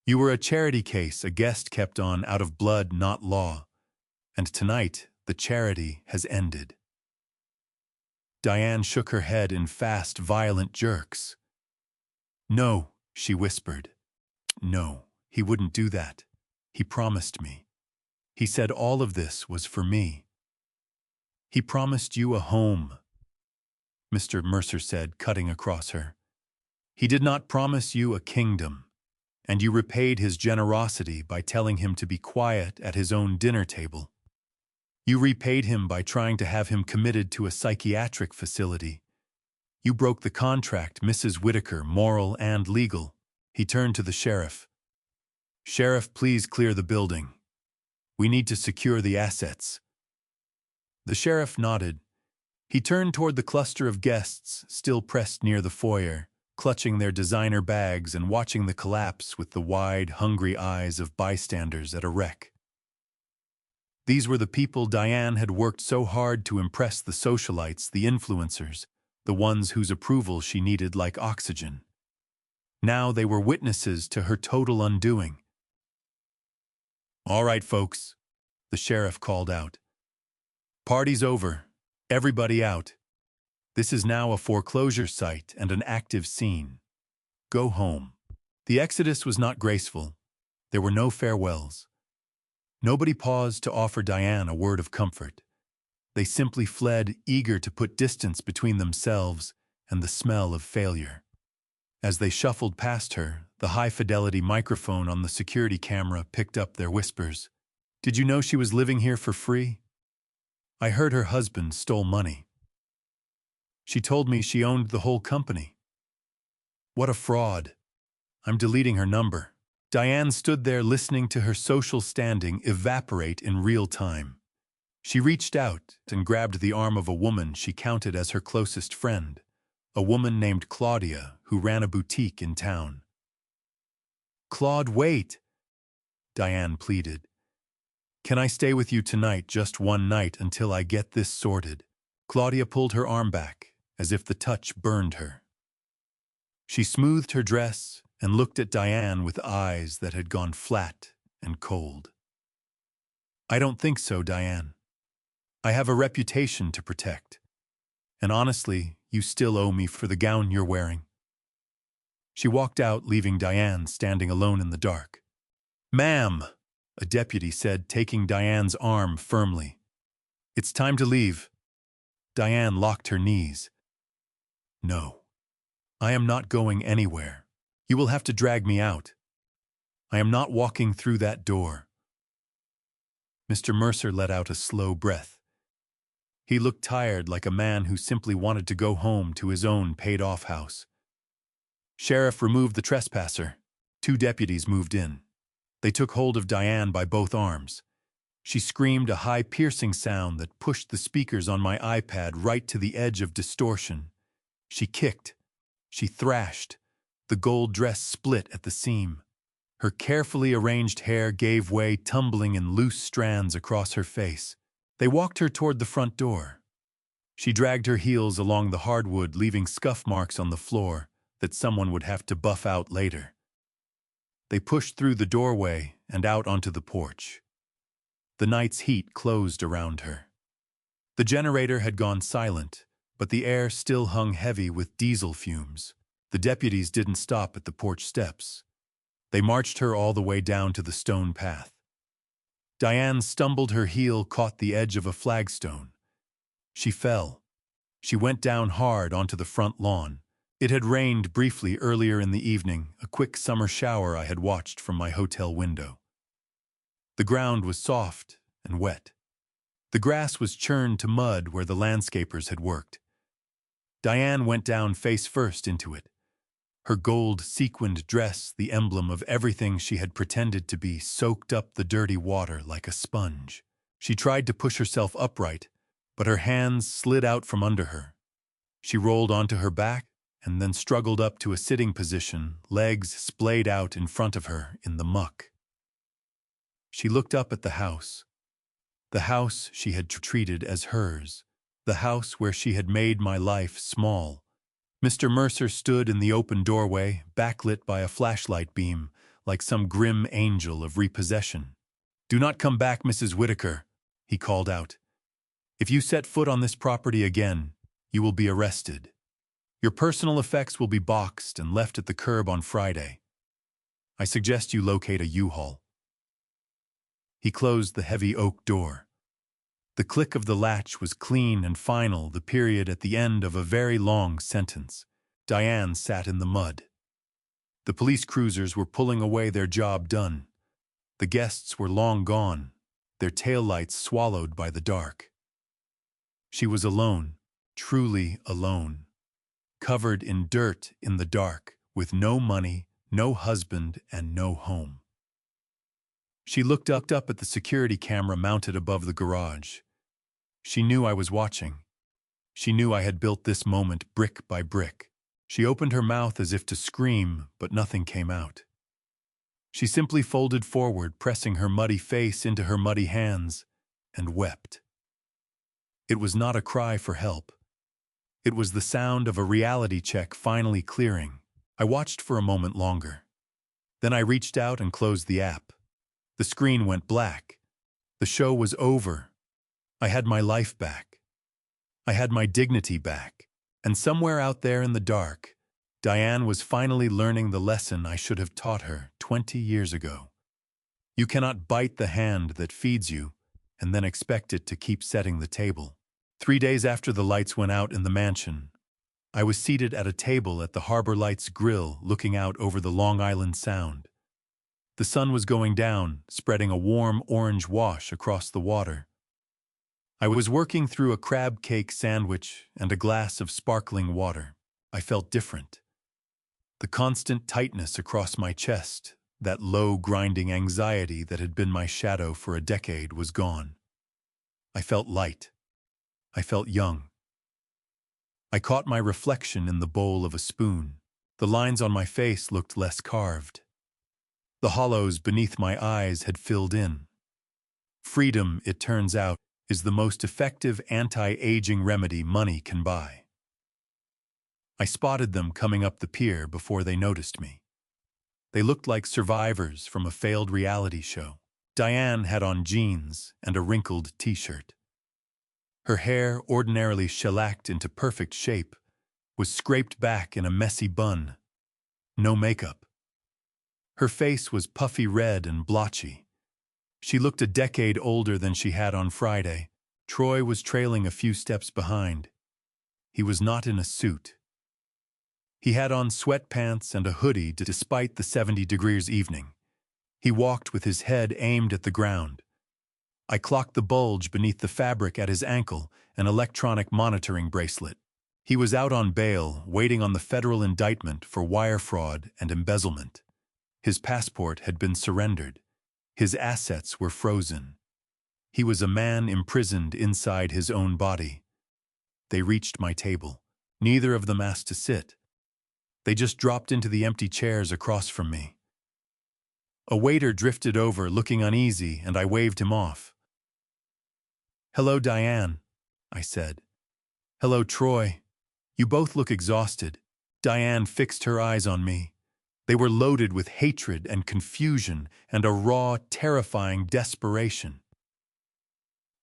You were a charity case a guest kept on out of blood, not law. And tonight, the charity has ended." Diane shook her head in fast, violent jerks. "No," she whispered. "No, he wouldn't do that. He promised me. He said all of this was for me. He promised you a home," Mr. Mercer said, cutting across her. "He did not promise you a kingdom, and you repaid his generosity by telling him to be quiet at his own dinner table. You repaid him by trying to have him committed to a psychiatric facility. You broke the contract, Mrs. Whittaker, moral and legal." He turned to the sheriff. "Sheriff, please clear the building. We need to secure the assets." The sheriff nodded. He turned toward the cluster of guests still pressed near the foyer, clutching their designer bags and watching the collapse with the wide, hungry eyes of bystanders at a wreck. These were the people Diane had worked so hard to impress, the socialites, the influencers, the ones whose approval she needed like oxygen. Now they were witnesses to her total undoing. "All right, folks," the sheriff called out. "Party's over. Everybody out. This is now a foreclosure site and an active scene. Go home." The exodus was not graceful. There were no farewells. Nobody paused to offer Diane a word of comfort. They simply fled, eager to put distance between themselves and the smell of failure. As they shuffled past her, the high-fidelity microphone on the security camera picked up their whispers. "Did you know she was living here for free? I heard her husband stole money. She told me she owned the whole company. What a fraud. I'm deleting her number." Diane stood there listening to her social standing evaporate in real time. She reached out and grabbed the arm of a woman she counted as her closest friend, a woman named Claudia who ran a boutique in town. "Claude, wait," Diane pleaded. "Can I stay with you tonight, just one night, until I get this sorted?" Claudia pulled her arm back, as if the touch burned her. She smoothed her dress and looked at Diane with eyes that had gone flat and cold. "I don't think so, Diane. I have a reputation to protect. And honestly, you still owe me for the gown you're wearing." She walked out, leaving Diane standing alone in the dark. "Ma'am," a deputy said, taking Diane's arm firmly. "It's time to leave." Diane locked her knees. "No, I am not going anywhere. You will have to drag me out. I am not walking through that door." Mr. Mercer let out a slow breath. He looked tired, like a man who simply wanted to go home to his own paid-off house. "Sheriff, remove the trespasser." 2 deputies moved in. They took hold of Diane by both arms. She screamed a high, piercing sound that pushed the speakers on my iPad right to the edge of distortion. She kicked. She thrashed. The gold dress split at the seam. Her carefully arranged hair gave way, tumbling in loose strands across her face. They walked her toward the front door. She dragged her heels along the hardwood, leaving scuff marks on the floor that someone would have to buff out later. They pushed through the doorway and out onto the porch. The night's heat closed around her. The generator had gone silent, but the air still hung heavy with diesel fumes. The deputies didn't stop at the porch steps. They marched her all the way down to the stone path. Diane stumbled, her heel caught the edge of a flagstone. She fell. She went down hard onto the front lawn. It had rained briefly earlier in the evening, a quick summer shower I had watched from my hotel window. The ground was soft and wet. The grass was churned to mud where the landscapers had worked. Diane went down face first into it. Her gold sequined dress, the emblem of everything she had pretended to be, soaked up the dirty water like a sponge. She tried to push herself upright, but her hands slid out from under her. She rolled onto her back and then struggled up to a sitting position, legs splayed out in front of her in the muck. She looked up at the house she had treated as hers, the house where she had made my life small. Mr. Mercer stood in the open doorway, backlit by a flashlight beam, like some grim angel of repossession. "Do not come back, Mrs. Whitaker," he called out. "If you set foot on this property again, you will be arrested. Your personal effects will be boxed and left at the curb on Friday. I suggest you locate a U-Haul." He closed the heavy oak door. The click of the latch was clean and final, the period at the end of a very long sentence. Diane sat in the mud. The police cruisers were pulling away, their job done. The guests were long gone, their taillights swallowed by the dark. She was alone, truly alone, covered in dirt in the dark, with no money, no husband, and no home. She looked up at the security camera mounted above the garage. She knew I was watching. She knew I had built this moment brick by brick. She opened her mouth as if to scream, but nothing came out. She simply folded forward, pressing her muddy face into her muddy hands, and wept. It was not a cry for help. It was the sound of a reality check finally clearing. I watched for a moment longer. Then I reached out and closed the app. The screen went black. The show was over. I had my life back. I had my dignity back. And somewhere out there in the dark, Diane was finally learning the lesson I should have taught her 20 years ago. You cannot bite the hand that feeds you and then expect it to keep setting the table. 3 days after the lights went out in the mansion, I was seated at a table at the Harbor Lights Grill looking out over the Long Island Sound. The sun was going down, spreading a warm orange wash across the water. I was working through a crab cake sandwich and a glass of sparkling water. I felt different. The constant tightness across my chest, that low, grinding anxiety that had been my shadow for a decade, was gone. I felt light. I felt young. I caught my reflection in the bowl of a spoon. The lines on my face looked less carved. The hollows beneath my eyes had filled in. Freedom, it turns out, is the most effective anti-aging remedy money can buy. I spotted them coming up the pier before they noticed me. They looked like survivors from a failed reality show. Diane had on jeans and a wrinkled t-shirt. Her hair, ordinarily shellacked into perfect shape, was scraped back in a messy bun. No makeup. Her face was puffy red and blotchy. She looked a decade older than she had on Friday. Troy was trailing a few steps behind. He was not in a suit. He had on sweatpants and a hoodie despite the 70 degrees evening. He walked with his head aimed at the ground. I clocked the bulge beneath the fabric at his ankle, an electronic monitoring bracelet. He was out on bail, waiting on the federal indictment for wire fraud and embezzlement. His passport had been surrendered. His assets were frozen. He was a man imprisoned inside his own body. They reached my table. Neither of them asked to sit. They just dropped into the empty chairs across from me. A waiter drifted over, looking uneasy, and I waved him off. "Hello, Diane," I said. "Hello, Troy. You both look exhausted." Diane fixed her eyes on me. They were loaded with hatred and confusion and a raw, terrifying desperation.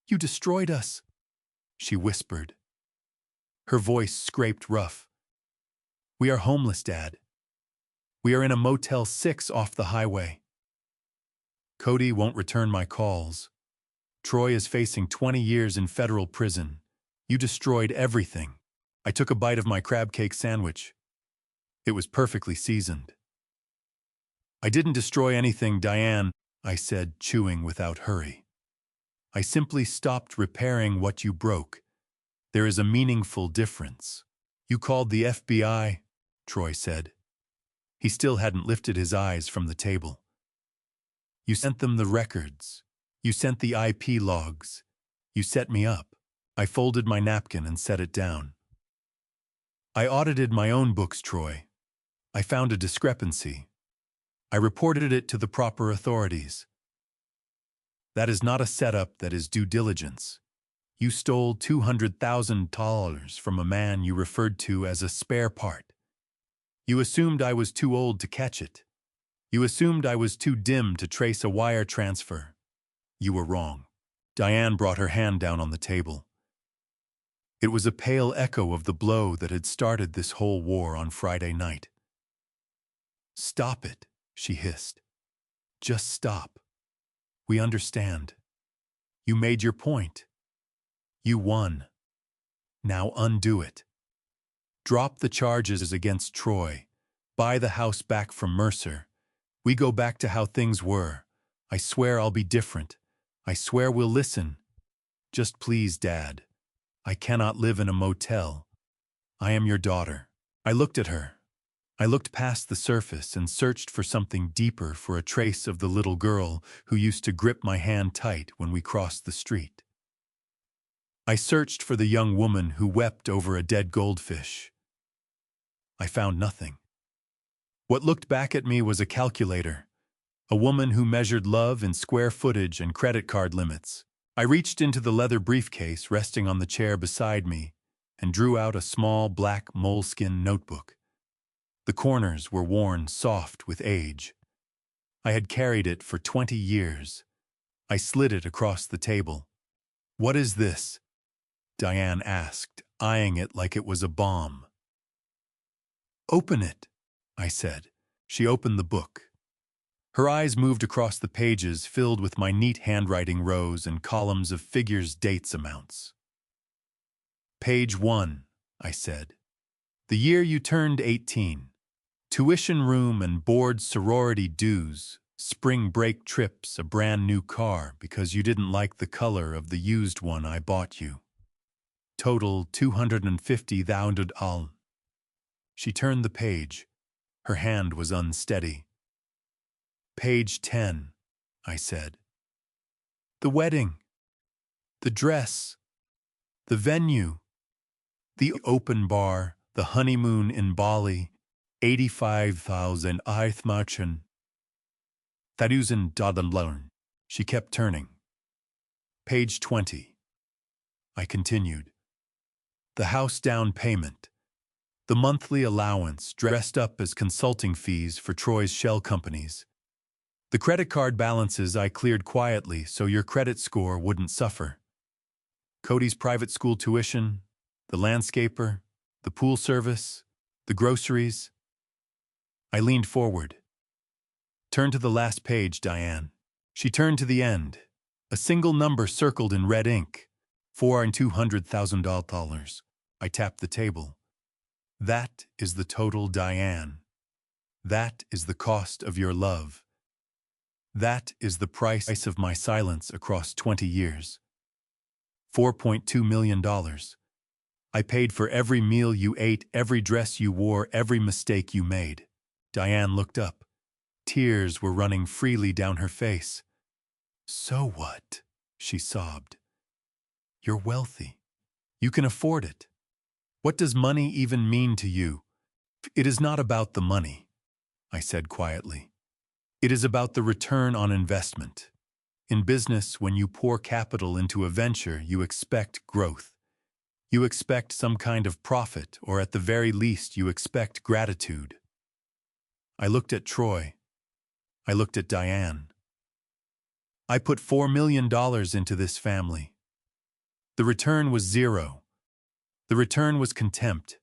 "You destroyed us," she whispered. Her voice scraped rough. "We are homeless, Dad. We are in a Motel 6 off the highway. Cody won't return my calls. Troy is facing 20 years in federal prison. You destroyed everything." I took a bite of my crab cake sandwich. It was perfectly seasoned. "I didn't destroy anything, Diane," I said, chewing without hurry. "I simply stopped repairing what you broke. There is a meaningful difference." "You called the FBI," Troy said. He still hadn't lifted his eyes from the table. "You sent them the records. You sent the IP logs. You set me up." I folded my napkin and set it down. "I audited my own books, Troy. I found a discrepancy. I reported it to the proper authorities. That is not a setup, that is due diligence. You stole $200,000 from a man you referred to as a spare part. You assumed I was too old to catch it. You assumed I was too dim to trace a wire transfer. You were wrong." Diane brought her hand down on the table. It was a pale echo of the blow that had started this whole war on Friday night. "Stop it," she hissed. "Just stop. We understand. You made your point. You won. Now undo it. Drop the charges against Troy. Buy the house back from Mercer. We go back to how things were. I swear I'll be different. I swear we'll listen. Just please, Dad. I cannot live in a motel. I am your daughter." I looked at her. I looked past the surface and searched for something deeper, for a trace of the little girl who used to grip my hand tight when we crossed the street. I searched for the young woman who wept over a dead goldfish. I found nothing. What looked back at me was a calculator, a woman who measured love in square footage and credit card limits. I reached into the leather briefcase resting on the chair beside me and drew out a small black moleskin notebook. The corners were worn soft with age. I had carried it for 20 years. I slid it across the table. "What is this?" Diane asked, eyeing it like it was a bomb. "Open it," I said. She opened the book. Her eyes moved across the pages filled with my neat handwriting rows and columns of figures, dates, amounts. "Page 1, I said. "The year you turned 18. Tuition room and board, sorority dues, spring break trips, a brand new car because you didn't like the color of the used one I bought you. Total $250,000. She turned the page. Her hand was unsteady. "Page 10, I said. "The wedding. The dress. The venue. The open bar. The honeymoon in Bali. 85,000 Eithmarchen. $1,000. She kept turning. "Page 20. I continued. "The house down payment. The monthly allowance dressed up as consulting fees for Troy's shell companies. The credit card balances I cleared quietly so your credit score wouldn't suffer. Cody's private school tuition, the landscaper, the pool service, the groceries." I leaned forward. "Turn to the last page, Diane." She turned to the end. A single number circled in red ink. $402,000. I tapped the table. "That is the total, Diane. That is the cost of your love. That is the price of my silence across 20 years. $4.2 million. I paid for every meal you ate, every dress you wore, every mistake you made." Diane looked up. Tears were running freely down her face. "So what?" she sobbed. "You're wealthy. You can afford it. What does money even mean to you?" "It is not about the money," I said quietly. "It is about the return on investment. In business, when you pour capital into a venture, you expect growth. You expect some kind of profit, or at the very least, you expect gratitude." I looked at Troy. I looked at Diane. I put $4 million into this family. The return was zero. The return was contempt.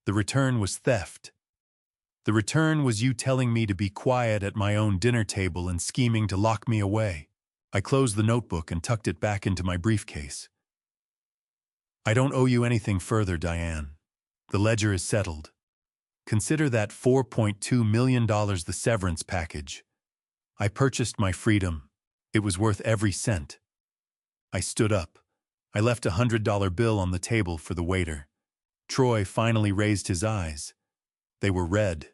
The return was theft. The return was you telling me to be quiet at my own dinner table and scheming to lock me away. I closed the notebook and tucked it back into my briefcase. I don't owe you anything further, Diane. The ledger is settled. Consider that $4.2 million the severance package. I purchased my freedom. It was worth every cent. I stood up. I left a $100 bill on the table for the waiter. Troy finally raised his eyes. They were red.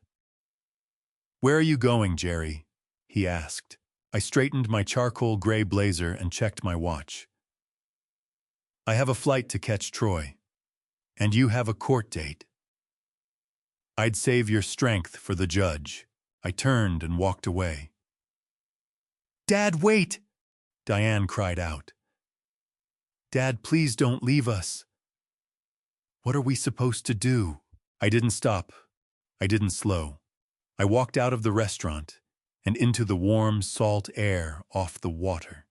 "Where are you going, Jerry?" he asked. I straightened my charcoal gray blazer and checked my watch. "I have a flight to catch, Troy. And you have a court date." "I'd save your strength for the judge." I turned and walked away. "Dad, wait!" Diane cried out. "Dad, please don't leave us." "What are we supposed to do?" I didn't stop. I didn't slow. I walked out of the restaurant and into the warm, salt air off the water.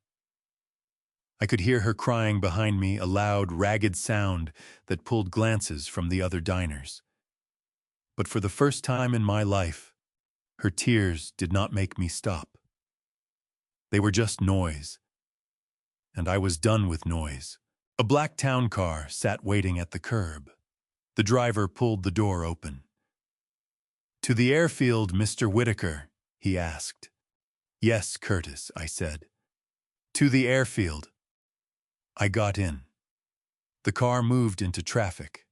I could hear her crying behind me, a loud, ragged sound that pulled glances from the other diners. But for the first time in my life, her tears did not make me stop. They were just noise. And I was done with noise. A black town car sat waiting at the curb. The driver pulled the door open. "To the airfield, Mr. Whitaker?" he asked. "Yes, Curtis," I said. "To the airfield." I got in. The car moved into traffic.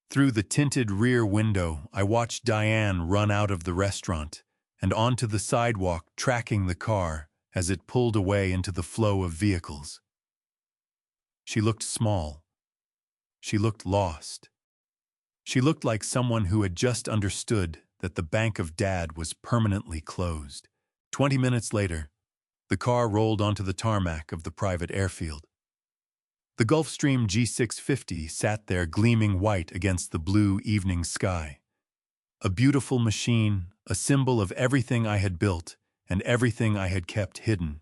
Through the tinted rear window, I watched Diane run out of the restaurant and onto the sidewalk, tracking the car as it pulled away into the flow of vehicles. She looked small. She looked lost. She looked like someone who had just understood that the bank of Dad was permanently closed. 20 minutes later, the car rolled onto the tarmac of the private airfield. The Gulfstream G650 sat there gleaming white against the blue evening sky. A beautiful machine, a symbol of everything I had built and everything I had kept hidden.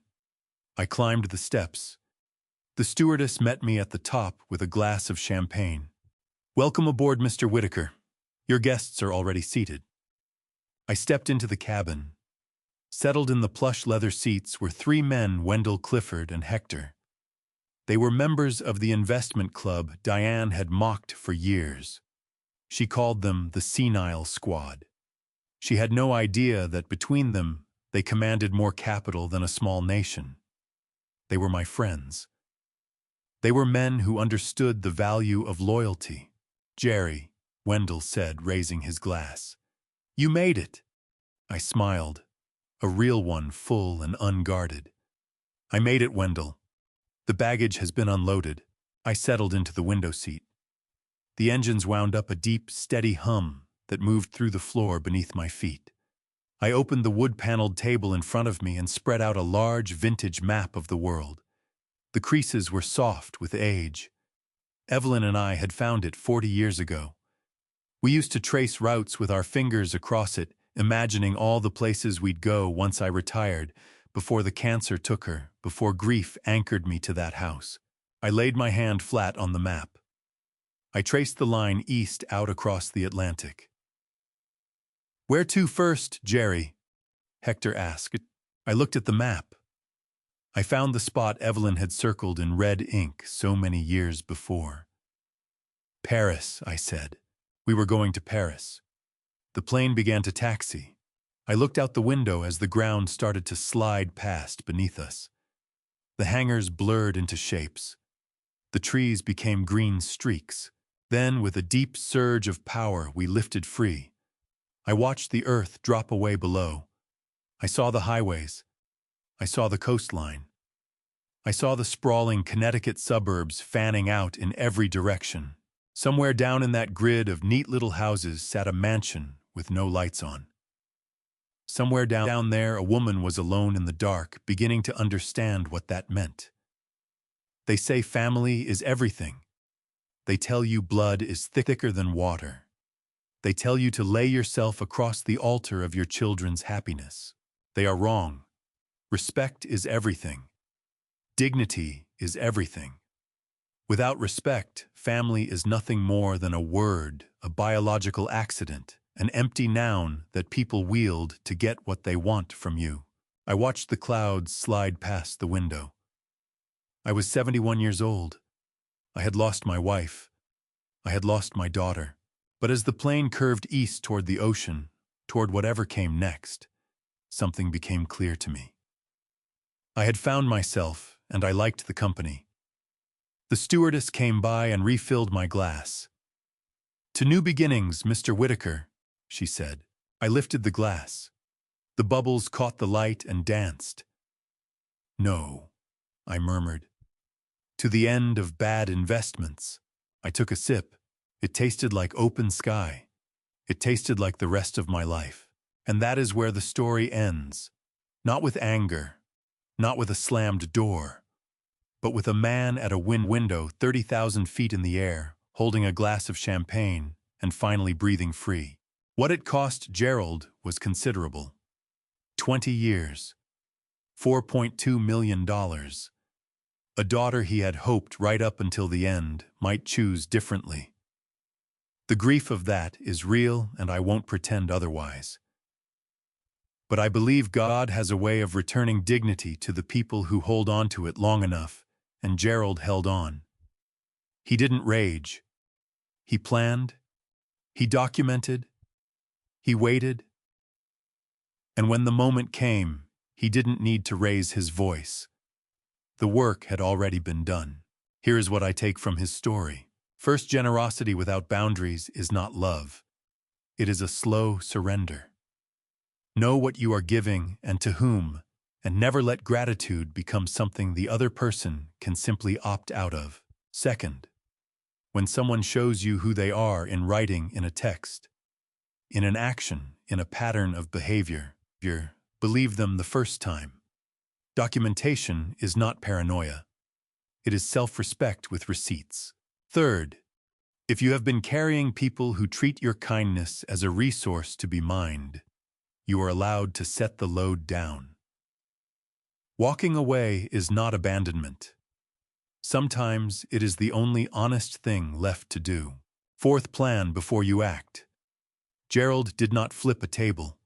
I climbed the steps. The stewardess met me at the top with a glass of champagne. "Welcome aboard, Mr. Whitaker. Your guests are already seated." I stepped into the cabin. Settled in the plush leather seats were three men, Wendell, Clifford, and Hector. They were members of the investment club Diane had mocked for years. She called them the Senile Squad. She had no idea that between them, they commanded more capital than a small nation. They were my friends. They were men who understood the value of loyalty. "Jerry," Wendell said, raising his glass. "You made it." I smiled, a real one, full and unguarded. "I made it, Wendell. The baggage has been unloaded." I settled into the window seat. The engines wound up a deep, steady hum that moved through the floor beneath my feet. I opened the wood-paneled table in front of me and spread out a large vintage map of the world. The creases were soft with age. Evelyn and I had found it 40 years ago. We used to trace routes with our fingers across it, imagining all the places we'd go once I retired, before the cancer took her, before grief anchored me to that house. I laid my hand flat on the map. I traced the line east out across the Atlantic. "Where to first, Jerry?" Hector asked. I looked at the map. I found the spot Evelyn had circled in red ink so many years before. "Paris," I said. We were going to Paris. The plane began to taxi. I looked out the window as the ground started to slide past beneath us. The hangars blurred into shapes. The trees became green streaks. Then, with a deep surge of power, we lifted free. I watched the earth drop away below. I saw the highways. I saw the coastline. I saw the sprawling Connecticut suburbs fanning out in every direction. Somewhere down in that grid of neat little houses sat a mansion with no lights on. Somewhere down there, a woman was alone in the dark, beginning to understand what that meant. They say family is everything. They tell you blood is thicker than water. They tell you to lay yourself across the altar of your children's happiness. They are wrong. Respect is everything. Dignity is everything. Without respect, family is nothing more than a word, a biological accident, an empty noun that people wield to get what they want from you. I watched the clouds slide past the window. I was 71 years old. I had lost my wife. I had lost my daughter. But as the plane curved east toward the ocean, toward whatever came next, something became clear to me. I had found myself, and I liked the company. The stewardess came by and refilled my glass. "To new beginnings, Mr. Whitaker," she said. I lifted the glass. The bubbles caught the light and danced. "No," I murmured. "To the end of bad investments." I took a sip. It tasted like open sky. It tasted like the rest of my life. And that is where the story ends. Not with anger, not with a slammed door, but with a man at a window 30,000 feet in the air, holding a glass of champagne and finally breathing free. What it cost Gerald was considerable. 20 years. $4.2 million. A daughter he had hoped right up until the end might choose differently. The grief of that is real, and I won't pretend otherwise. But I believe God has a way of returning dignity to the people who hold on to it long enough, and Gerald held on. He didn't rage. He planned. He documented. He waited. And when the moment came, he didn't need to raise his voice. The work had already been done. Here is what I take from his story. First, generosity without boundaries is not love. It is a slow surrender. Know what you are giving and to whom, and never let gratitude become something the other person can simply opt out of. Second, when someone shows you who they are in writing, in a text, in an action, in a pattern of behavior, believe them the first time. Documentation is not paranoia. It is self-respect with receipts. Third, if you have been carrying people who treat your kindness as a resource to be mined, you are allowed to set the load down. Walking away is not abandonment. Sometimes it is the only honest thing left to do. Fourth, plan before you act. Gerald did not flip a table.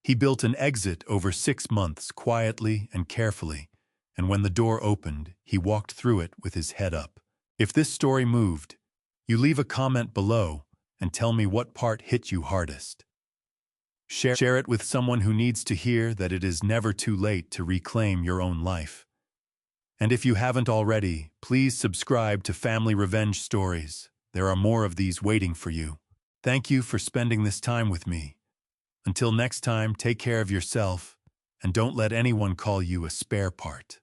He built an exit over 6 months quietly and carefully, and when the door opened, he walked through it with his head up. If this story moved, you leave a comment below and tell me what part hit you hardest. Share it with someone who needs to hear that it is never too late to reclaim your own life. And if you haven't already, please subscribe to Family Revenge Stories. There are more of these waiting for you. Thank you for spending this time with me. Until next time, take care of yourself, and don't let anyone call you a spare part.